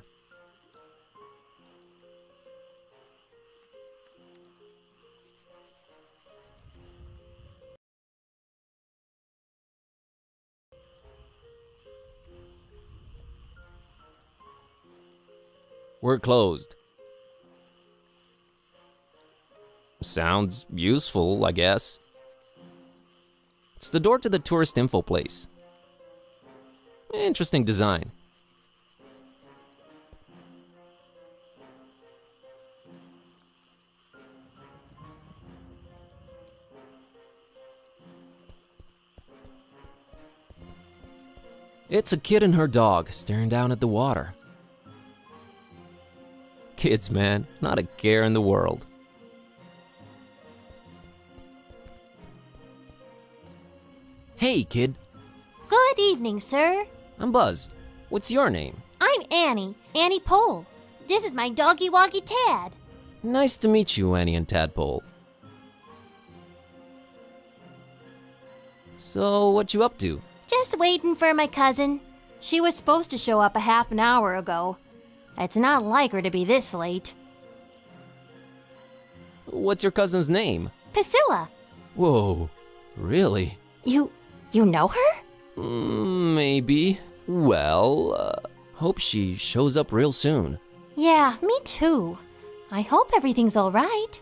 We're closed. Sounds useful, I guess. It's the door to the tourist info place. Interesting design. It's a kid and her dog staring down at the water. Kids, man, not a care in the world. Hey, kid. Good evening, sir. I'm Buzz. What's your name? I'm Annie Pole. This is my doggy woggy Tad. Nice to meet you, Annie and Tadpole. So, what you up to? Just waiting for my cousin. She was supposed to show up a half an hour ago. It's not like her to be this late. What's your cousin's name? Priscilla. Whoa, really? You know her? Maybe. Well, hope she shows up real soon. Yeah, me too. I hope everything's all right.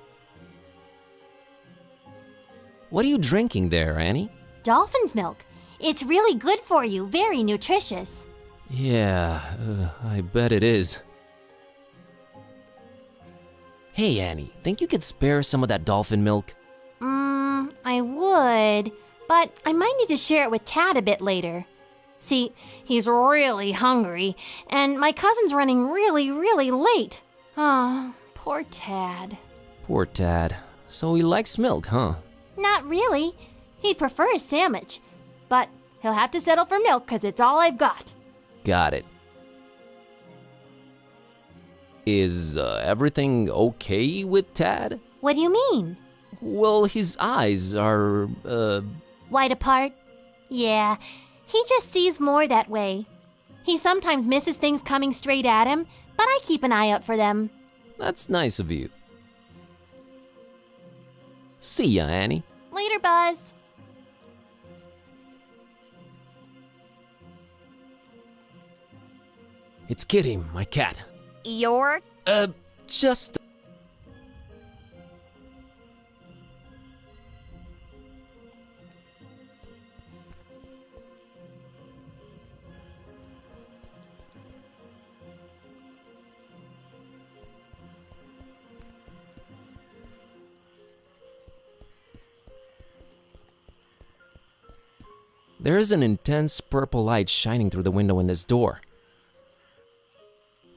What are you drinking there, Annie? Dolphin's milk. It's really good for you, very nutritious. Yeah, I bet it is. Hey, Annie, think you could spare some of that dolphin milk? I would, but I might need to share it with Tad a bit later. See, he's really hungry, and my cousin's running really late. Oh, poor Tad. Poor Tad. So he likes milk, huh? Not really. He'd prefer a sandwich, but he'll have to settle for milk because it's all I've got. Got it. Is everything okay with Tad? What do you mean? Well, his eyes are, wide apart? Yeah, He just sees more that way. He sometimes misses things coming straight at him, but I keep an eye out for them. That's nice of you. See ya, Annie. Later, Buzz. It's Kitty, my cat. Your Just... There is an intense purple light shining through the window in this door.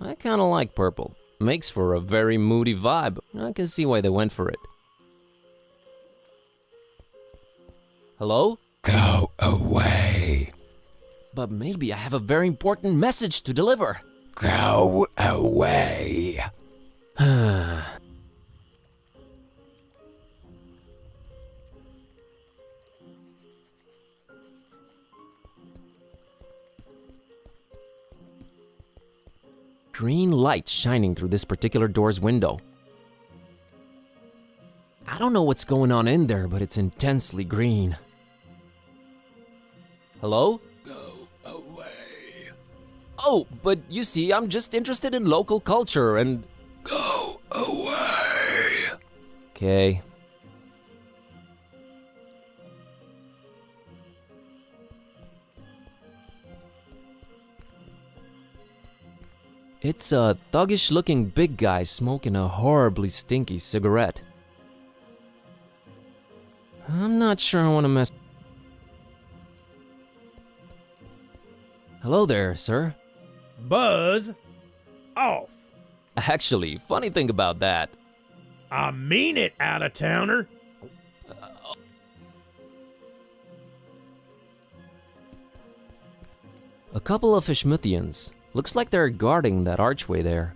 I kinda like purple. Makes for a very moody vibe. I can see why they went for it. Hello? Go away. But maybe I have a very important message to deliver. Go away. Green light shining through this particular door's window. I don't know what's going on in there, but it's intensely green. Hello? Go away. Oh, but you see, I'm just interested in local culture and... Go away. Okay. It's a thuggish-looking big guy smoking a horribly stinky cigarette. I'm not sure I want to mess... Hello there, sir. Buzz off. Actually, funny thing about that. I mean it, out-of-towner. A couple of Fishmithians. Looks like they're guarding that archway there.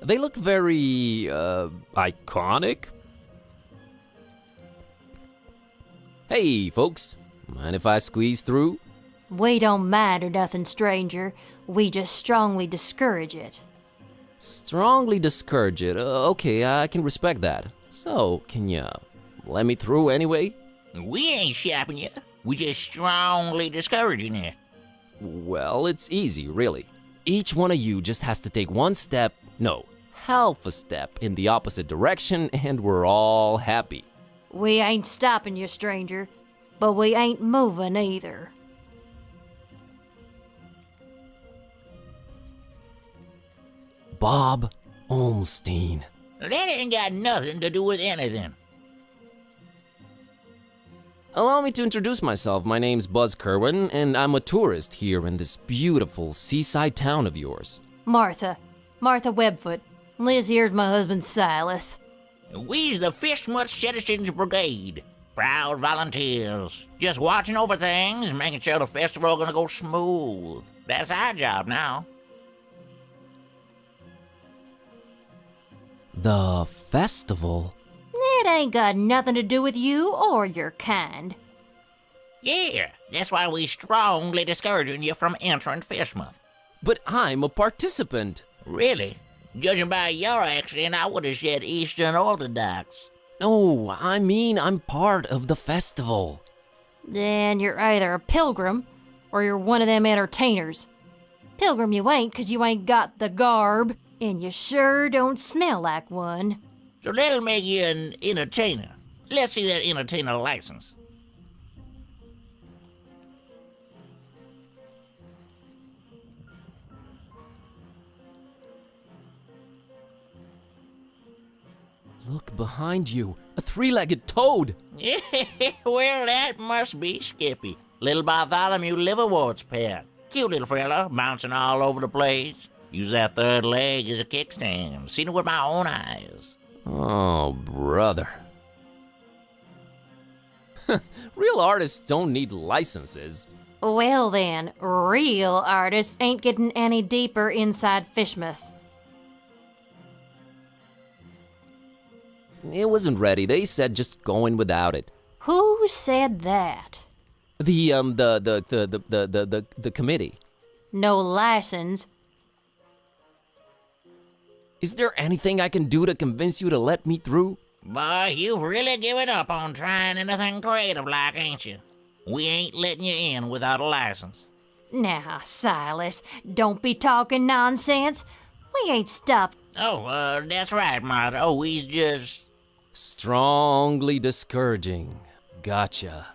They look very, iconic. Hey, folks. Mind if I squeeze through? We don't mind or nothing, stranger. We just strongly discourage it. Strongly discourage it. Okay, I can respect that. So, can ya let me through anyway? We ain't shopping you. We just strongly discouraging it. Well, it's easy, really. Each one of you just has to take one step, no, half a step in the opposite direction, and we're all happy. We ain't stopping you, stranger, but we ain't moving either. Bob Olmstein. That ain't got nothing to do with anything. Allow me to introduce myself. My name's Buzz Kerwin, and I'm a tourist here in this beautiful seaside town of yours. Martha Webfoot. Liz here's my husband Silas. We's the Fishmuth Citizens Brigade. Proud volunteers. Just watching over things, making sure the festival gonna go smooth. That's our job now. The festival? It ain't got nothing to do with you or your kind. Yeah, that's why we strongly discouraging you from entering Fishmuth. But I'm a participant. Really? Judging by your accent, I would have said Eastern Orthodox. No, I mean I'm part of the festival. Then you're either a pilgrim or you're one of them entertainers. Pilgrim you ain't, 'cause you ain't got the garb, and you sure don't smell like one. So that'll make you an entertainer. Let's see that entertainer license. Look behind you, a three-legged toad. Well, that must be Skippy, little Bartholomew Liverwort's pet. Cute little fella, bouncing all over the place. Use that third leg as a kickstand. Seen it with my own eyes. Oh, brother. Real artists don't need licenses. Well then, real artists ain't getting any deeper inside Fishmuth. It wasn't ready. They said just go in without it. Who said that? The committee. No license. Is there anything I can do to convince you to let me through? Boy, you've really given up on trying anything creative like, ain't you? We ain't letting you in without a license. Now, Silas, don't be talking nonsense. We ain't stopped. Oh, that's right, Mart. Oh, he's just... Strongly discouraging. Gotcha.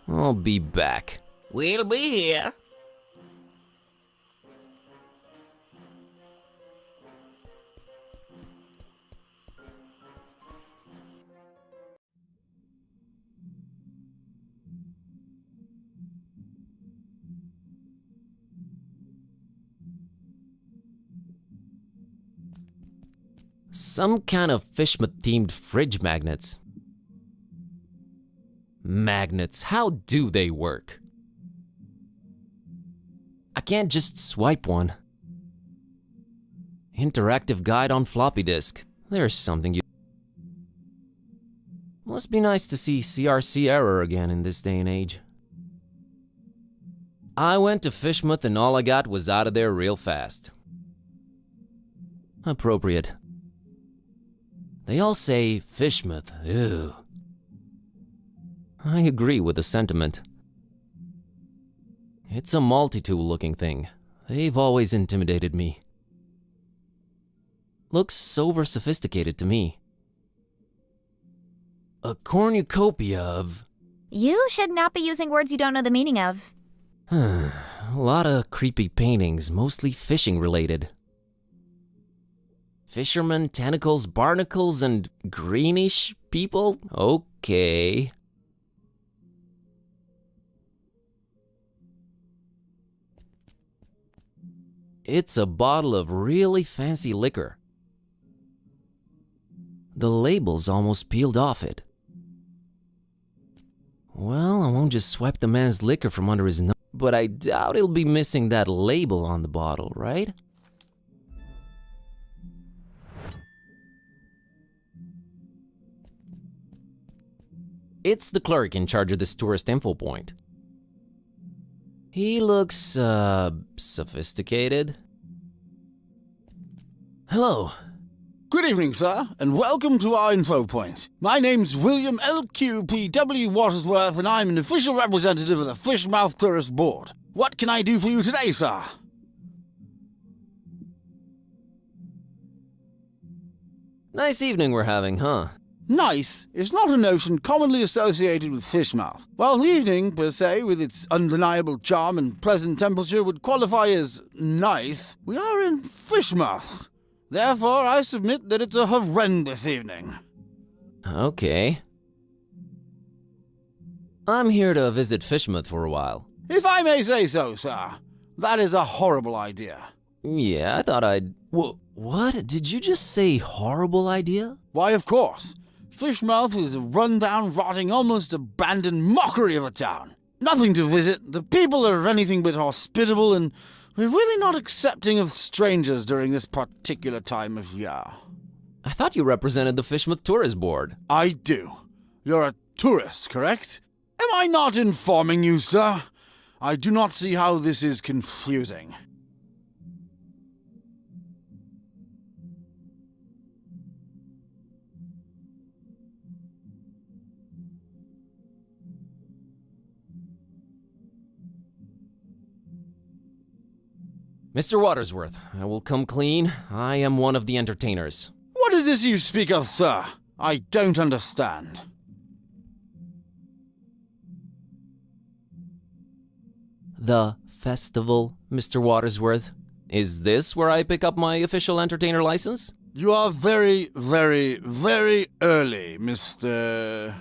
I'll be back. We'll be here. Some kind of Fishma-themed fridge magnets. Magnets, how do they work? I can't just swipe one. Interactive guide on floppy disk. There's something you... Must be nice to see CRC error again in this day and age. I went to Fishmouth and all I got was out of there real fast. Appropriate. They all say Fishmouth, ew. I agree with the sentiment. It's a multi-tool looking thing. They've always intimidated me. Looks over-sophisticated to me. A cornucopia of... You should not be using words you don't know the meaning of. A lot of creepy paintings, mostly fishing related. Fishermen, tentacles, barnacles, and greenish people? Okay. It's a bottle of really fancy liquor. The label's almost peeled off it. Well, I won't just swipe the man's liquor from under his nose, but I doubt he'll be missing that label on the bottle, right? It's the clerk in charge of this tourist info point. He looks, sophisticated. Hello. Good evening, sir, and welcome to our info point. My name's William LQPW Watersworth, and I'm an official representative of the Fishmouth Tourist Board. What can I do for you today, sir? Nice evening we're having, huh? Nice is not a notion commonly associated with Fishmouth. While the evening, per se, with its undeniable charm and pleasant temperature would qualify as nice, we are in Fishmouth. Therefore, I submit that it's a horrendous evening. Okay. I'm here to visit Fishmouth for a while. If I may say so, sir, that is a horrible idea. Yeah, I thought I'd... What? Did you just say horrible idea? Why, of course. Fishmouth is a run-down, rotting, almost abandoned mockery of a town. Nothing to visit, the people are anything but hospitable, and we're really not accepting of strangers during this particular time of year. I thought you represented the Fishmouth Tourist Board. I do. You're a tourist, correct? Am I not informing you, sir? I do not see how this is confusing. Mr. Watersworth, I will come clean. I am one of the entertainers. What is this you speak of, sir? I don't understand. The festival, Mr. Watersworth. Is this where I pick up my official entertainer license? You are very, very, very early, Mr...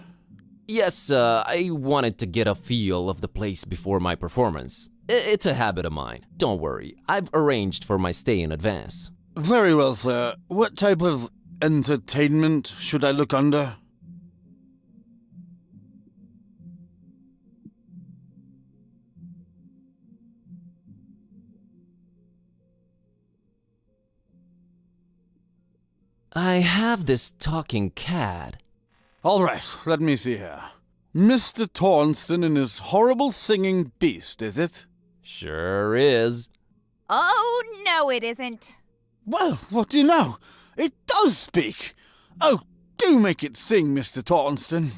Yes, I wanted to get a feel of the place before my performance. It's a habit of mine. Don't worry, I've arranged for my stay in advance. Very well, sir. What type of entertainment should I look under? I have this talking cat. All right, let me see here. Mr. Tornston and his horrible singing beast, is it? Sure is. Oh, no, it isn't. Well, what do you know? It does speak. Oh, do make it sing, Mr. Tornston.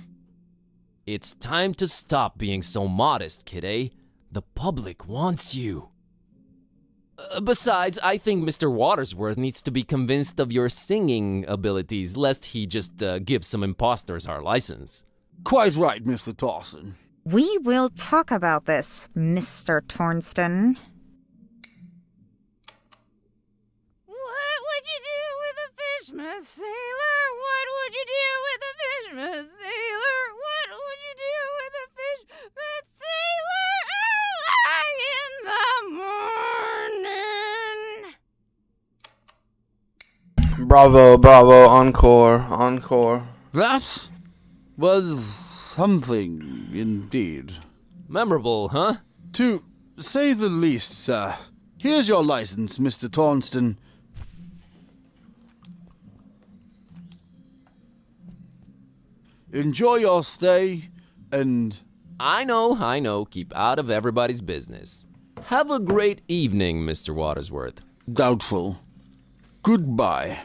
It's time to stop being so modest, kidday. The public wants you. Besides, I think Mr. Watersworth needs to be convinced of your singing abilities, lest he just give some imposters our license. Quite right, Mr. Tornston. We will talk about this, Mr. Tornston. What would you do with a fishman sailor? What would you do with a fishman sailor? What would you do with a fishman sailor early in the morning? Bravo, bravo, encore, encore. That was something indeed. Memorable, huh? To say the least, sir. Here's your license, Mr. Tornston. Enjoy your stay, and... I know. Keep out of everybody's business. Have a great evening, Mr. Watersworth. Doubtful. Goodbye.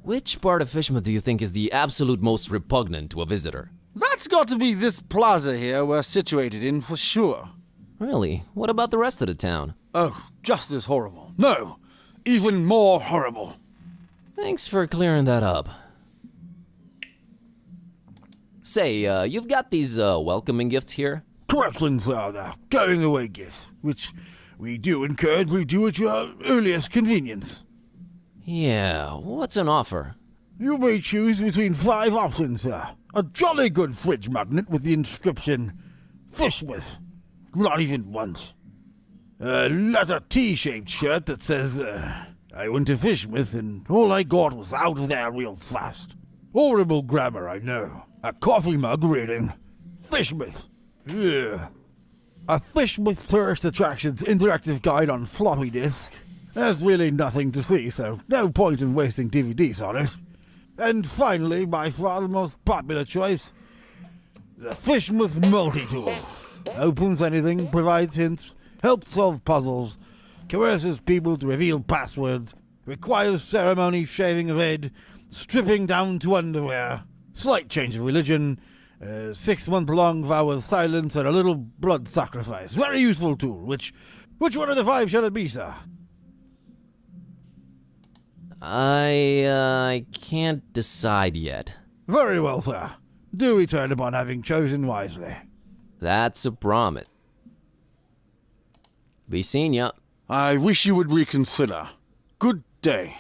Which part of Fishma do you think is the absolute most repugnant to a visitor? That's got to be this plaza here we're situated in for sure. Really? What about the rest of the town? Oh, just as horrible. No, even more horrible. Thanks for clearing that up. Say, you've got these welcoming gifts here? Corrections, sir. Going away gifts, which we do encourage we do at your earliest convenience. Yeah, what's an offer? You may choose between 5 options, sir. A jolly good fridge magnet with the inscription, Fish with. Not even once. A leather T-shaped shirt that says, I went to fish with and all I got was out of there real fast. Horrible grammar, I know. A coffee mug reading, Fishmouth. Yeah. A Fishmouth Tourist Attractions interactive guide on floppy disk. There's really nothing to see, so no point in wasting DVDs on it. And finally, by far the most popular choice, the Fishmouth Multi-Tool. Opens anything, provides hints, helps solve puzzles, coerces people to reveal passwords, requires ceremony, shaving of head, stripping down to underwear, slight change of religion, 6-month-long vow of silence, and a little blood sacrifice. Very useful tool. Which one of the 5 shall it be, sir? I can't decide yet. Very well, sir. Do return upon having chosen wisely. That's a promise. Be seeing ya. I wish you would reconsider. Good day.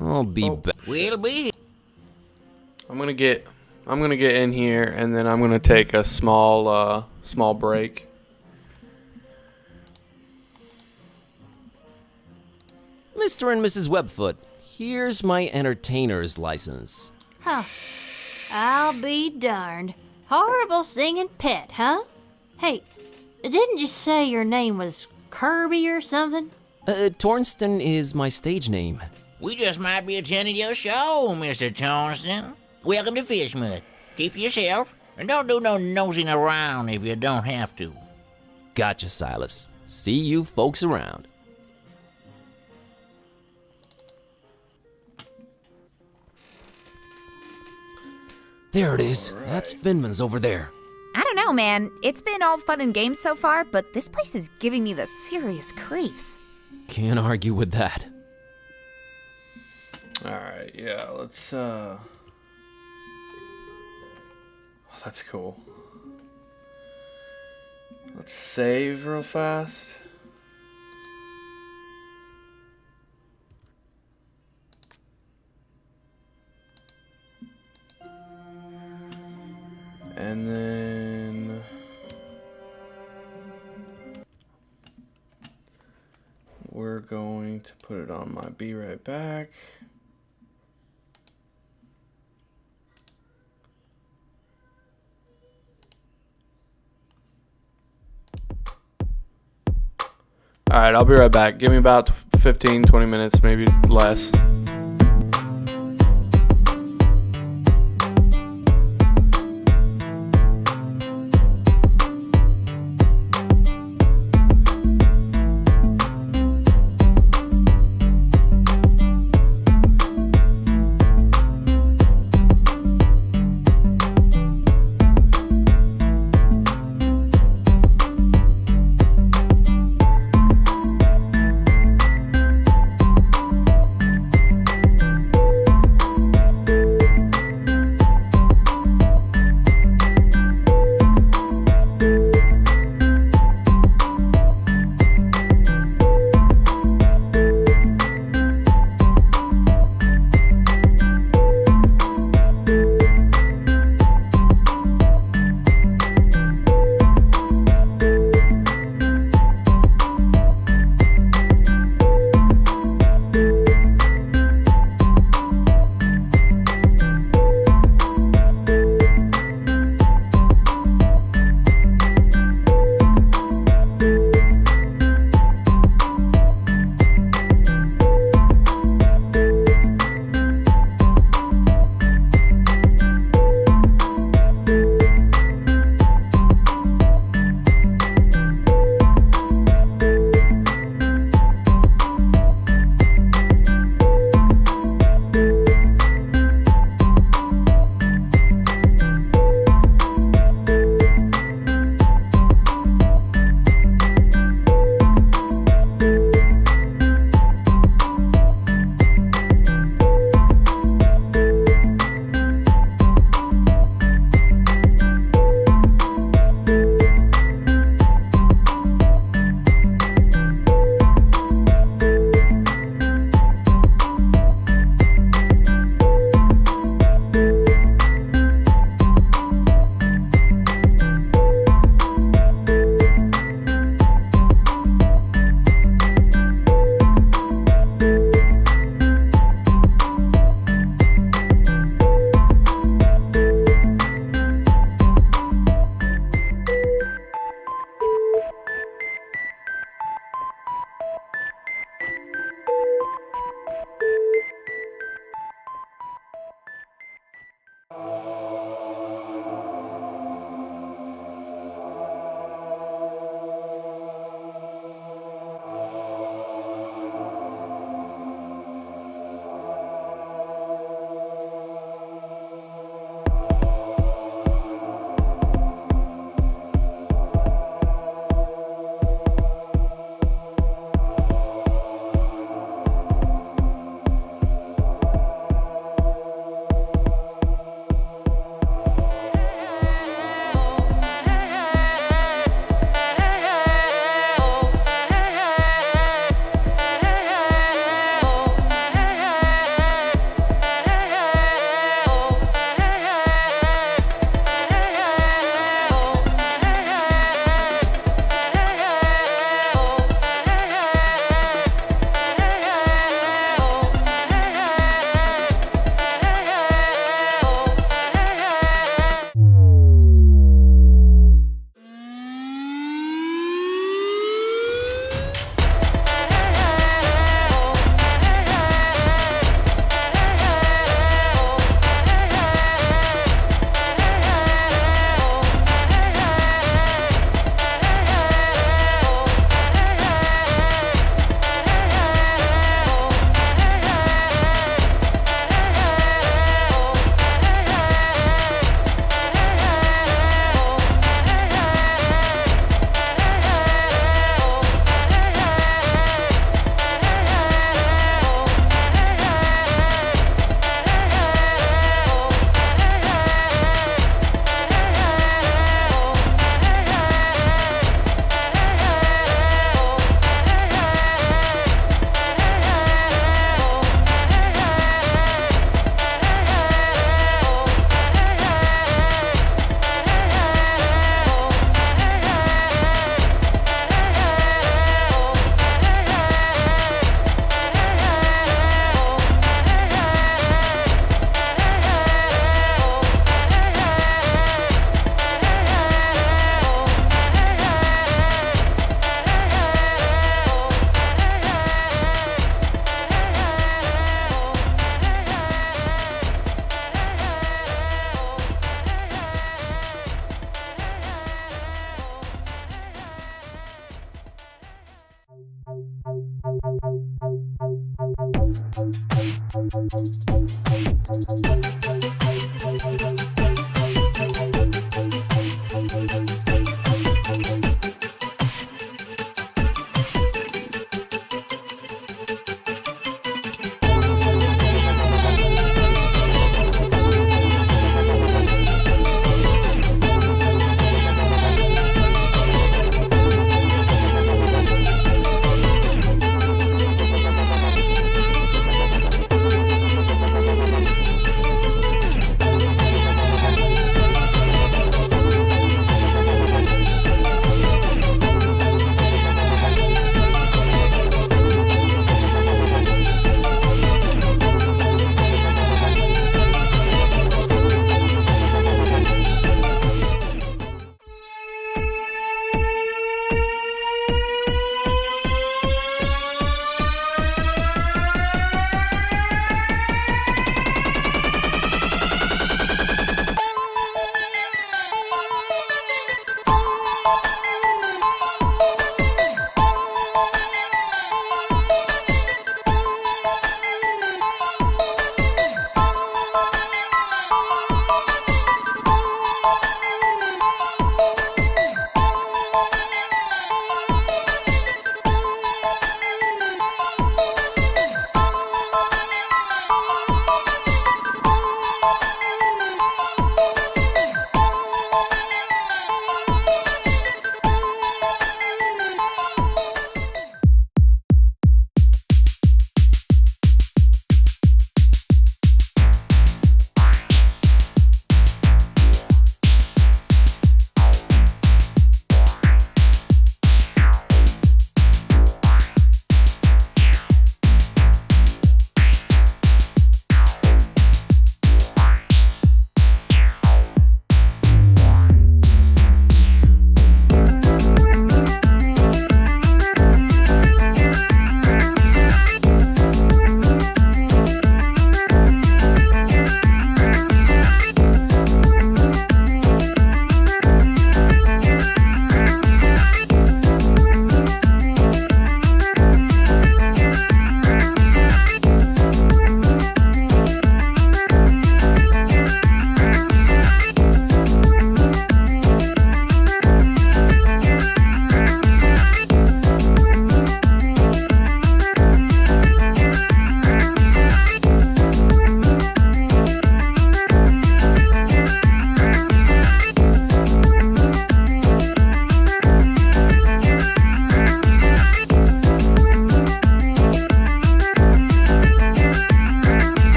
I'll be back. We'll be. I'm gonna get in here, and then I'm gonna take a small break. Mr. and Mrs. Webfoot, here's my entertainer's license. Huh. I'll be darned. Horrible singing pet, huh? Hey, didn't you say your name was Kirby or something? Tornston is my stage name. We just might be attending your show, Mr. Tornston. Welcome to Fishmouth. Keep to yourself, and don't do no nosing around if you don't have to. Gotcha, Silas. See you folks around. There it is. Right. That's Finman's over there. I don't know, man. It's been all fun and games so far, but this place is giving me the serious creeps. Can't argue with that. Alright, yeah, let's, Oh, that's cool. Let's save real fast. And then... we're going to put it on my Be Right Back. Alright, I'll be right back. Give me about 15, 20 minutes, maybe less.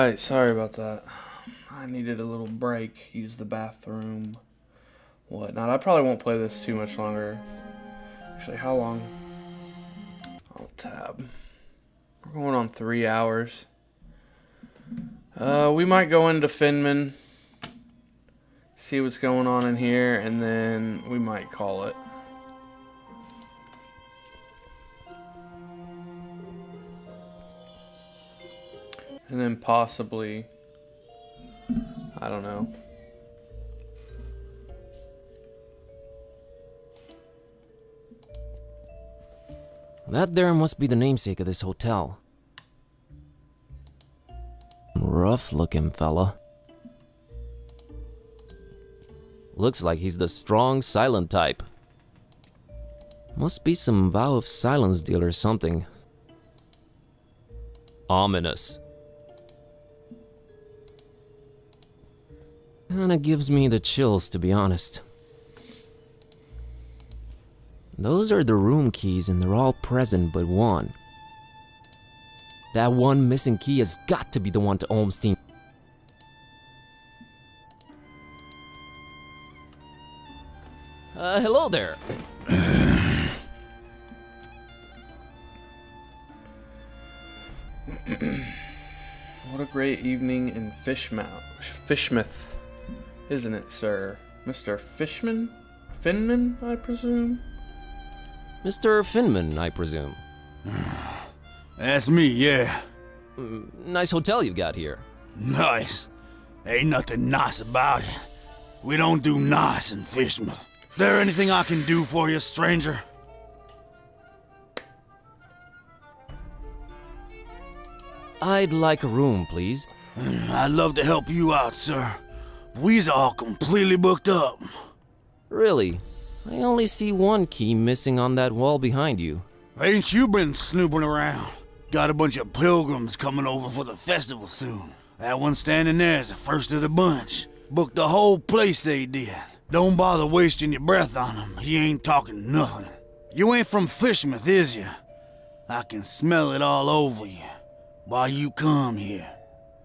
Alright, sorry about that. I needed a little break, use the bathroom, whatnot. I probably won't play this too much longer. Actually, how long? I'll tab. We're going on 3 hours. We might go into Finman, see what's going on in here, and then we might call it. And then possibly, I don't know. That there must be the namesake of this hotel. Rough looking fella. Looks like he's the strong, silent type. Must be some vow of silence deal or something. Ominous. Kinda gives me the chills, to be honest. Those are the room keys and they're all present but one. That one missing key has got to be the one to Olmstein. Hello there. What a great evening in Fishmouth, isn't it, sir? Mr. Fishman? Finman, I presume? Mr. Finman, I presume. That's me, yeah. Nice hotel you got here. Nice. Ain't nothing nice about it. We don't do nice in Fishmouth. There anything I can do for you, stranger? I'd like a room, please. I'd love to help you out, sir. We's all completely booked up. Really? I only see one key missing on that wall behind you. Ain't you been snooping around? Got a bunch of pilgrims coming over for the festival soon. That one standing there is the first of the bunch. Booked the whole place, they did. Don't bother wasting your breath on him. He ain't talking nothing. You ain't from Fishmouth, is you? I can smell it all over you. Why you come here?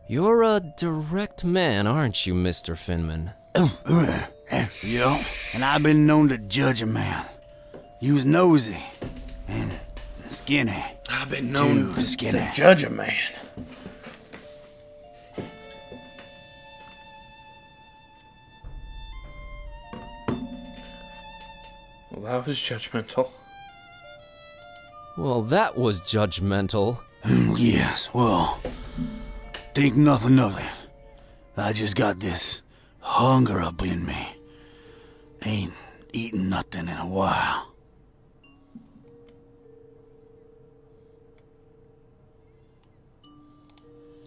You're a direct man, aren't you, Mr. Finman? Yeah, and I've been known to judge a man. You was nosy and skinny. I've been known Too skinny. to judge a man. Well, that was judgmental. Well, that was judgmental. Yes, well, think nothing of it. I just got this hunger up in me. Ain't eaten nothing in a while.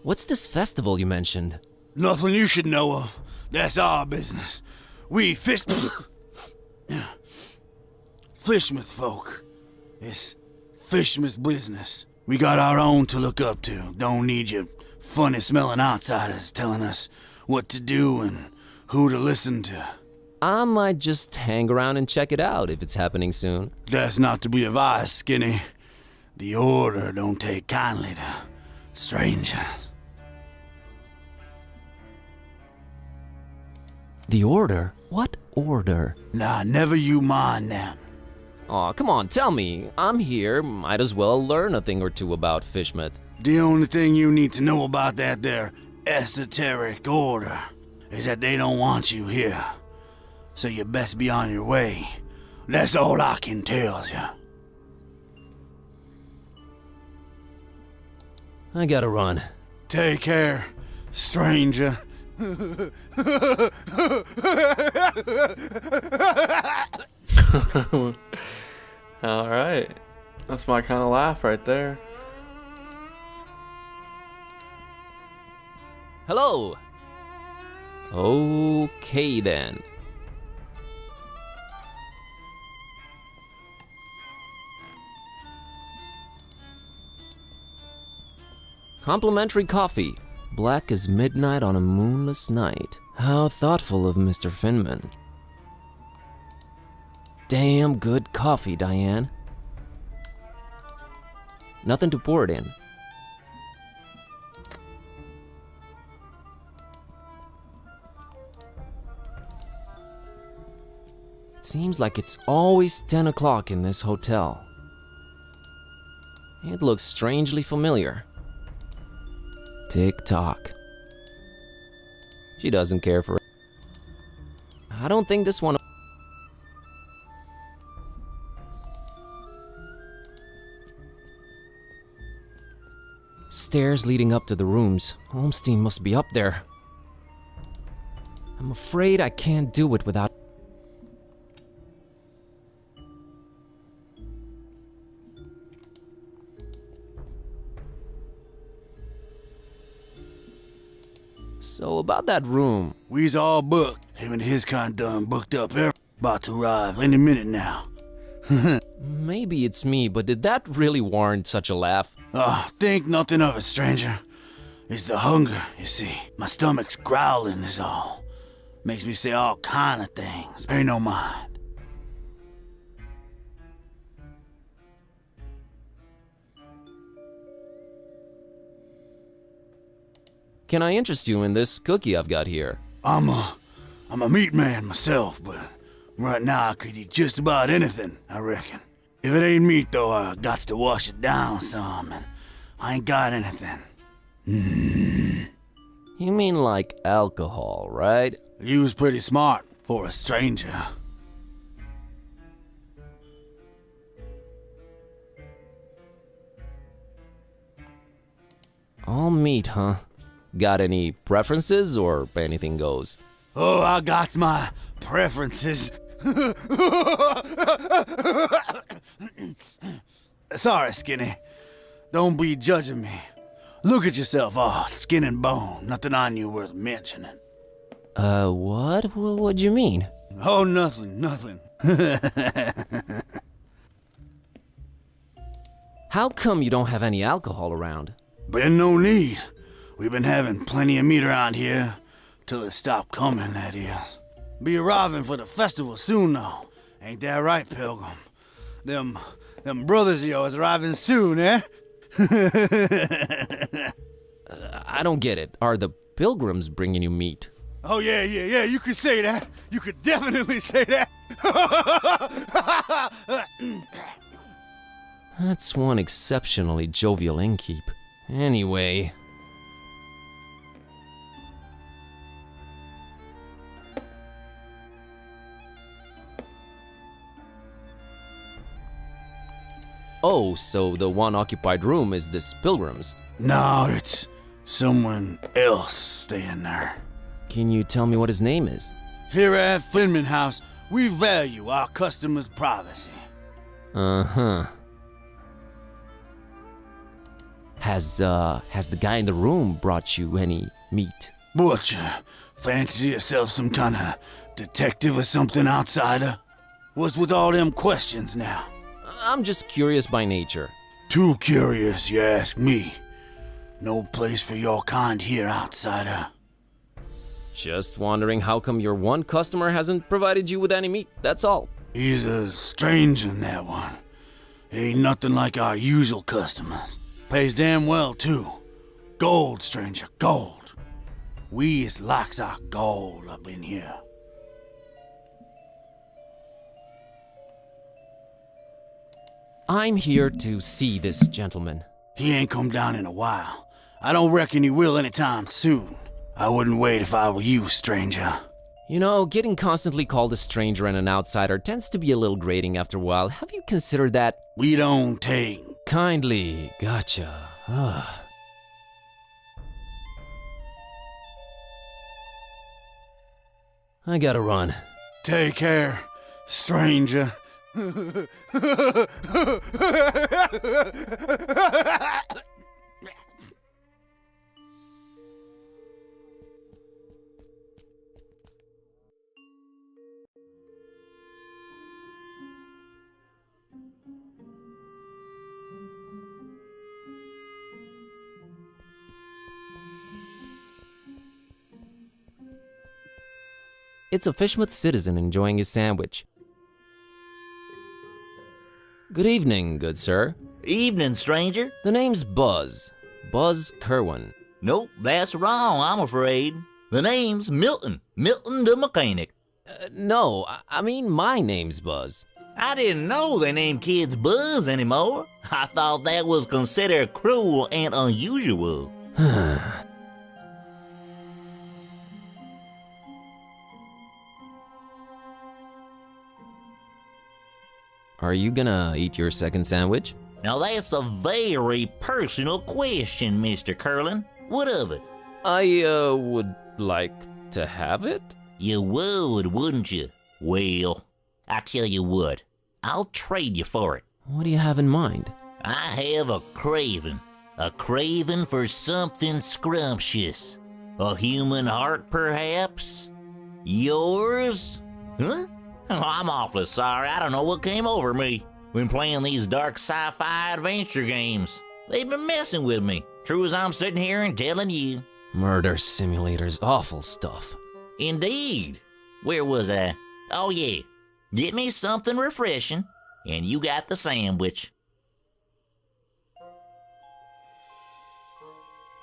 What's this festival you mentioned? Nothing you should know of. That's our business. We Fishmouth folk. It's Fishmouth business. We got our own to look up to. Don't need your funny-smelling outsiders telling us what to do and who to listen to. I might just hang around and check it out if it's happening soon. That's not to be advised, Skinny. The Order don't take kindly to strangers. The Order? What Order? Nah, never you mind that. Aw, come on, tell me. I'm here, might as well learn a thing or two about Fishmouth. The only thing you need to know about that there esoteric order is that they don't want you here. So you best be on your way. That's all I can tell you. I gotta run. Take care, stranger. Alright. That's my kind of laugh right there. Hello! Okay then. Complimentary coffee. Black as midnight on a moonless night. How thoughtful of Mr. Finman. Damn good coffee, Diane. Nothing to pour it in. Seems like it's always 10 o'clock in this hotel. It looks strangely familiar. Tick-tock. She doesn't care for it. I don't think this one... Stairs leading up to the rooms. Holmstein must be up there. I'm afraid I can't do it without... So about that room. We's all booked. Him and his kind done booked up. About to arrive any minute now. Maybe it's me, but did that really warrant such a laugh? Think nothing of it, stranger. It's the hunger, you see. My stomach's growling is all. Makes me say all kind of things. Pay no mind. Can I interest you in this cookie I've got here? I'm a meat man myself, but right now I could eat just about anything, I reckon. If it ain't meat, though, I got to wash it down some, and I ain't got anything. You mean like alcohol, right? You was pretty smart for a stranger. All meat, huh? Got any preferences or anything goes? Oh, I got my preferences. Sorry, Skinny. Don't be judging me. Look at yourself, all skin and bone. Nothing on you worth mentioning. What? What'd you mean? Oh, nothing. How come you don't have any alcohol around? Been no need. We've been having plenty of meat around here. Till it stopped coming, that is. Be arriving for the festival soon, though. Ain't that right, Pilgrim? Them brothers of yours arriving soon, eh? I don't get it. Are the pilgrims bringing you meat? Oh, yeah, you could say that. You could definitely say that. That's one exceptionally jovial innkeep. Anyway... Oh, so the one occupied room is this pilgrim's? No, it's someone else staying there. Can you tell me what his name is? Here at Finman House, we value our customers' privacy. Uh-huh. Has the guy in the room brought you any meat? What, you fancy yourself some kind of detective or something, outsider? What's with all them questions now? I'm just curious by nature. Too curious, you ask me. No place for your kind here, outsider. Just wondering how come your one customer hasn't provided you with any meat, that's all. He's a stranger, that one. Ain't nothing like our usual customers. Pays damn well, too. Gold, stranger, gold. We is likes our gold up in here. I'm here to see this gentleman. He ain't come down in a while. I don't reckon he will anytime soon. I wouldn't wait if I were you, stranger. You know, getting constantly called a stranger and an outsider tends to be a little grating after a while. Have you considered that? We don't take... Kindly, gotcha. I gotta run. Take care, stranger. It's a Fishmouth citizen enjoying his sandwich. Good evening, good sir. Evening, stranger. The name's Buzz. Buzz Kerwin. Nope, that's wrong, I'm afraid. The name's Milton. Milton the mechanic. No, I mean my name's Buzz. I didn't know they named kids Buzz anymore. I thought that was considered cruel and unusual. Are you gonna eat your second sandwich? Now that's a very personal question, Mr. Curlin. What of it? I, would like to have it? You would, wouldn't you? Well, I tell you what, I'll trade you for it. What do you have in mind? I have a craving for something scrumptious. A human heart, perhaps? Yours? Huh? Oh, I'm awfully sorry, I don't know what came over me when playing these dark sci-fi adventure games. They've been messing with me, true as I'm sitting here and telling you. Murder simulators, awful stuff. Indeed. Where was I? Oh yeah, get me something refreshing, and you got the sandwich.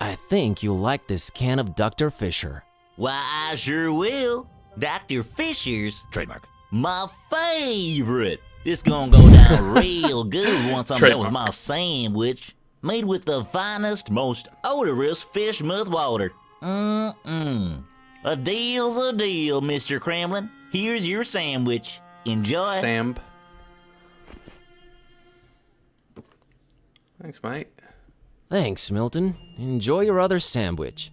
I think you'll like this can of Dr. Fisher. Why, I sure will. Dr. Fisher's, trademark, my favorite. This gonna go down real good once I'm done with my sandwich. Made with the finest, most odorous fish mouth water. A deal's a deal, Mr. Kremlin. Here's your sandwich. Enjoy. Samb. Thanks, mate. Thanks, Milton. Enjoy your other sandwich.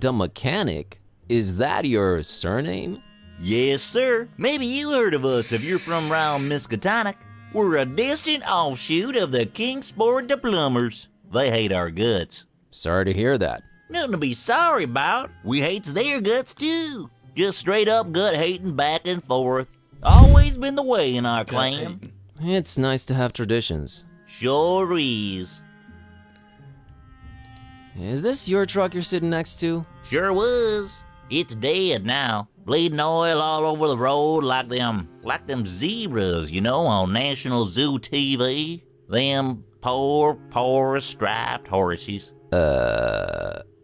The Mechanic? Is that your surname? Yes, sir. Maybe you heard of us if you're from round Miskatonic. We're a distant offshoot of the Kingsport the Plumbers. They hate our guts. Sorry to hear that. Nothing to be sorry about. We hates their guts too. Just straight up gut hating back and forth. Always been the way in our clan. It's nice to have traditions. Sure is. Is this your truck you're sitting next to? Sure was. It's dead now. Bleeding oil all over the road like them zebras, you know, on National Zoo TV. Them poor striped horses.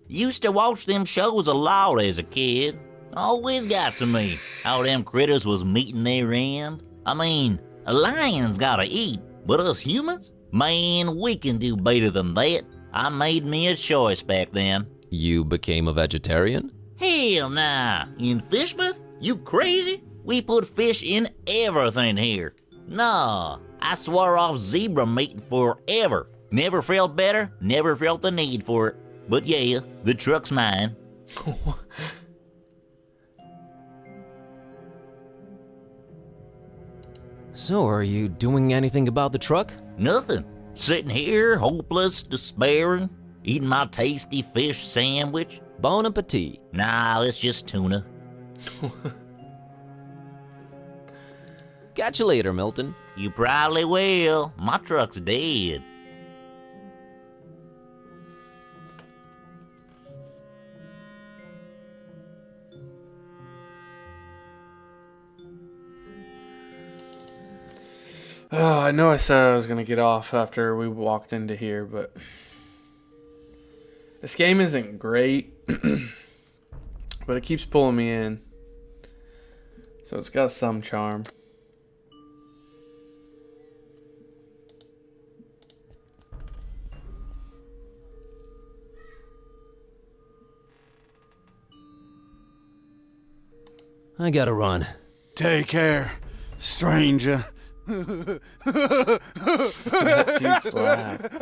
Used to watch them shows a lot as a kid. Always got to me how them critters was meeting their end. I mean, a lion's gotta eat, but us humans? Man, we can do better than that. I made me a choice back then. You became a vegetarian? Hell nah. In Fishmouth? You crazy? We put fish in everything here. Nah, I swore off zebra meat forever. Never felt better, never felt the need for it. But yeah, the truck's mine. So, are you doing anything about the truck? Nothing. Sitting here, hopeless, despairing, eating my tasty fish sandwich. Bon appetit. Nah, it's just tuna. Catch you later, Milton. You probably will. My truck's dead. I know I said I was going to get off after we walked into here, but this game isn't great, but it keeps pulling me in, so it's got some charm. I gotta run. Take care, stranger. That dude slapped.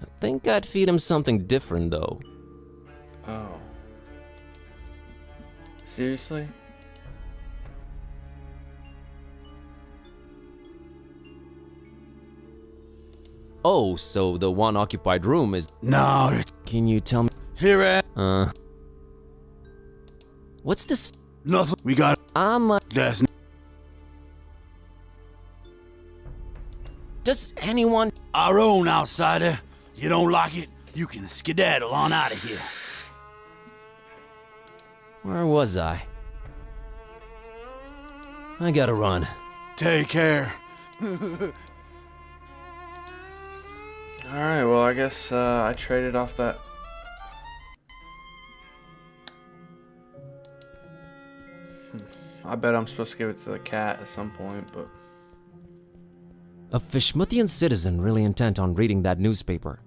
I think I'd feed him something different, though. Oh. Seriously? Oh, so the one occupied room is... No. Can you tell me... Here at... What's this? Nothing. We got... That's... Does anyone... Our own outsider. You don't like it? You can skedaddle on out of here. Where was I? I gotta run. Take care. Alright, well, I guess I traded off that. I bet I'm supposed to give it to the cat at some point, but... A Fishmuthian citizen really intent on reading that newspaper.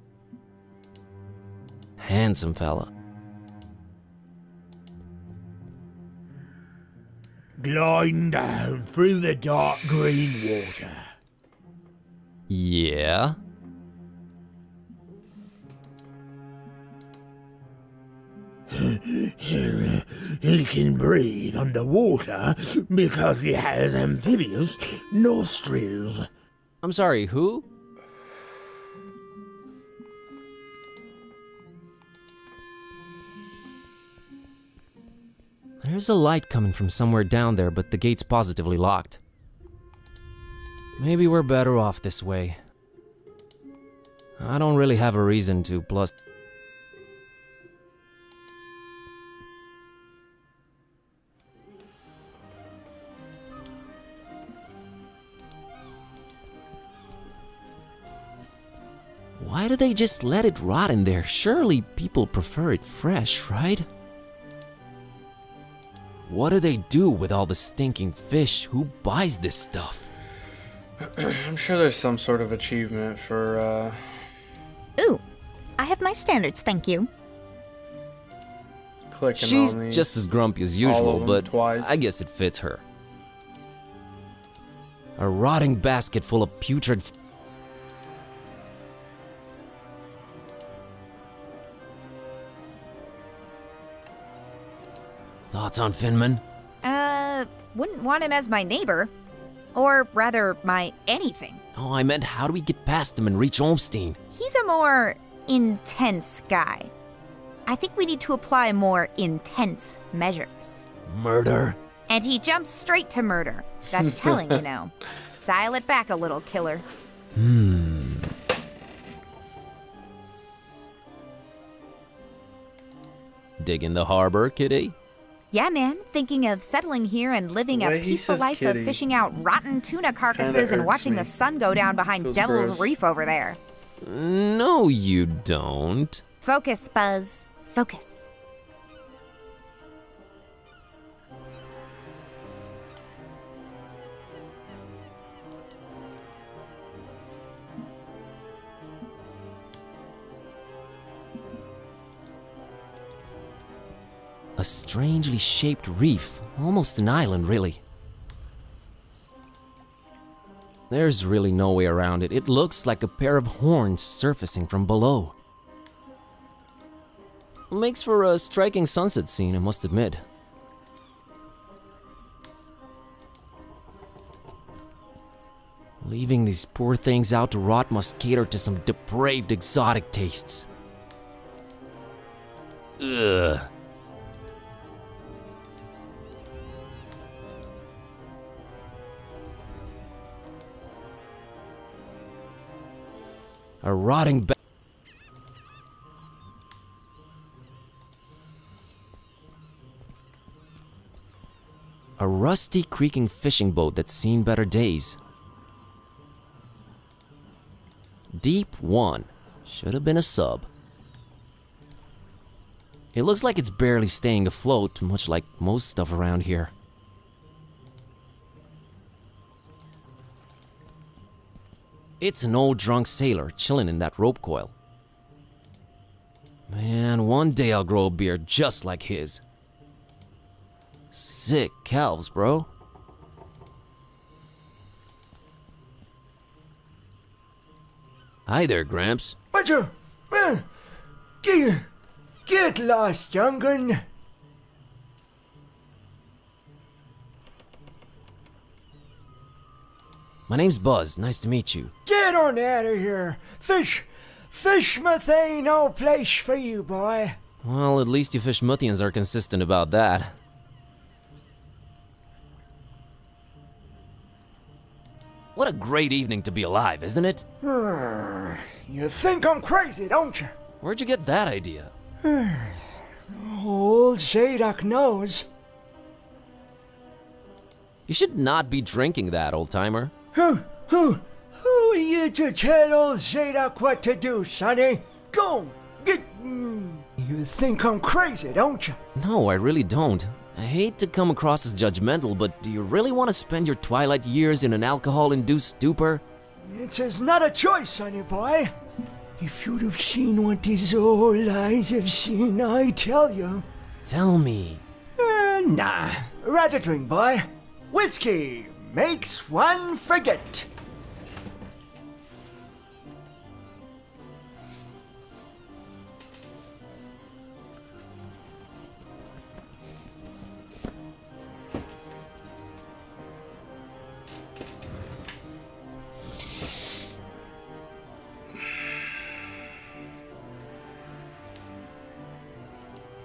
Handsome fella. Gliding down through the dark green water. Yeah? He can breathe underwater because he has amphibious nostrils. I'm sorry, who? There's a light coming from somewhere down there, but the gate's positively locked. Maybe we're better off this way. I don't really have a reason to, plus... Why do they just let it rot in there? Surely people prefer it fresh, right? What do they do with all the stinking fish? Who buys this stuff? I'm sure there's some sort of achievement for, Ooh, I have my standards, thank you. clicking She's on these. just as grumpy as all of usual, them but twice. I guess it fits her. A rotting basket full of putrid... Thoughts on Finman? Wouldn't want him as my neighbor. Or rather, my anything. Oh, I meant how do we get past him and reach Olmstein? He's a more intense guy. I think we need to apply more intense measures. Murder? And he jumps straight to murder. That's telling, you know. Dial it back a little, killer. Dig in the harbor, kitty? Yeah, man. Thinking of settling here and living The a way he peaceful says life kitty of fishing out rotten tuna carcasses irks and watching me. the sun go down behind Feels Devil's gross. Reef over there. No, you don't. Focus, Buzz. Focus. A strangely shaped reef, almost an island, really. There's really no way around it. It looks like a pair of horns surfacing from below. Makes for a striking sunset scene, I must admit. Leaving these poor things out to rot must cater to some depraved exotic tastes. Ugh. A rotting a rusty, creaking fishing boat that's seen better days. Deep 1. Should have been a sub. It looks like it's barely staying afloat, much like most stuff around here. It's an old drunk sailor chilling in that rope coil. Man, one day I'll grow a beard just like his. Sick calves, bro. Hi there, Gramps. Roger. Get lost, young'un. My name's Buzz. Nice to meet you. Get on out of here. Fishmouth ain't no place for you, boy. Well, at least you Fishmuthians are consistent about that. What a great evening to be alive, isn't it? You think I'm crazy, don't you? Where'd you get that idea? Old Zadok knows. You should not be drinking that, old-timer. Who are you to tell old Zadok what to do, sonny? Go, get... You think I'm crazy, don't you? No, I really don't. I hate to come across as judgmental, but do you really want to spend your twilight years in an alcohol-induced stupor? It's not a choice, sonny boy. If you'd have seen what these old eyes have seen, I tell you. Tell me. Nah. Rather drink, boy. Whiskey makes one forget.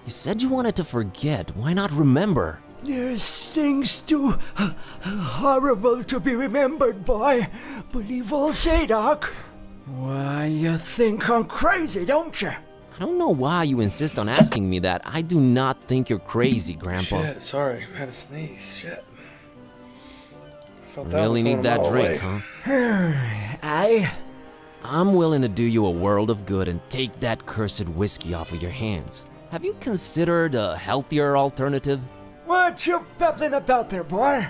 You said you wanted to forget. Why not remember? There's things too horrible to be remembered, boy. Believe old Zadok. Why, you think I'm crazy, don't you? I don't know why you insist on asking me that. I do not think you're crazy, Grandpa. Shit, sorry. I had a sneeze. Shit. Felt that Really was need going a that mile drink, away. huh? I'm willing to do you a world of good and take that cursed whiskey off of your hands. Have you considered a healthier alternative? What you babbling about there, boy?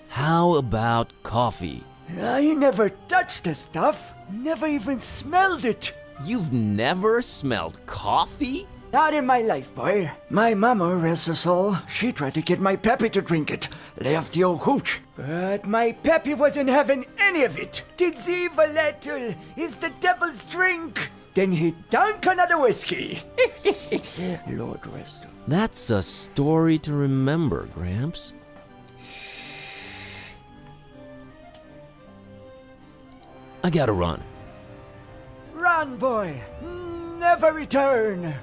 How about coffee? I never touched the stuff. Never even smelled it. You've never smelled coffee? Not in my life, boy. My mama, rest her soul, she tried to get my Peppy to drink it. Left the old hooch. But my Peppy wasn't having any of it. Tis evil, little. Is the devil's drink. Then he dunk another whiskey. Lord rest her. That's a story to remember, Gramps. I gotta run. Run, boy. Never return.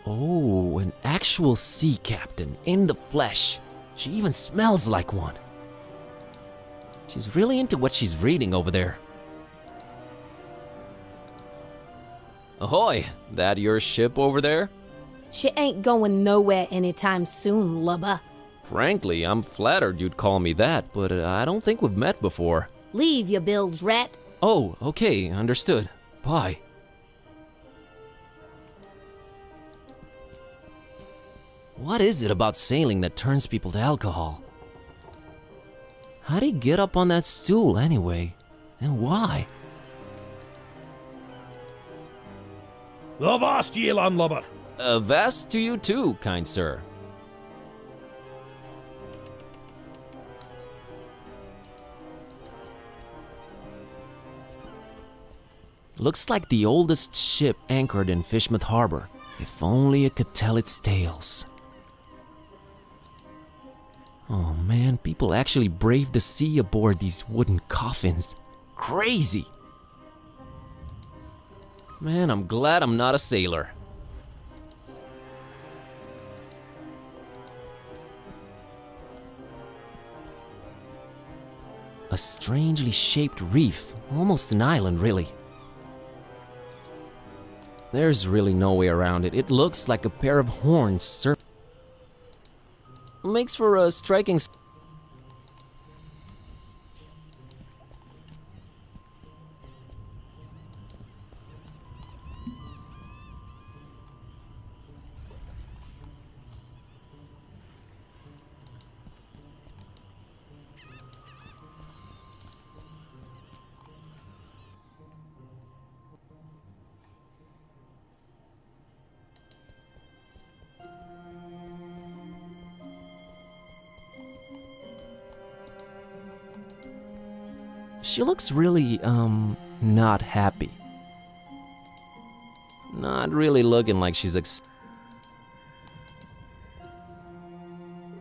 Oh, an actual sea captain in the flesh. She even smells like one. She's really into what she's reading over there. Ahoy! That your ship over there? She ain't going nowhere anytime soon, lubber. Frankly, I'm flattered you'd call me that, but I don't think we've met before. Leave your bilge, rat. Oh, okay, understood. Bye. What is it about sailing that turns people to alcohol? How'd he get up on that stool anyway? And why? Avast ye, landlubber. Avast to you too, kind sir. Looks like the oldest ship anchored in Fishmouth Harbor. If only it could tell its tales. Oh man, people actually brave the sea aboard these wooden coffins. Crazy! Man, I'm glad I'm not a sailor. A strangely shaped reef, almost an island really. There's really no way around it. It looks like a pair of horns makes for a striking. She looks really, not happy. Not really looking like she's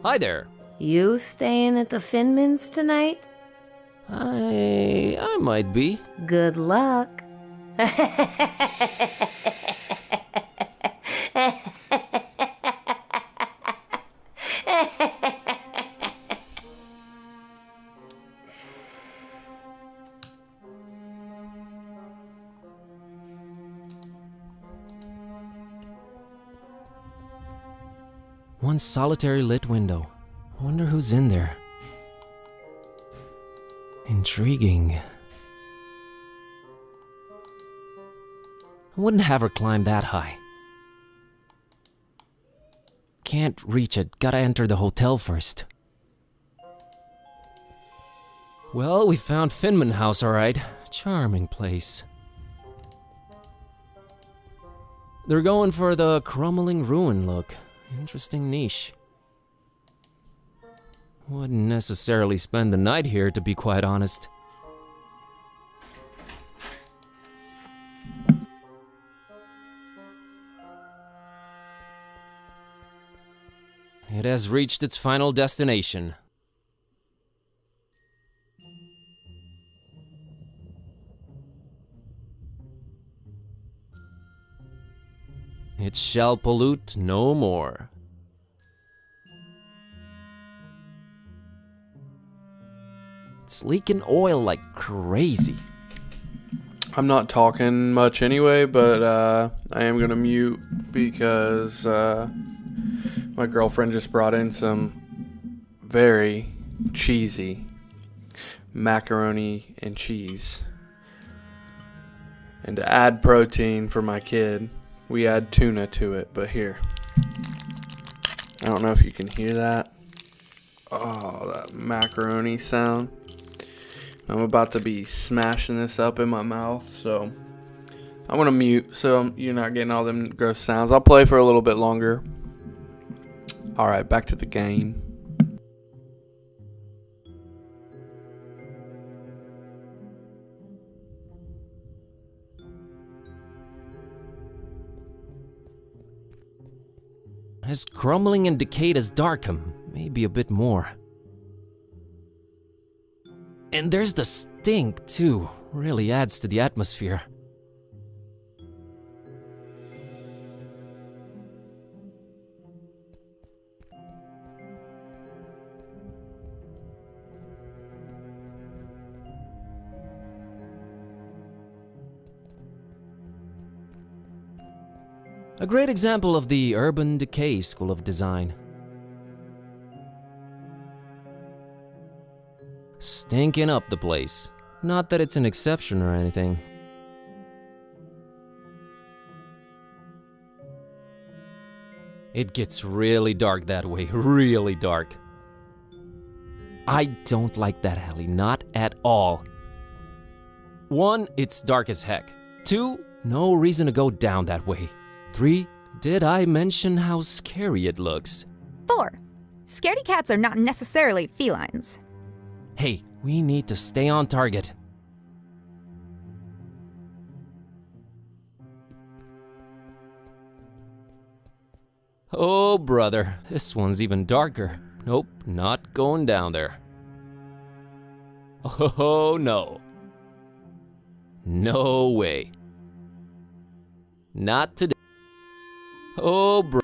Hi there. You staying at the Finmans tonight? I might be. Good luck. One solitary lit window. Wonder who's in there. Intriguing. I wouldn't have her climb that high. Can't reach it. Gotta enter the hotel first. Well, we found Finman House, alright. Charming place. They're going for the crumbling ruin look. Interesting niche. Wouldn't necessarily spend the night here, to be quite honest. It has reached its final destination. It shall pollute no more. It's leaking oil like crazy. I'm not talking much anyway, but I am gonna mute because my girlfriend just brought in some very cheesy macaroni and cheese. And to add protein for my kid, we add tuna to it, but here. I don't know if you can hear that. Oh, that macaroni sound. I'm about to be smashing this up in my mouth, so I'm gonna mute so you're not getting all them gross sounds. I'll play for a little bit longer. Alright, back to the game. As crumbling and decayed as Darkham, maybe a bit more. And there's the stink, too. Really adds to the atmosphere. A great example of the urban decay school of design. Stinking up the place. Not that it's an exception or anything. It gets really dark that way, really dark. I don't like that alley, not at all. 1, it's dark as heck. 2, no reason to go down that way. 3, did I mention how scary it looks? 4, scaredy cats are not necessarily felines. Hey, we need to stay on target. Oh, brother, this one's even darker. Nope, not going down there. Oh, no. No way. Not today. Oh, bro.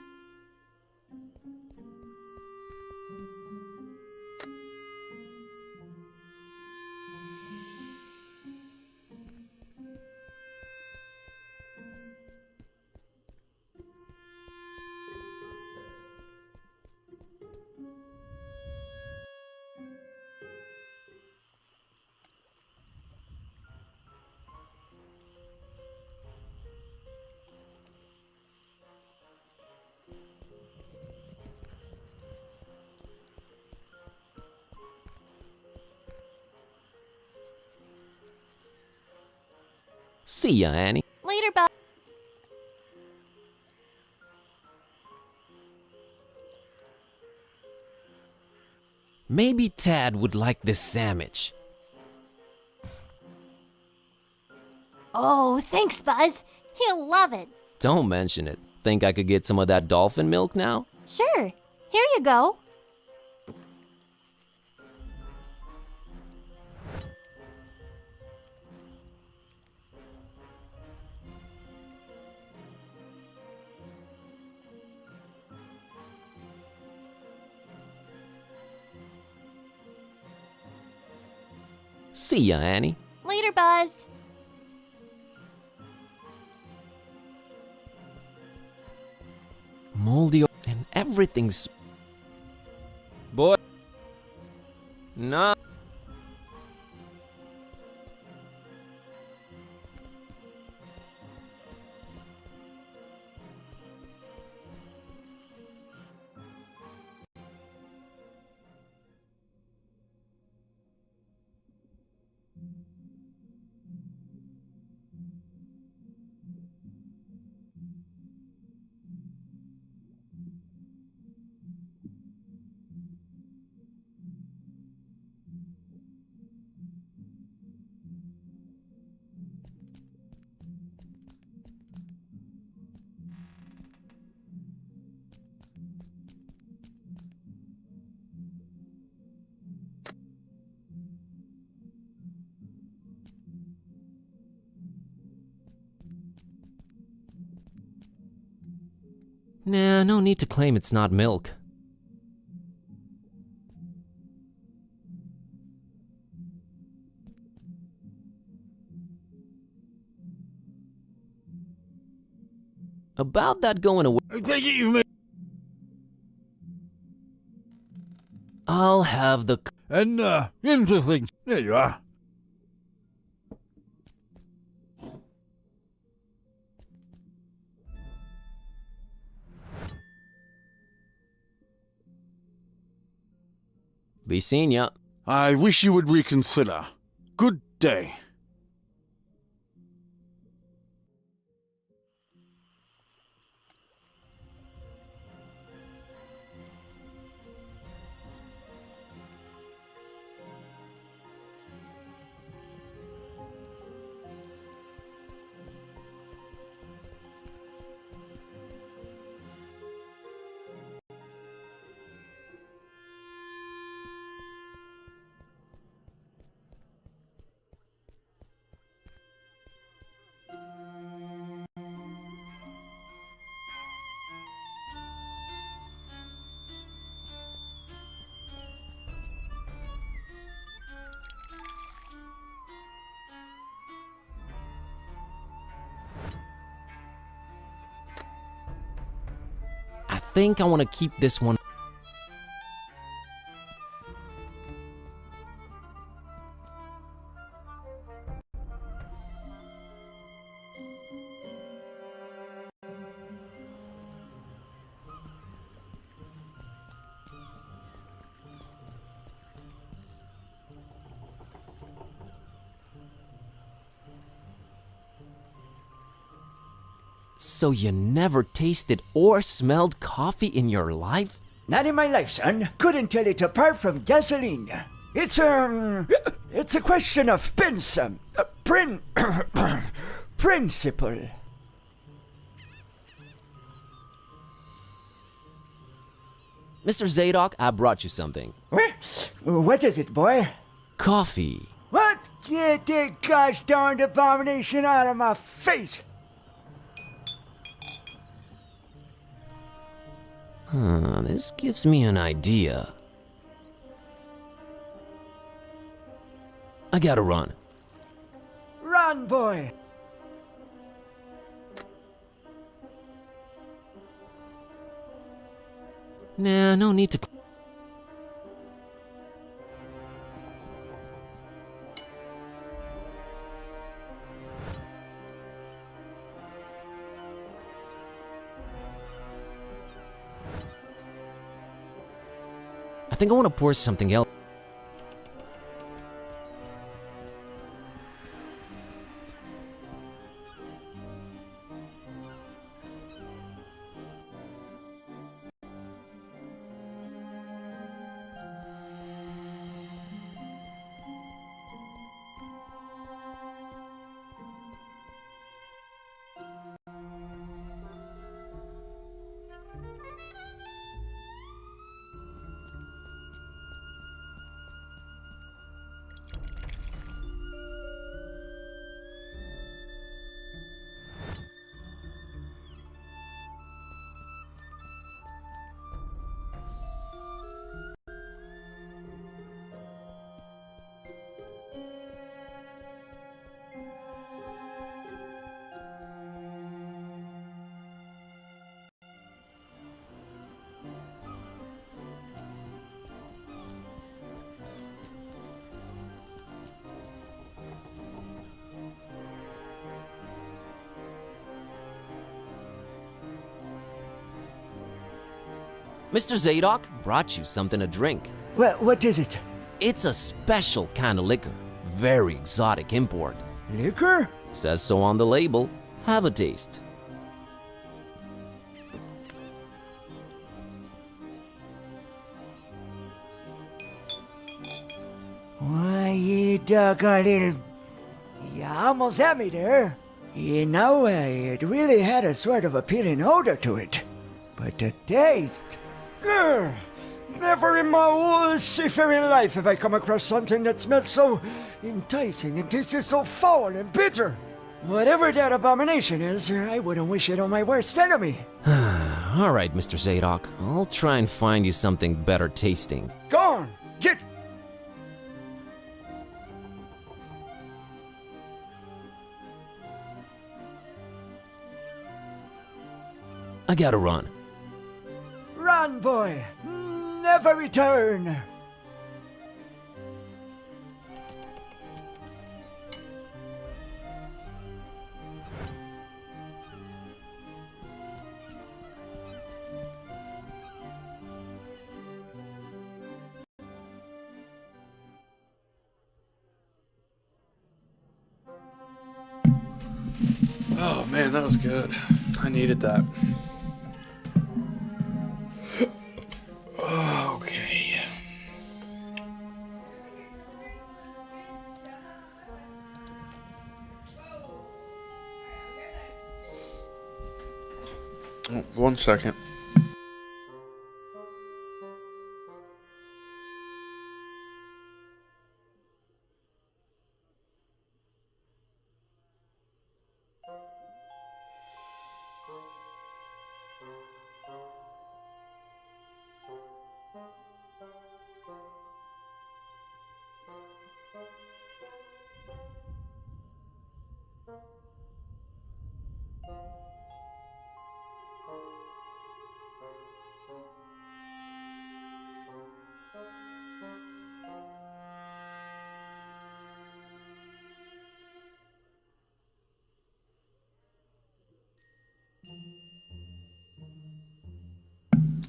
See ya, Annie. Later, bye. Maybe Tad would like this sandwich. Oh, thanks, Buzz. He'll love it. Don't mention it. Think I could get some of that dolphin milk now? Sure. Here you go. See ya, Annie. Later, Buzz. Moldy and everything's... Boy. No. Nah, no need to claim it's not milk. About that going away... I take it you've made... I'll have the... And, interesting. There you are. Be seeing ya. I wish you would reconsider. Good day. I think I want to keep this one. So you never tasted or smelled coffee in your life? Not in my life, son. Couldn't tell it apart from gasoline. It's a question of principle. Mr. Zadok, I brought you something. What is it, boy? Coffee. What? Get that gosh darned abomination out of my face! This gives me an idea. I gotta run. Run, boy! Nah, no need to... I think I want to pour something else. Mr. Zadok brought you something to drink. What is it? It's a special kind of liquor. Very exotic import. Liquor? Says so on the label. Have a taste. Why, you doggone little... You almost had me there. You know, it really had a sort of appealing odor to it. But the taste... Ugh, never in my whole seafaring life have I come across something that smelled so enticing and tasted so foul and bitter. Whatever that abomination is, I wouldn't wish it on my worst enemy. All right, Mr. Zadok. I'll try and find you something better tasting. Go on, get... I gotta run. Run, boy. Never return. Oh man, that was good. I needed that. Okay. Oh, 1 second.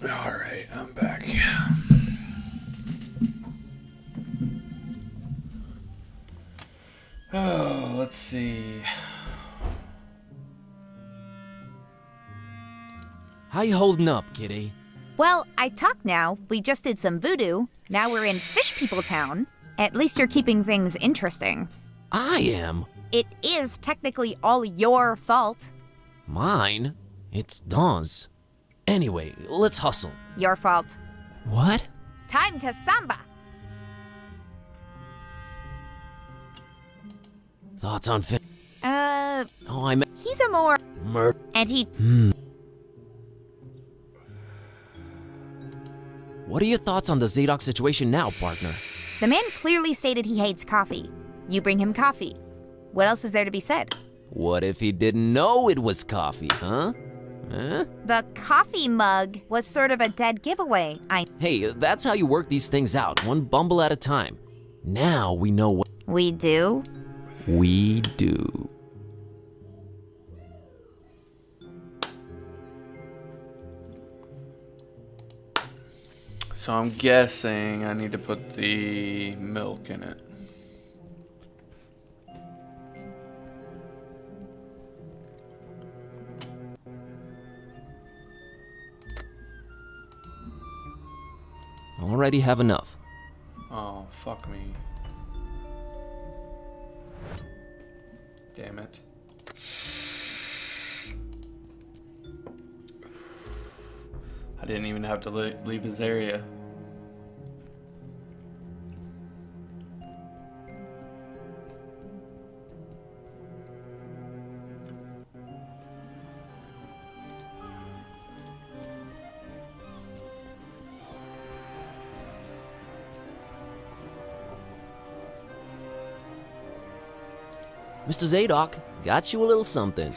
Alright, I'm back. Oh, let's see. How you holding up, kitty? Well, I talk now. We just did some voodoo. Now we're in Fish People Town. At least you're keeping things interesting. I am. It is technically all your fault. Mine? It's Dawn's. Anyway, let's hustle. Your fault. What? Time to samba. Thoughts on fish? Oh, I meant... He's a more... And he... What are your thoughts on the Zadok situation now, partner? The man clearly stated he hates coffee. You bring him coffee. What else is there to be said? What if he didn't know it was coffee, huh? Huh? The coffee mug was sort of a dead giveaway. Hey, that's how you work these things out, one bumble at a time. Now we know what... We do? We do. So I'm guessing I need to put the milk in it. Already have enough. Oh, fuck me. Damn it. I didn't even have to leave his area. Mr. Zadok, got you a little something.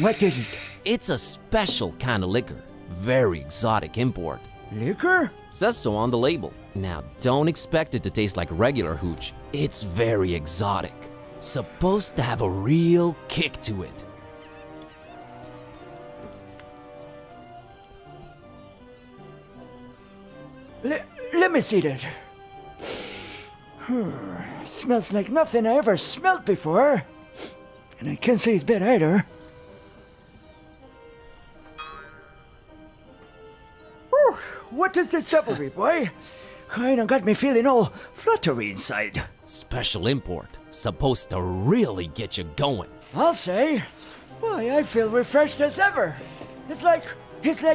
What is it? It's a special kind of liquor. Very exotic import. Liquor? Says so on the label. Now, don't expect it to taste like regular hooch. It's very exotic. Supposed to have a real kick to it. Let me see that. Smells like nothing I ever smelled before. And I can't say it's bad either. Whew, what is this devilry, boy? Kinda got me feeling all fluttery inside. Special import. Supposed to really get you going. I'll say. Why, I feel refreshed as ever. It's like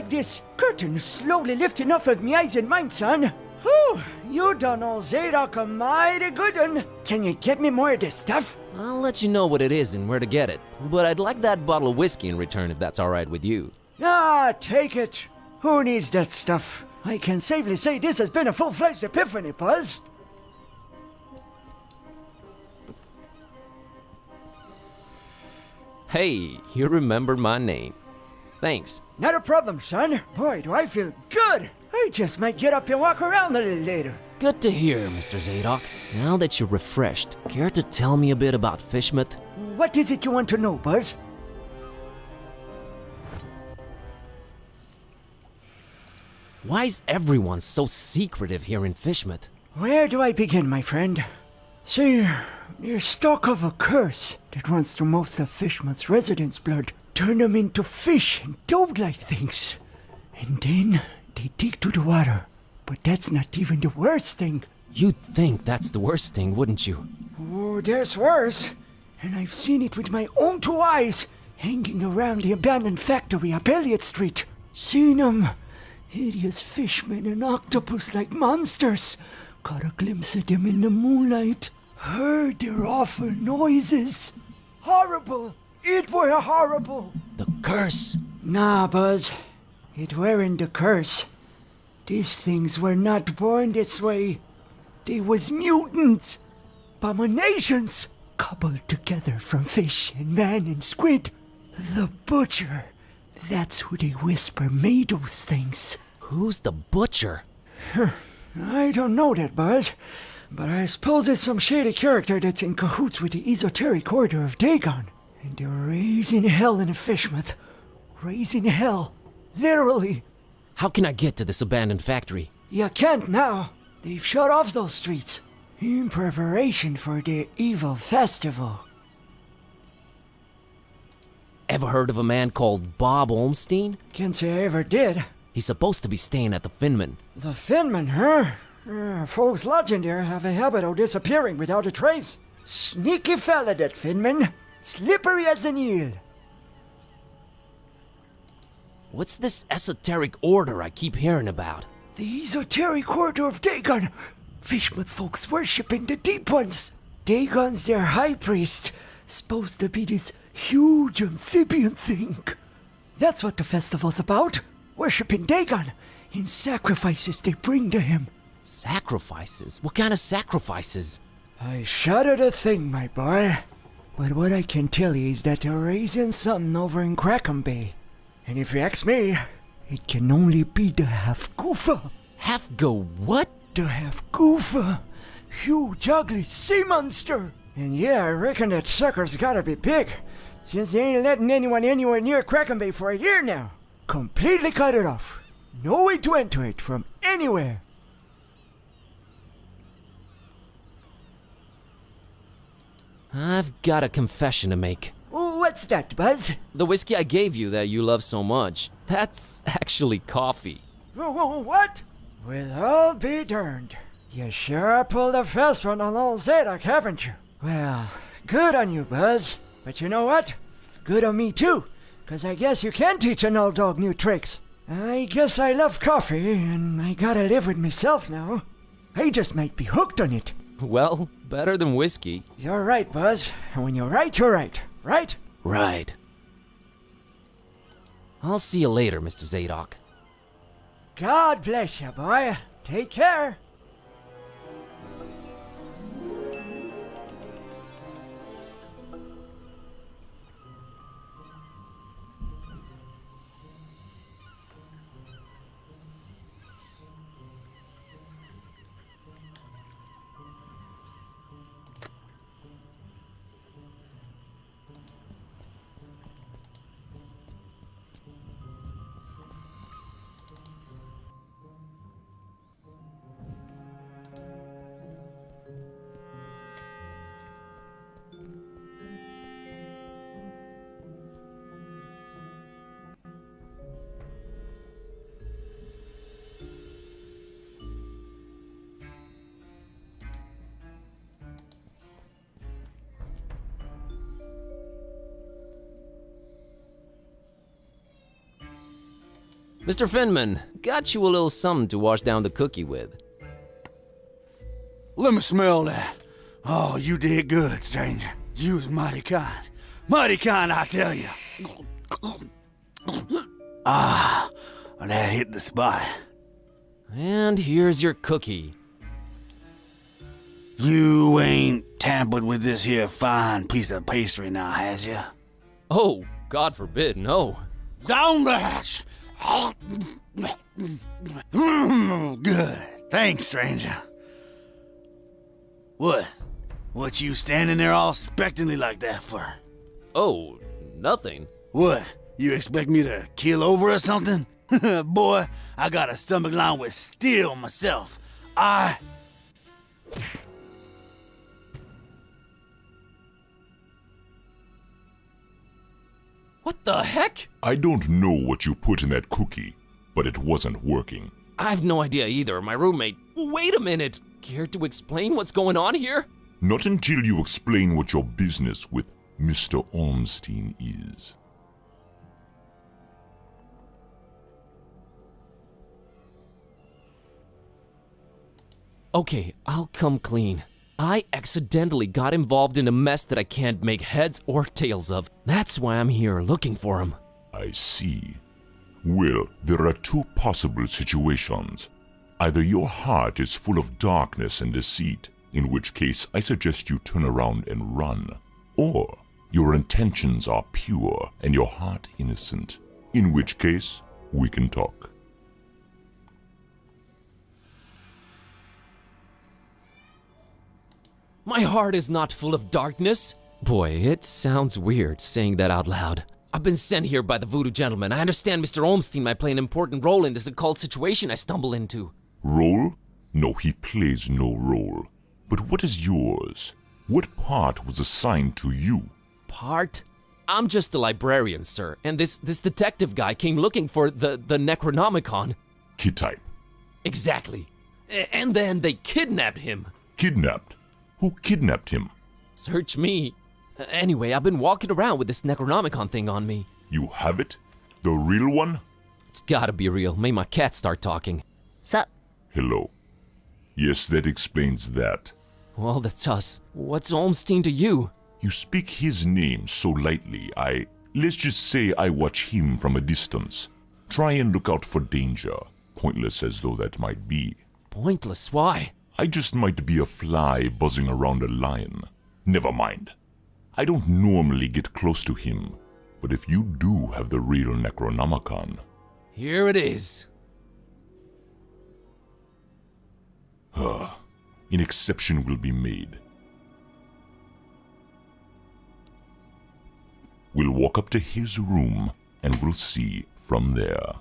this curtain slowly lifting off of me eyes and mind, son. Whew, you done all Zadok a mighty good one. Can you get me more of this stuff? I'll let you know what it is and where to get it. But I'd like that bottle of whiskey in return if that's alright with you. Ah, take it. Who needs that stuff? I can safely say this has been a full-fledged epiphany, Buzz. Hey, you remember my name. Thanks. Not a problem, son. Boy, do I feel good. I just might get up and walk around a little later. Good to hear, Mr. Zadok. Now that you're refreshed, care to tell me a bit about Fishmouth? What is it you want to know, Buzz? Why's everyone so secretive here in Fishmouth? Where do I begin, my friend? See, there's talk of a curse that runs through most of Fishmouth's residents' blood. Turn them into fish and toad-like things. And then they take to the water. But that's not even the worst thing. You'd think that's the worst thing, wouldn't you? Oh, there's worse. And I've seen it with my own two eyes, hanging around the abandoned factory up Elliott Street. Seen them. Hideous fishmen and octopus-like monsters. Caught a glimpse of them in the moonlight. Heard their awful noises. Horrible. It were horrible. The curse? Nah, Buzz. It weren't the curse. These things were not born this way. They was mutants. Abominations. Coupled together from fish and man and squid. The Butcher. That's who they whisper made those things. Who's the Butcher? I don't know that, Buzz. But I suppose it's some shady character that's in cahoots with the esoteric order of Dagon. And they're raising hell in Fishmouth. Raising hell. Literally. How can I get to this abandoned factory? You can't now. They've shut off those streets. In preparation for their evil festival. Ever heard of a man called Bob Olmstein? Can't say I ever did. He's supposed to be staying at the Finman. The Finman, huh? Folks lodging there have a habit of disappearing without a trace. Sneaky fella, that Finman. Slippery as an eel. What's this esoteric order I keep hearing about? The esoteric order of Dagon. Fishmouth folks worshipping the Deep Ones. Dagon's their high priest. Supposed to be this huge amphibian thing. That's what the festival's about. Worshipping Dagon in sacrifices they bring to him. Sacrifices? What kind of sacrifices? I shudder to think, my boy. But what I can tell you is that they're raising something over in Crackham Bay. And if you ask me, it can only be the Half-Goofa. Half-go what? The Half-Goofa. Huge, ugly sea monster. And yeah, I reckon that sucker's gotta be big, since they ain't letting anyone anywhere near Crackham Bay for a year now. Completely cut it off. No way to enter it from anywhere. I've got a confession to make. What's that, Buzz? The whiskey I gave you that you love so much, that's actually coffee. What? Well, I'll be darned. You sure pulled a fast one on old Zadok, haven't you? Well, good on you, Buzz. But you know what? Good on me, too. 'Cause I guess you can teach an old dog new tricks. I guess I love coffee, and I gotta live with myself now. I just might be hooked on it. Well, better than whiskey. You're right, Buzz. And when you're right, you're right. Right? Right. I'll see you later, Mr. Zadok. God bless you, boy. Take care. Mr. Finman, got you a little something to wash down the cookie with. Let me smell that. Oh, you did good, stranger. You was mighty kind. Mighty kind, I tell you. Ah, that hit the spot. And here's your cookie. You ain't tampered with this here fine piece of pastry now, has you? Oh, God forbid, no. Down the hatch. Good. Thanks, stranger. What you standing there all expectantly like that for? Oh, nothing. What? You expect me to keel over or something? Boy, I got a stomach lined with steel myself. What the heck? I don't know what you put in that cookie, but it wasn't working. I have no idea either. My roommate... Wait a minute! Care to explain what's going on here? Not until you explain what your business with Mr. Ormstein is. Okay, I'll come clean. I accidentally got involved in a mess that I can't make heads or tails of. That's why I'm here looking for him. I see. Well, there are two possible situations. Either your heart is full of darkness and deceit, in which case I suggest you turn around and run. Or your intentions are pure and your heart innocent, in which case we can talk. My heart is not full of darkness. Boy, it sounds weird saying that out loud. I've been sent here by the voodoo gentleman. I understand Mr. Ormstein might play an important role in this occult situation I stumble into. Role? No, he plays no role. But what is yours? What part was assigned to you? Part? I'm just a librarian, sir, and this detective guy came looking for the Necronomicon. Kid type. Exactly. And then they kidnapped him. Kidnapped? Who kidnapped him? Search me. Anyway, I've been walking around with this Necronomicon thing on me. You have it? The real one? It's gotta be real. Made my cat start talking. Sup? Hello. Yes, that explains that. Well, that's us. What's Ormstein to you? You speak his name so lightly, let's just say I watch him from a distance. Try and look out for danger, pointless as though that might be. Pointless? Why? I just might be a fly buzzing around a lion. Never mind. I don't normally get close to him, but if you do have the real Necronomicon... Here it is. An exception will be made. We'll walk up to his room, and we'll see from there.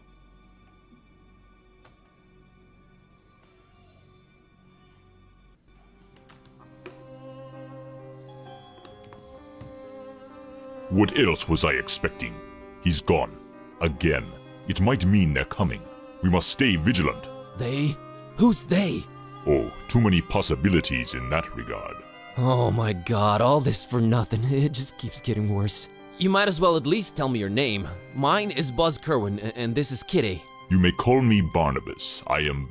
What else was I expecting? He's gone. Again. It might mean they're coming. We must stay vigilant. They? Who's they? Oh, too many possibilities in that regard. Oh my god, all this for nothing. It just keeps getting worse. You might as well at least tell me your name. Mine is Buzz Kerwin, and this is Kitty. You may call me Barnabas. I am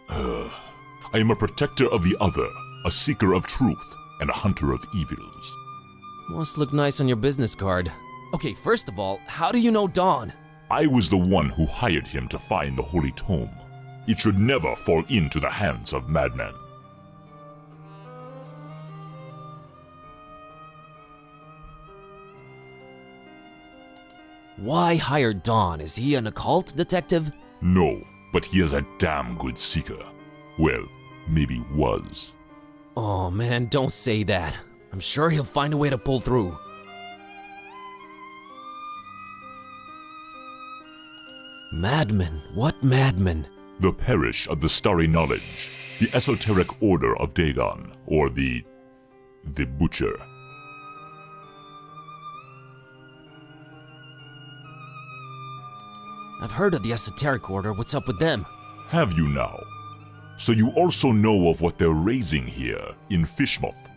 a protector of the other, a seeker of truth, and a hunter of evils. Must look nice on your business card. Okay, first of all, how do you know Dawn? I was the one who hired him to find the Holy Tome. It should never fall into the hands of madmen. Why hire Dawn? Is he an occult detective? No, but he is a damn good seeker. Well, maybe was. Oh man, don't say that. I'm sure he'll find a way to pull through. Madmen? What madmen? The Parish of the Starry Knowledge, the Esoteric Order of Dagon, or the Butcher. I've heard of the Esoteric Order. What's up with them? Have you now? So you also know of what they're raising here in Fishmouth?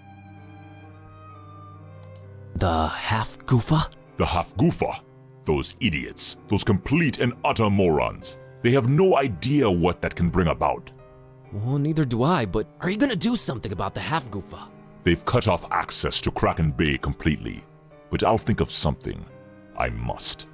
The Half-Goofa? The Half-Goofa? Those idiots, those complete and utter morons. They have no idea what that can bring about. Well, neither do I, but are you gonna do something about the half-goofa? They've cut off access to Kraken Bay completely, but I'll think of something. I must.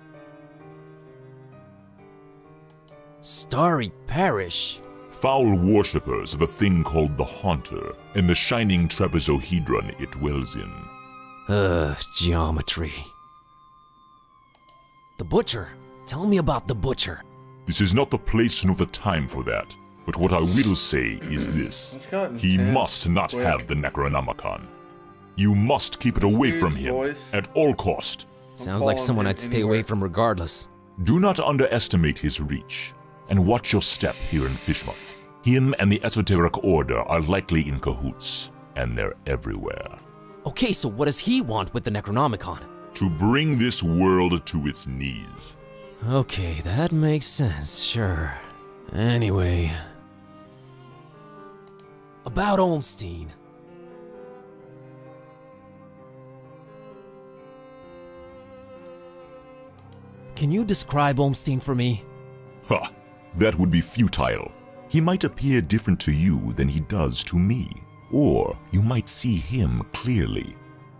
Starry Parish? Foul worshippers of a thing called the Haunter, and the shining trapezohedron it dwells in. Geometry. The Butcher. Tell me about the Butcher. This is not the place nor the time for that, but what I will say is this. He must not have the Necronomicon. You must keep it away from him, at all cost. Sounds like someone I'd stay away from regardless. Do not underestimate his reach, and watch your step here in Fishmouth. Him and the Esoteric Order are likely in cahoots, and they're everywhere. Okay, so what does he want with the Necronomicon? To bring this world to its knees. Okay, that makes sense, sure. Anyway... About Olmstein. Can you describe Olmstein for me? Ha! That would be futile. He might appear different to you than he does to me. Or you might see him clearly,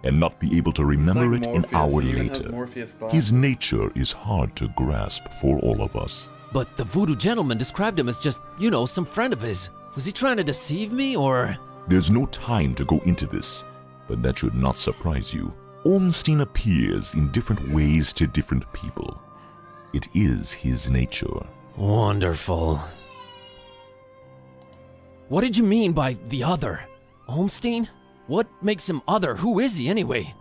and not be able to remember it an hour later. His nature is hard to grasp for all of us. But the voodoo gentleman described him as just, you know, some friend of his. Was he trying to deceive me, or...? There's no time to go into this, but that should not surprise you. Olmstein appears in different ways to different people. It is his nature. Wonderful. What did you mean by the other? Olmstein? What makes him other? Who is he, anyway?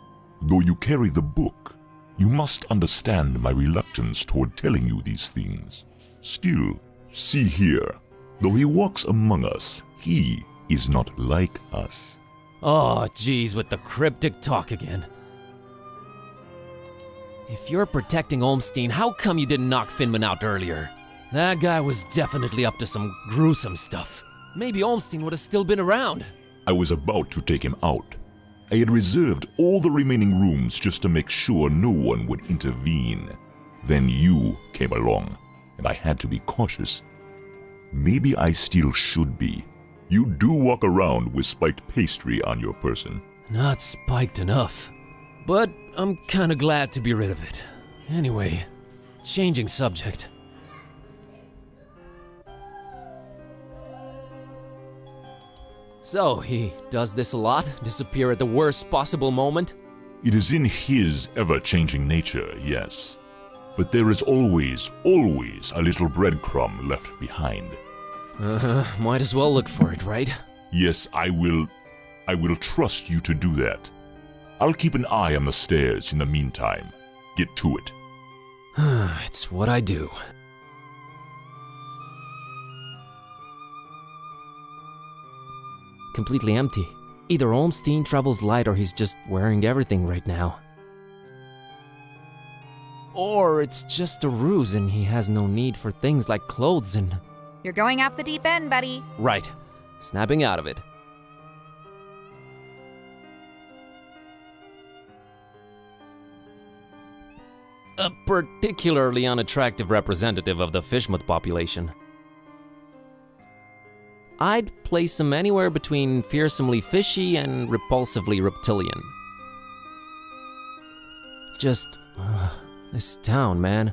Though you carry the book, you must understand my reluctance toward telling you these things. Still, see here. Though he walks among us, he is not like us. Oh, geez, with the cryptic talk again. If you're protecting Olmstein, how come you didn't knock Finman out earlier? That guy was definitely up to some gruesome stuff. Maybe Olmstein would have still been around. I was about to take him out. I had reserved all the remaining rooms just to make sure no one would intervene. Then you came along, and I had to be cautious. Maybe I still should be. You do walk around with spiked pastry on your person. Not spiked enough. But I'm kinda glad to be rid of it. Anyway, changing subject. So, he does this a lot? Disappear at the worst possible moment? It is in his ever-changing nature, yes. But there is always, always a little breadcrumb left behind. Might as well look for it, right? Yes, I will trust you to do that. I'll keep an eye on the stairs in the meantime. Get to it. It's what I do. Completely empty. Either Olmstein travels light or he's just wearing everything right now. Or it's just a ruse and he has no need for things like clothes and... You're going off the deep end, buddy. Right. Snapping out of it. A particularly unattractive representative of the Fishmouth population. I'd place him anywhere between fearsomely fishy and repulsively reptilian. Just... this town, man.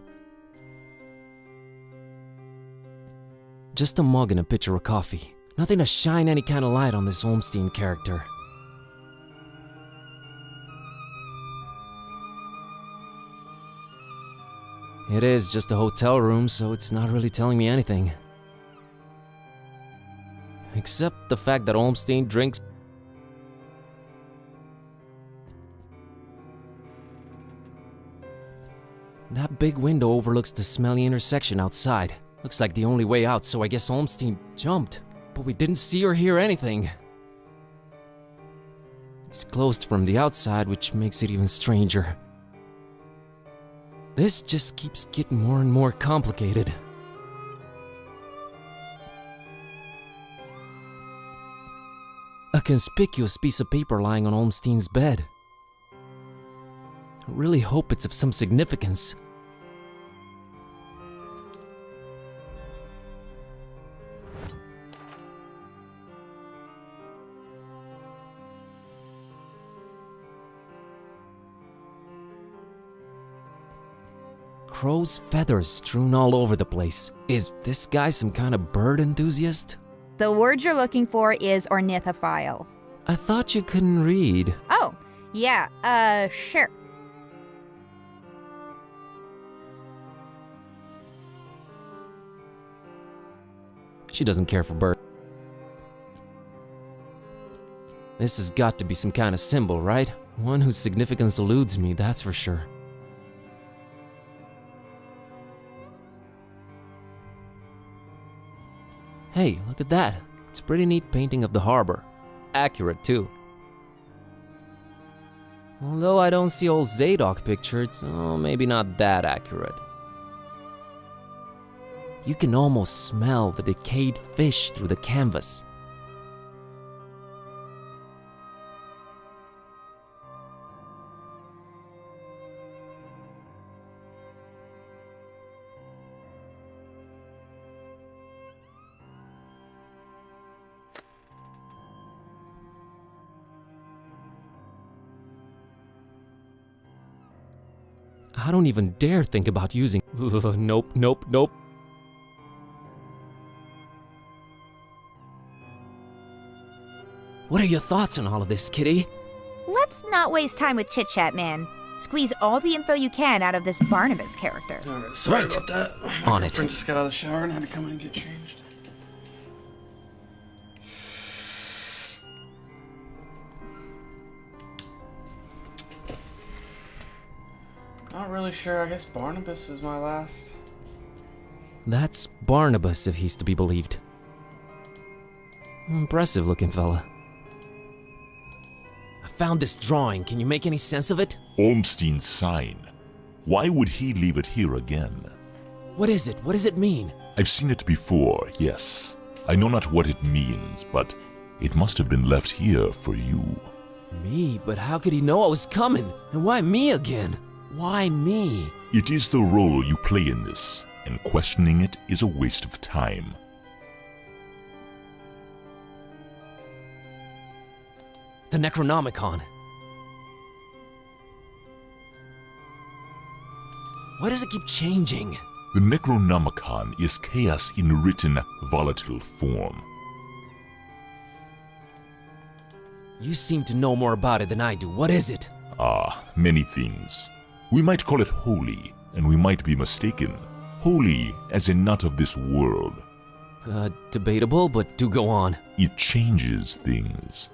Just a mug and a pitcher of coffee. Nothing to shine any kind of light on this Olmstein character. It is just a hotel room, so it's not really telling me anything. Except the fact that Olmstein drinks... That big window overlooks the smelly intersection outside. Looks like the only way out, so I guess Olmstein jumped. But we didn't see or hear anything. It's closed from the outside, which makes it even stranger. This just keeps getting more and more complicated. A conspicuous piece of paper lying on Olmstein's bed. I really hope it's of some significance. crow's feathers strewn all over the place. Is this guy some kind of bird enthusiast? The word you're looking for is ornithophile. I thought you couldn't read. Oh, yeah, sure. She doesn't care for birds. This has got to be some kind of symbol, right? One whose significance eludes me, that's for sure. Hey, look at that. It's a pretty neat painting of the harbor. Accurate, too. Although I don't see old Zadok pictured, so maybe not that accurate. You can almost smell the decayed fish through the canvas. I don't even dare think about using. Nope, nope, nope. What are your thoughts on all of this, Kitty? Let's not waste time with chit-chat, man. Squeeze all the info you can out of this Barnabas character. Alright, sorry about that. On My it. friend just got out of the shower and had to come in and get changed. Not really sure. I guess Barnabas is my last. That's Barnabas, if he's to be believed. Impressive looking fella. I found this drawing. Can you make any sense of it? Olmstein's sign. Why would he leave it here again? What is it? What does it mean? I've seen it before, yes. I know not what it means, but it must have been left here for you. Me? But how could he know I was coming? And why me again? Why me? It is the role you play in this, and questioning it is a waste of time. The Necronomicon. Why does it keep changing? The Necronomicon is chaos in written, volatile form. You seem to know more about it than I do. What is it? Many things. We might call it holy, and we might be mistaken. Holy as in not of this world. Debatable, but do go on. It changes things.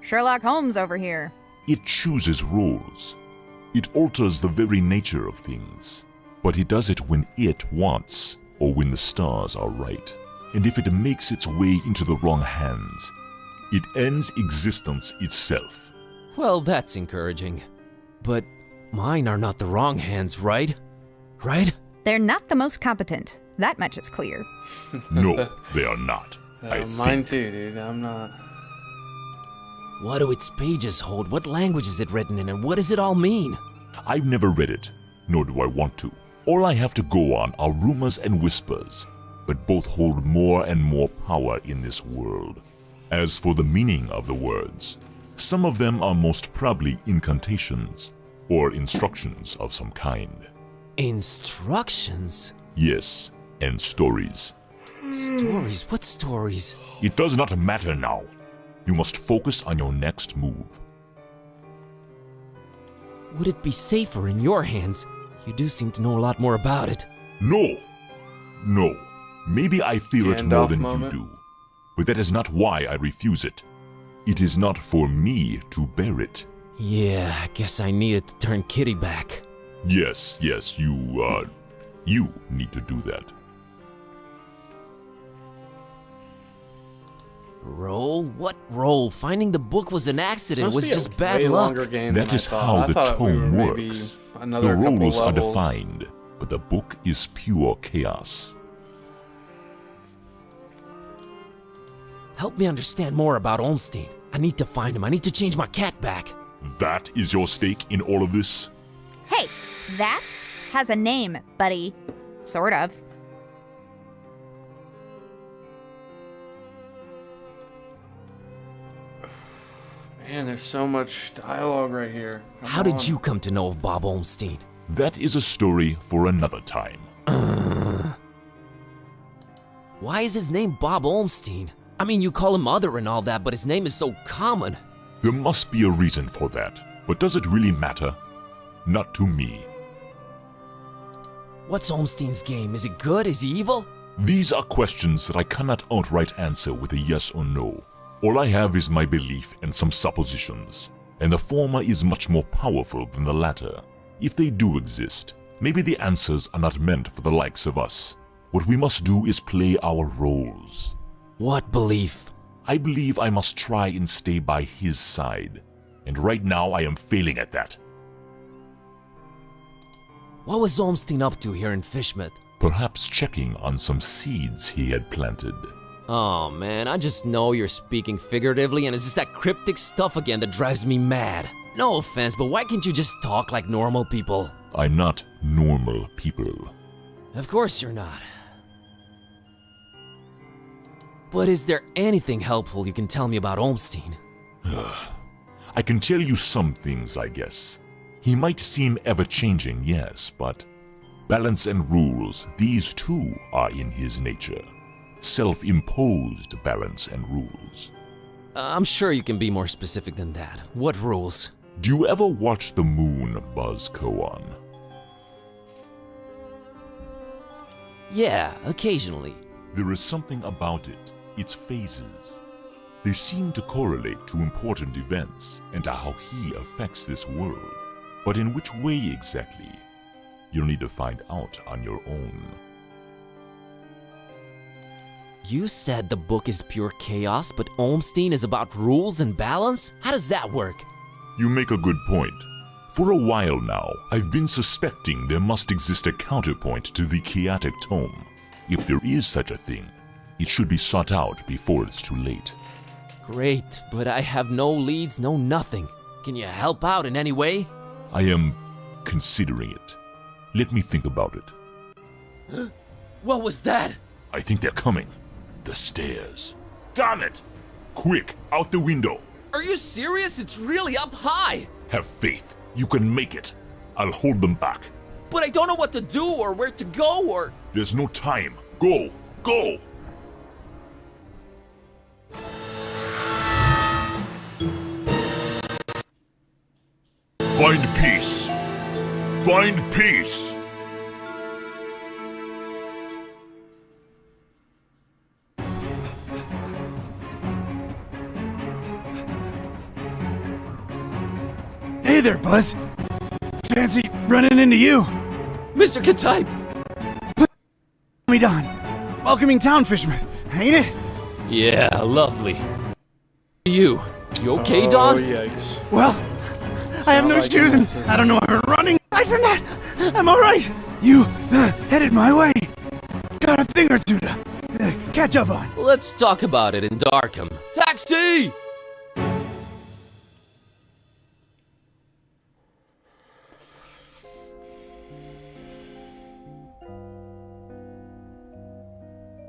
Sherlock Holmes over here. It chooses roles. It alters the very nature of things. But it does it when it wants, or when the stars are right. And if it makes its way into the wrong hands, it ends existence itself. Well, that's encouraging. But mine are not the wrong hands, right? Right? They're not the most competent. That much is clear. No, they are not. Mine too, dude. I'm not. What do its pages hold? What language is it written in, and what does it all mean? I've never read it, nor do I want to. All I have to go on are rumors and whispers, but both hold more and more power in this world. As for the meaning of the words, some of them are most probably incantations, or instructions of some kind. Instructions? Yes, and stories. Stories? What stories? It does not matter now. You must focus on your next move. Would it be safer in your hands? You do seem to know a lot more about it. No! No. Maybe I fear it more Gandalf than moment. you do. But that is not why I refuse it. It is not for me to bear it. Yeah, I guess I needed to turn Kitty back. Yes, you need to do that. Roll? What roll? Finding the book was an accident. It was just bad way luck. longer game That than is I thought. how I the thought we were tome maybe works. another The couple roles are levels. defined, but the book is pure chaos. Help me understand more about Olmstein. I need to find him. I need to change my cat back. That is your stake in all of this? Hey, that has a name, buddy. Sort of. Man, there's so much dialogue right here. Come How on. did you come to know of Bob Olmstein? That is a story for another time. Why is his name Bob Olmstein? I mean, you call him Other and all that, but his name is so common. There must be a reason for that, but does it really matter? Not to me. What's Olmstein's game? Is it good? Is he evil? These are questions that I cannot outright answer with a yes or no. All I have is my belief and some suppositions, and the former is much more powerful than the latter. If they do exist, maybe the answers are not meant for the likes of us. What we must do is play our roles. What belief? I believe I must try and stay by his side, and right now I am failing at that. What was Olmstein up to here in Fishmouth? Perhaps checking on some seeds he had planted. Oh man, I just know you're speaking figuratively and it's just that cryptic stuff again that drives me mad. No offense, but why can't you just talk like normal people? I'm not normal people. Of course you're not. But is there anything helpful you can tell me about Olmstein? I can tell you some things, I guess. He might seem ever-changing, yes, but balance and rules, these too are in his nature. Self-imposed balance and rules. I'm sure you can be more specific than that. What rules? Do you ever watch the moon buzz koan? Yeah, occasionally. There is something about it, its phases. They seem to correlate to important events and to how he affects this world. But in which way exactly? You'll need to find out on your own. You said the book is pure chaos, but Olmstein is about rules and balance? How does that work? You make a good point. For a while now, I've been suspecting there must exist a counterpoint to the chaotic tome. If there is such a thing, it should be sought out before it's too late. Great, but I have no leads, no nothing. Can you help out in any way? I am considering it. Let me think about it. What was that? I think they're coming. The stairs. Damn it! Quick, out the window. Are you serious? It's really up high. Have faith. You can make it. I'll hold them back. But I don't know what to do or where to go or... There's no time. Go! Go! Find peace. Find peace. Hey there, Buzz. Fancy running into you. Mr. Katype! Me Don. Welcoming town, Fishmouth, ain't it? Yeah, lovely. You okay, Don? Oh, yikes. Well, I have no shoes and I don't know how to running. Aside from that, I'm alright. You headed my way. Got a thing or two to catch up on. Let's talk about it in Darkham. Taxi!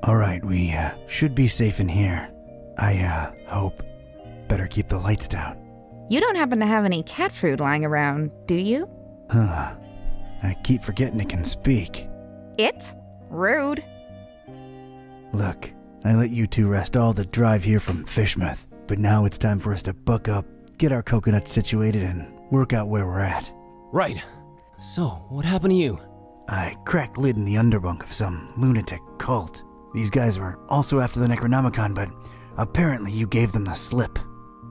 Alright, we should be safe in here. I hope. Better keep the lights down. You don't happen to have any cat food lying around, do you? Huh. I keep forgetting it can speak. It? Rude. Look, I let you two rest all the drive here from Fishmouth, but now it's time for us to buck up, get our coconuts situated, and work out where we're at. Right. So, what happened to you? I cracked lid in the underbunk of some lunatic cult. These guys were also after the Necronomicon, but apparently you gave them the slip.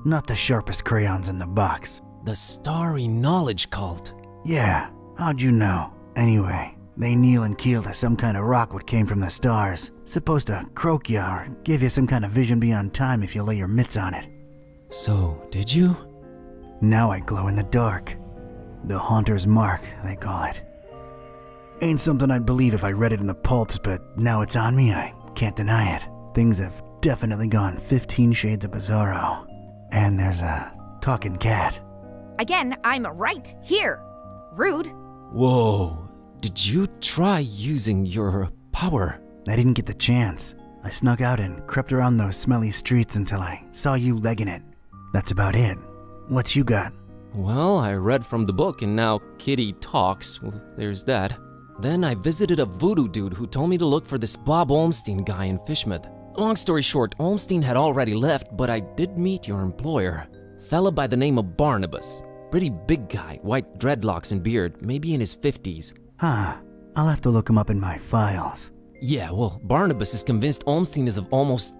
Not the sharpest crayons in the box. The Starry Knowledge Cult. Yeah, how'd you know? Anyway, they kneel and keel to some kind of rock what came from the stars. Supposed to croak ya or give you some kind of vision beyond time if you lay your mitts on it. So, did you? Now I glow in the dark. The Haunter's Mark, they call it. Ain't something I'd believe if I read it in the pulps, but now it's on me, I can't deny it. Things have definitely gone 15 shades of bizarro. And there's a talking cat. Again, I'm right here. Rude. Whoa. Did you try using your power? I didn't get the chance. I snuck out and crept around those smelly streets until I saw you legging it. That's about it. What you got? Well, I read from the book and now Kitty talks. Well, there's that. Then I visited a voodoo dude who told me to look for this Bob Olmstein guy in Fishmouth. Long story short, Olmstein had already left, but I did meet your employer. Fella by the name of Barnabas. Pretty big guy, white dreadlocks and beard, maybe in his 50s. Huh. I'll have to look him up in my files. Yeah, well, Barnabas is convinced Olmstein is of almost,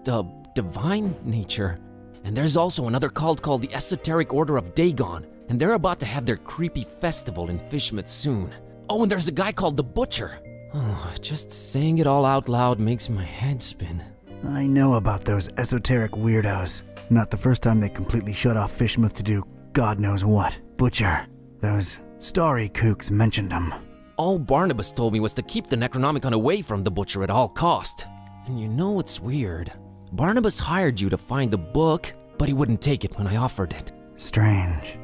divine nature. And there's also another cult called the Esoteric Order of Dagon, and they're about to have their creepy festival in Fishmouth soon. Oh, and there's a guy called the Butcher. Oh, just saying it all out loud makes my head spin. I know about those esoteric weirdos. Not the first time they completely shut off Fishmouth to do God knows what. Butcher. Those starry kooks mentioned him. All Barnabas told me was to keep the Necronomicon away from the Butcher at all cost. And you know what's weird? Barnabas hired you to find the book, but he wouldn't take it when I offered it. Strange.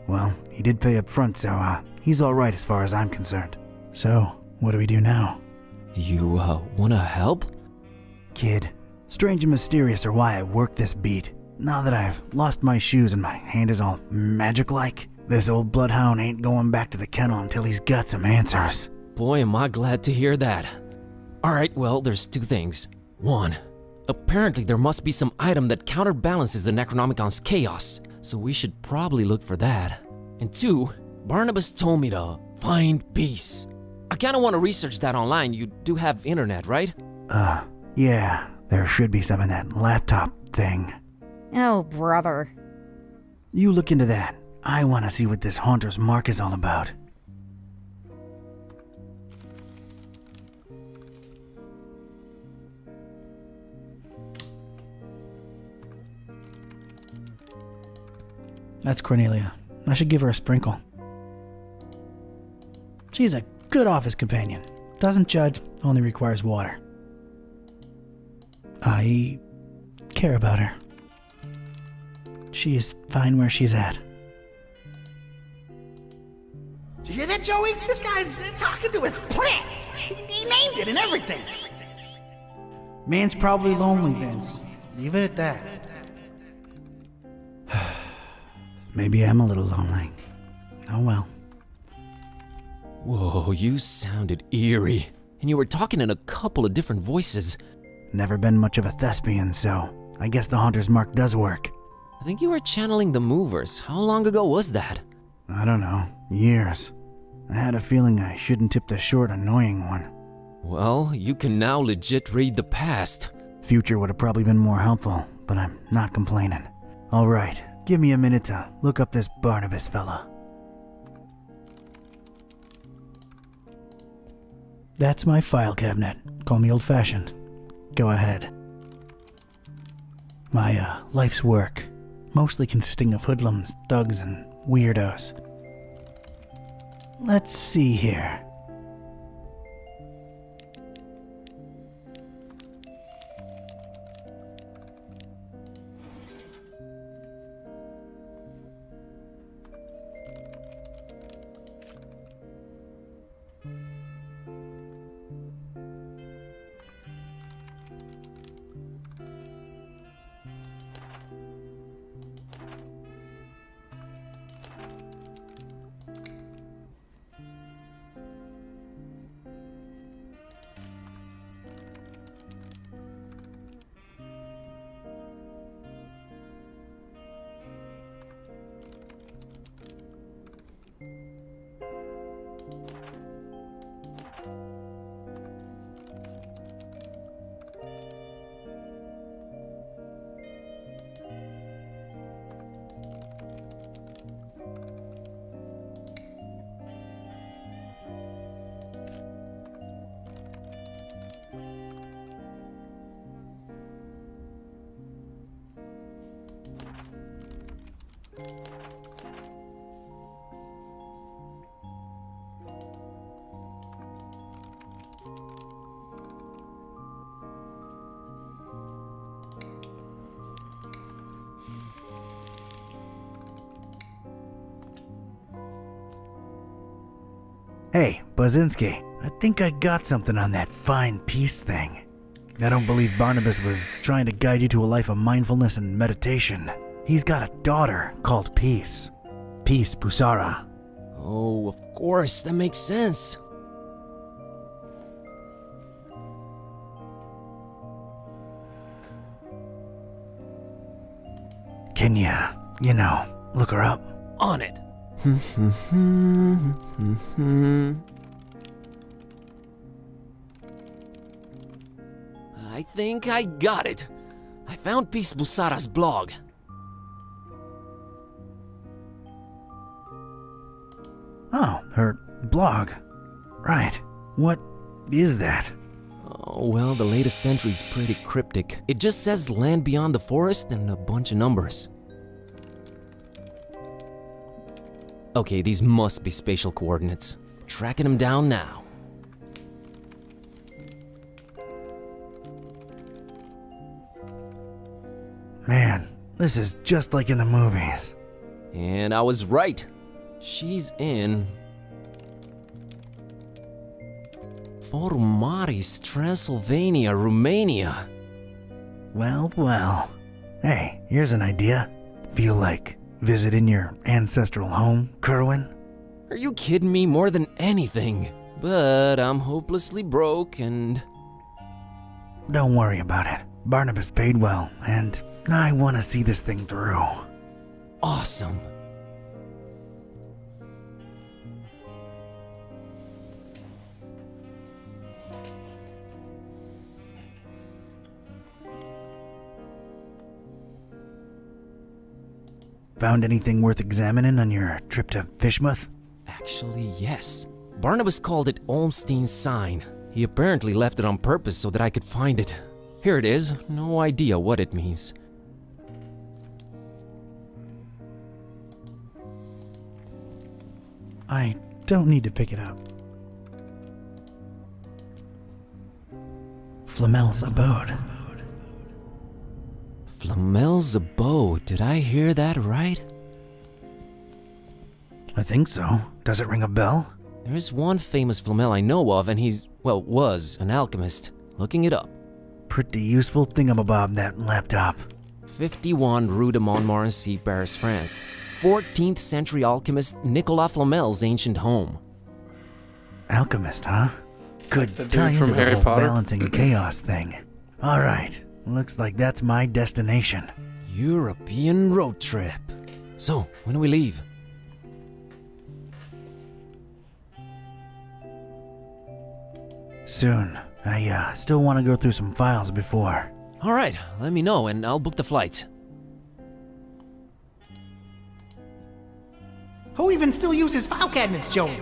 Well, he did pay up front, so he's all right as far as I'm concerned. So, what do we do now? You, wanna help? Kid, strange and mysterious are why I work this beat. Now that I've lost my shoes and my hand is all magic-like, this old bloodhound ain't going back to the kennel until he's got some answers. Boy, am I glad to hear that. Alright, well, there's two things. One, apparently there must be some item that counterbalances the Necronomicon's chaos, so we should probably look for that. And two, Barnabas told me to find peace. I kinda wanna research that online. You do have internet, right? Yeah, there should be some in that laptop thing. Oh, brother. You look into that. I wanna see what this Haunter's Mark is all about. That's Cornelia. I should give her a sprinkle. She's a good office companion. Doesn't judge, only requires water. I care about her. She's fine where she's at. Did you hear that, Joey? This guy's talking to his plant. He named it and everything. Man's probably lonely, Vince. Leave it at that. Maybe I'm a little lonely. Oh well. Whoa, you sounded eerie. And you were talking in a couple of different voices. Never been much of a thespian, so I guess the Haunter's Mark does work. I think you were channeling the Movers. How long ago was that? I don't know. Years. I had a feeling I shouldn't tip the short annoying one. Well, you can now legit read the past. Future would have probably been more helpful, but I'm not complaining. Alright, give me a minute to look up this Barnabas fella. That's my file cabinet. Call me old-fashioned. Go ahead. My life's work, mostly consisting of hoodlums, thugs, and weirdos. Let's see here. Hey, Bazinski, I think I got something on that fine peace thing. I don't believe Barnabas was trying to guide you to a life of mindfulness and meditation. He's got a daughter called Peace. Peace, Busara. Oh, of course, that makes sense. Can you know, look her up? On it. I think I got it. I found Peace Busara's blog. Oh, her blog. Right. What is that? Oh, well, the latest entry's pretty cryptic. It just says land beyond the forest and a bunch of numbers. Okay, these must be spatial coordinates. Tracking them down now. Man, this is just like in the movies. And I was right. She's in Forumaris, Transylvania, Romania. Well, well. Hey, here's an idea. Feel like visiting your ancestral home, Kerwin? Are you kidding me? More than anything. But I'm hopelessly broke and... Don't worry about it. Barnabas paid well, and I want to see this thing through. Awesome. Found anything worth examining on your trip to Fishmouth? Actually, yes. Barnabas called it Olmstein's sign. He apparently left it on purpose so that I could find it. Here it is. No idea what it means. I don't need to pick it up. Flamel's abode. Flamel's abode. Did I hear that right? I think so. Does it ring a bell? There's one famous Flamel I know of, and he's, well, was an alchemist. Looking it up. Pretty useful thingamabob, that laptop. 51 Rue de Montmorency, Paris, France. 14th century alchemist Nicolas Flamel's ancient home. Alchemist, huh? Could The dude tie into from the Harry whole Potter? balancing chaos thing. All right, looks like that's my destination. European road trip. So, when do we leave? Soon. I still want to go through some files before. All right, let me know and I'll book the flights. Who even still uses file cabinets, Joey?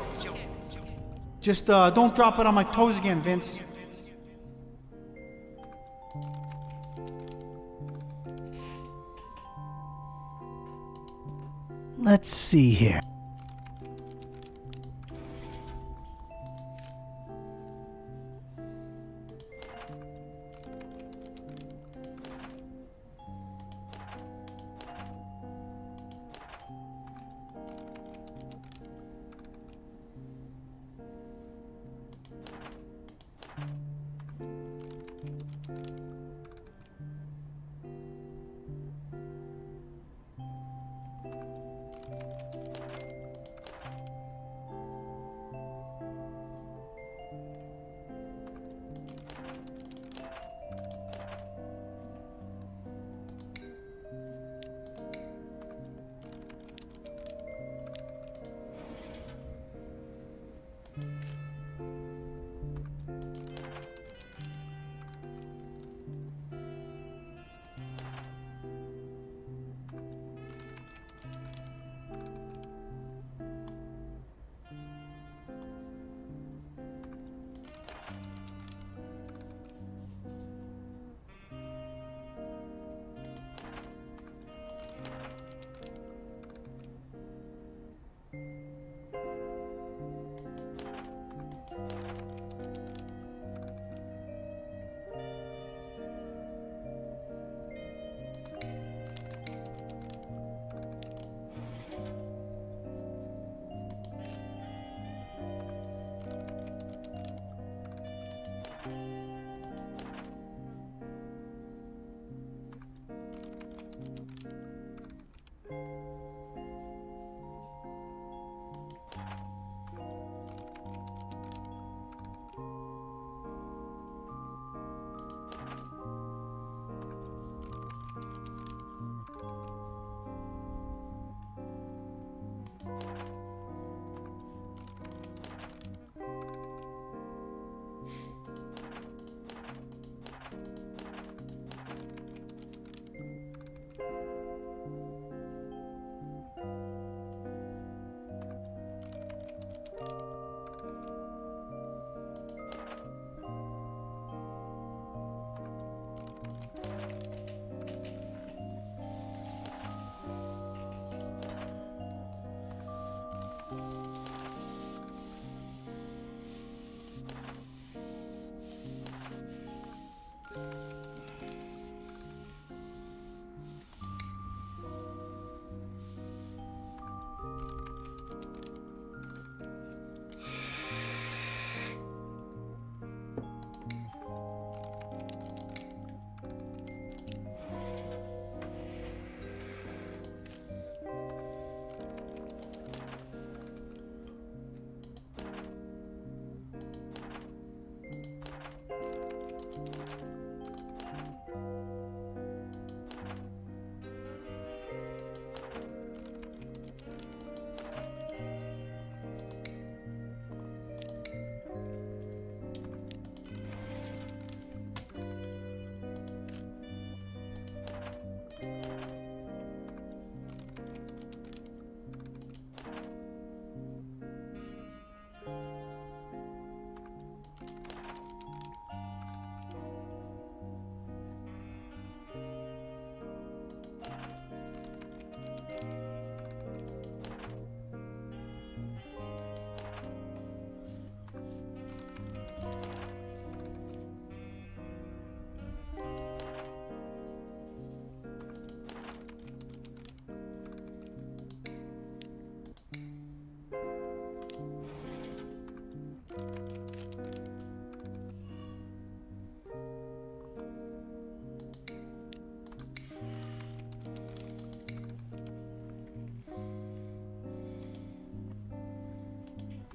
Just don't drop it on my toes again, Vince. Let's see here.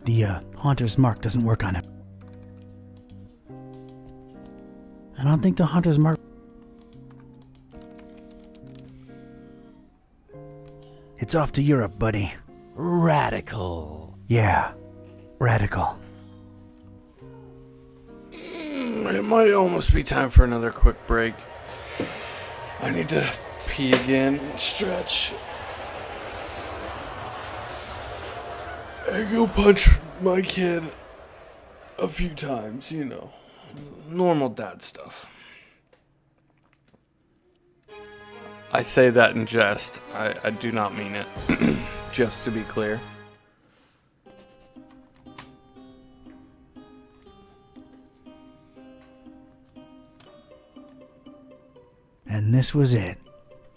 The Haunter's Mark doesn't work on him. I don't think the Haunter's Mark... It's off to Europe, buddy. Radical. Yeah, radical. It might almost be time for another quick break. I need to pee again and stretch. I go punch my kid a few times, you know. Normal dad stuff. I say that in jest. I do not mean it. Just to be clear. And this was it.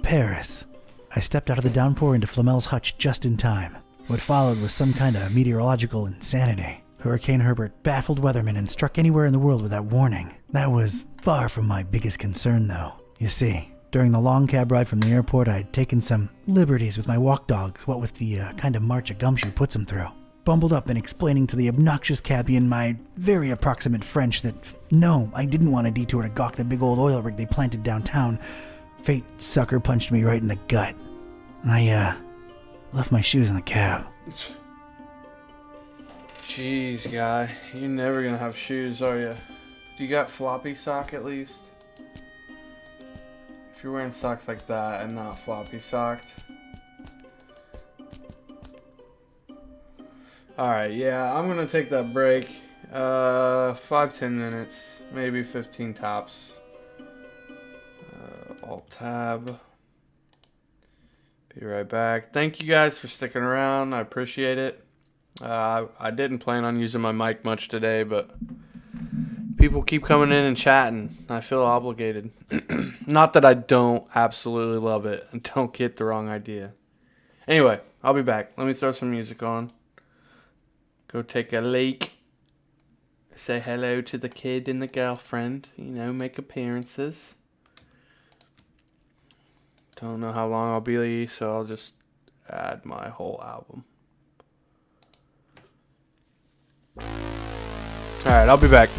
Paris. I stepped out of the downpour into Flamel's hutch just in time. What followed was some kind of meteorological insanity. Hurricane Herbert baffled weathermen and struck anywhere in the world without warning. That was far from my biggest concern, though. You see, during the long cab ride from the airport, I'd taken some liberties with my walk dogs, what with the kind of march a gumshoe puts them through. Bumbled up and explaining to the obnoxious cabbie in my very approximate French that, no, I didn't want a detour to gawk the big old oil rig they planted downtown. Fate sucker punched me right in the gut. I, left my shoes in the cab. Jeez, guy. You're never gonna have shoes, are you? Do you got floppy sock at least? If you're wearing socks like that and not floppy socked. Alright, yeah, I'm gonna take that break. 5-10 minutes, maybe 15 tops. Alt-tab. Be right back. Thank you guys for sticking around. I appreciate it. I didn't plan on using my mic much today, but people keep coming in and chatting. I feel obligated. Not that I don't absolutely love it, and don't get the wrong idea. Anyway, I'll be back. Let me throw some music on. Go take a leak. Say hello to the kid and the girlfriend. You know, make appearances. Don't know how long I'll be, so I'll just add my whole album. Alright, I'll be back.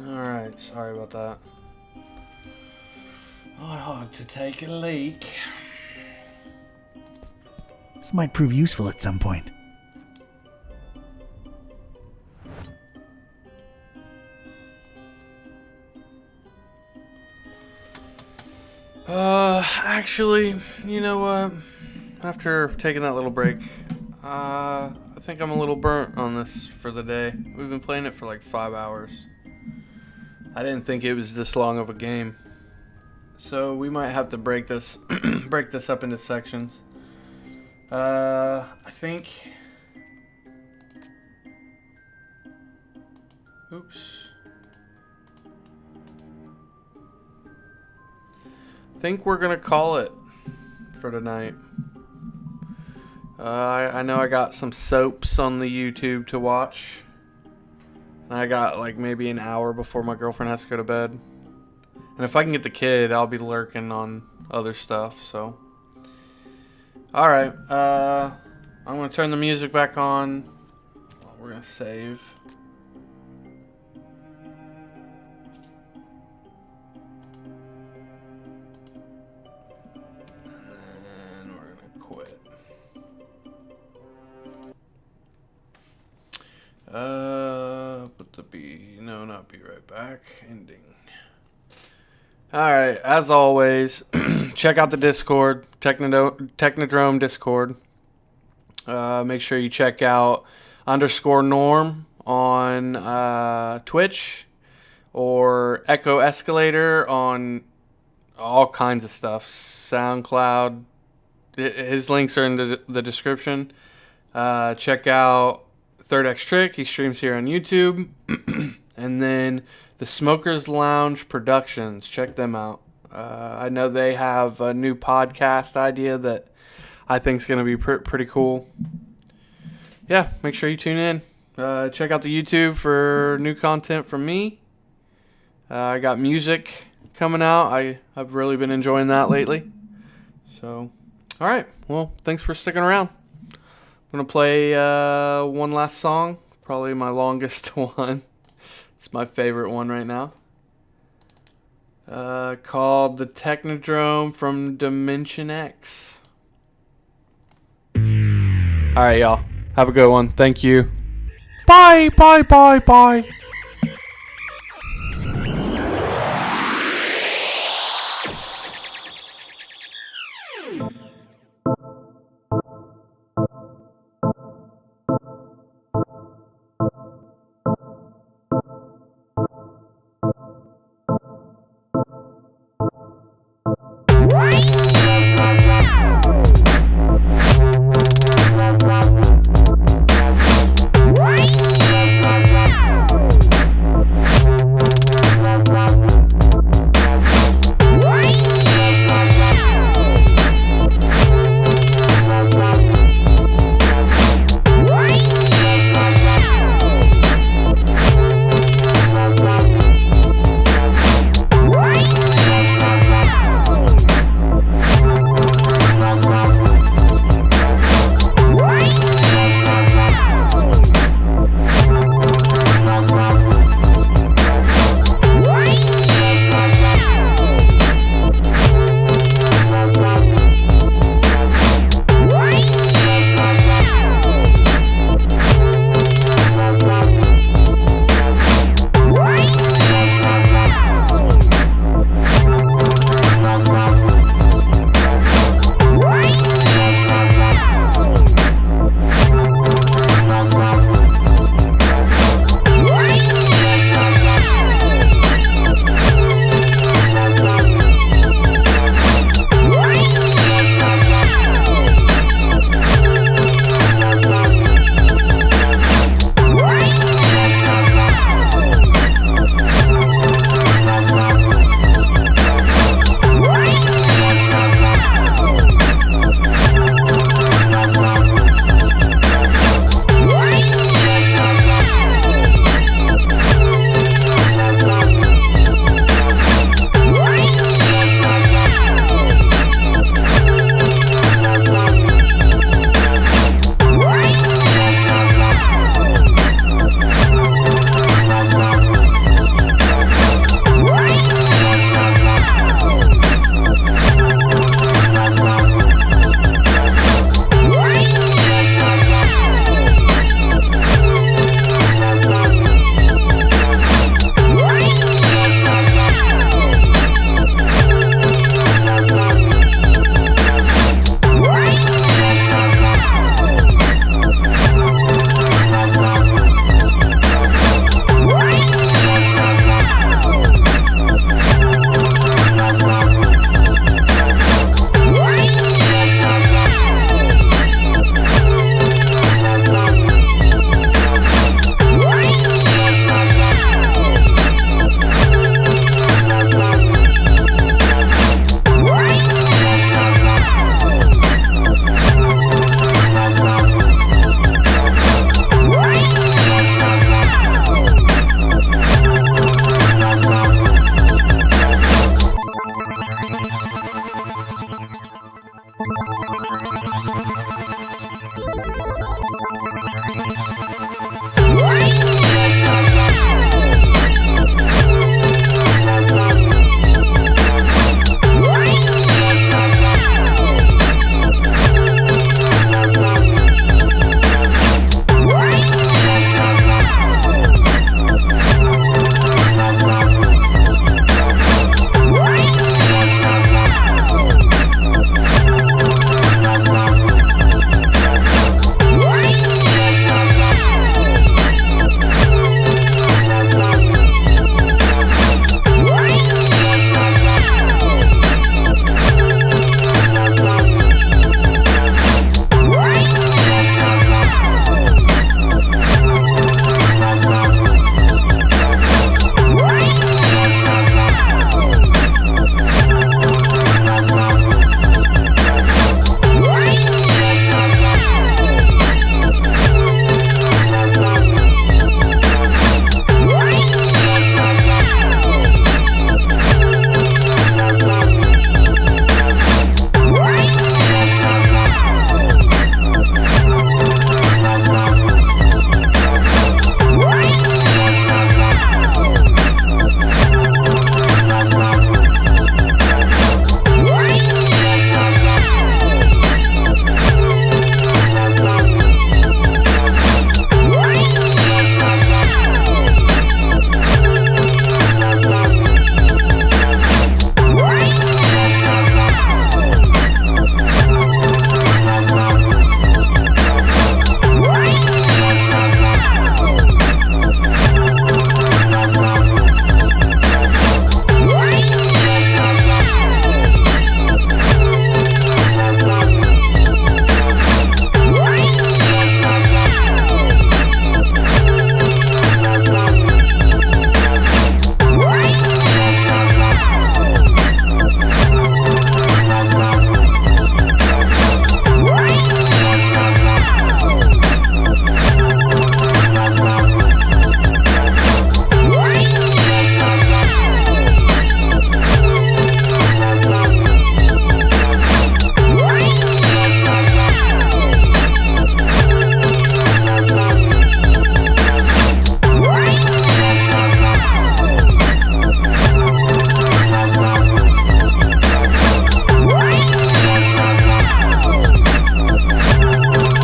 Alright, sorry about that. I had to take a leak. This might prove useful at some point. Actually, you know what? After taking that little break, I think I'm a little burnt on this for the day. We've been playing it for like 5 hours. I didn't think it was this long of a game. So we might have to break this break this up into sections. I think... Oops. I think we're gonna call it for tonight. I know I got some soaps on the YouTube to watch. And I got like maybe an hour before my girlfriend has to go to bed. And if I can get the kid, I'll be lurking on other stuff, so. Alright, I'm gonna turn the music back on. We're gonna save. And we're gonna quit. Put the B, no, not be right back. Ending. Alright, as always, check out the Discord, Technodrome Discord. Make sure you check out underscorenorm on Twitch or Echo Escalator on all kinds of stuff. SoundCloud. His links are in the description. Check out ThirdxTrick. He streams here on YouTube. And then the Smokers Lounge Productions. Check them out. I know they have a new podcast idea that I think is going to be pretty cool. Yeah, make sure you tune in. Check out the YouTube for new content from me. I got music coming out. I've really been enjoying that lately. So, alright. Well, thanks for sticking around. I'm going to play one last song. Probably my longest one. It's my favorite one right now. Called The Technodrome from Dimension X. Alright, y'all. Have a good one. Thank you. Bye, bye, bye, bye.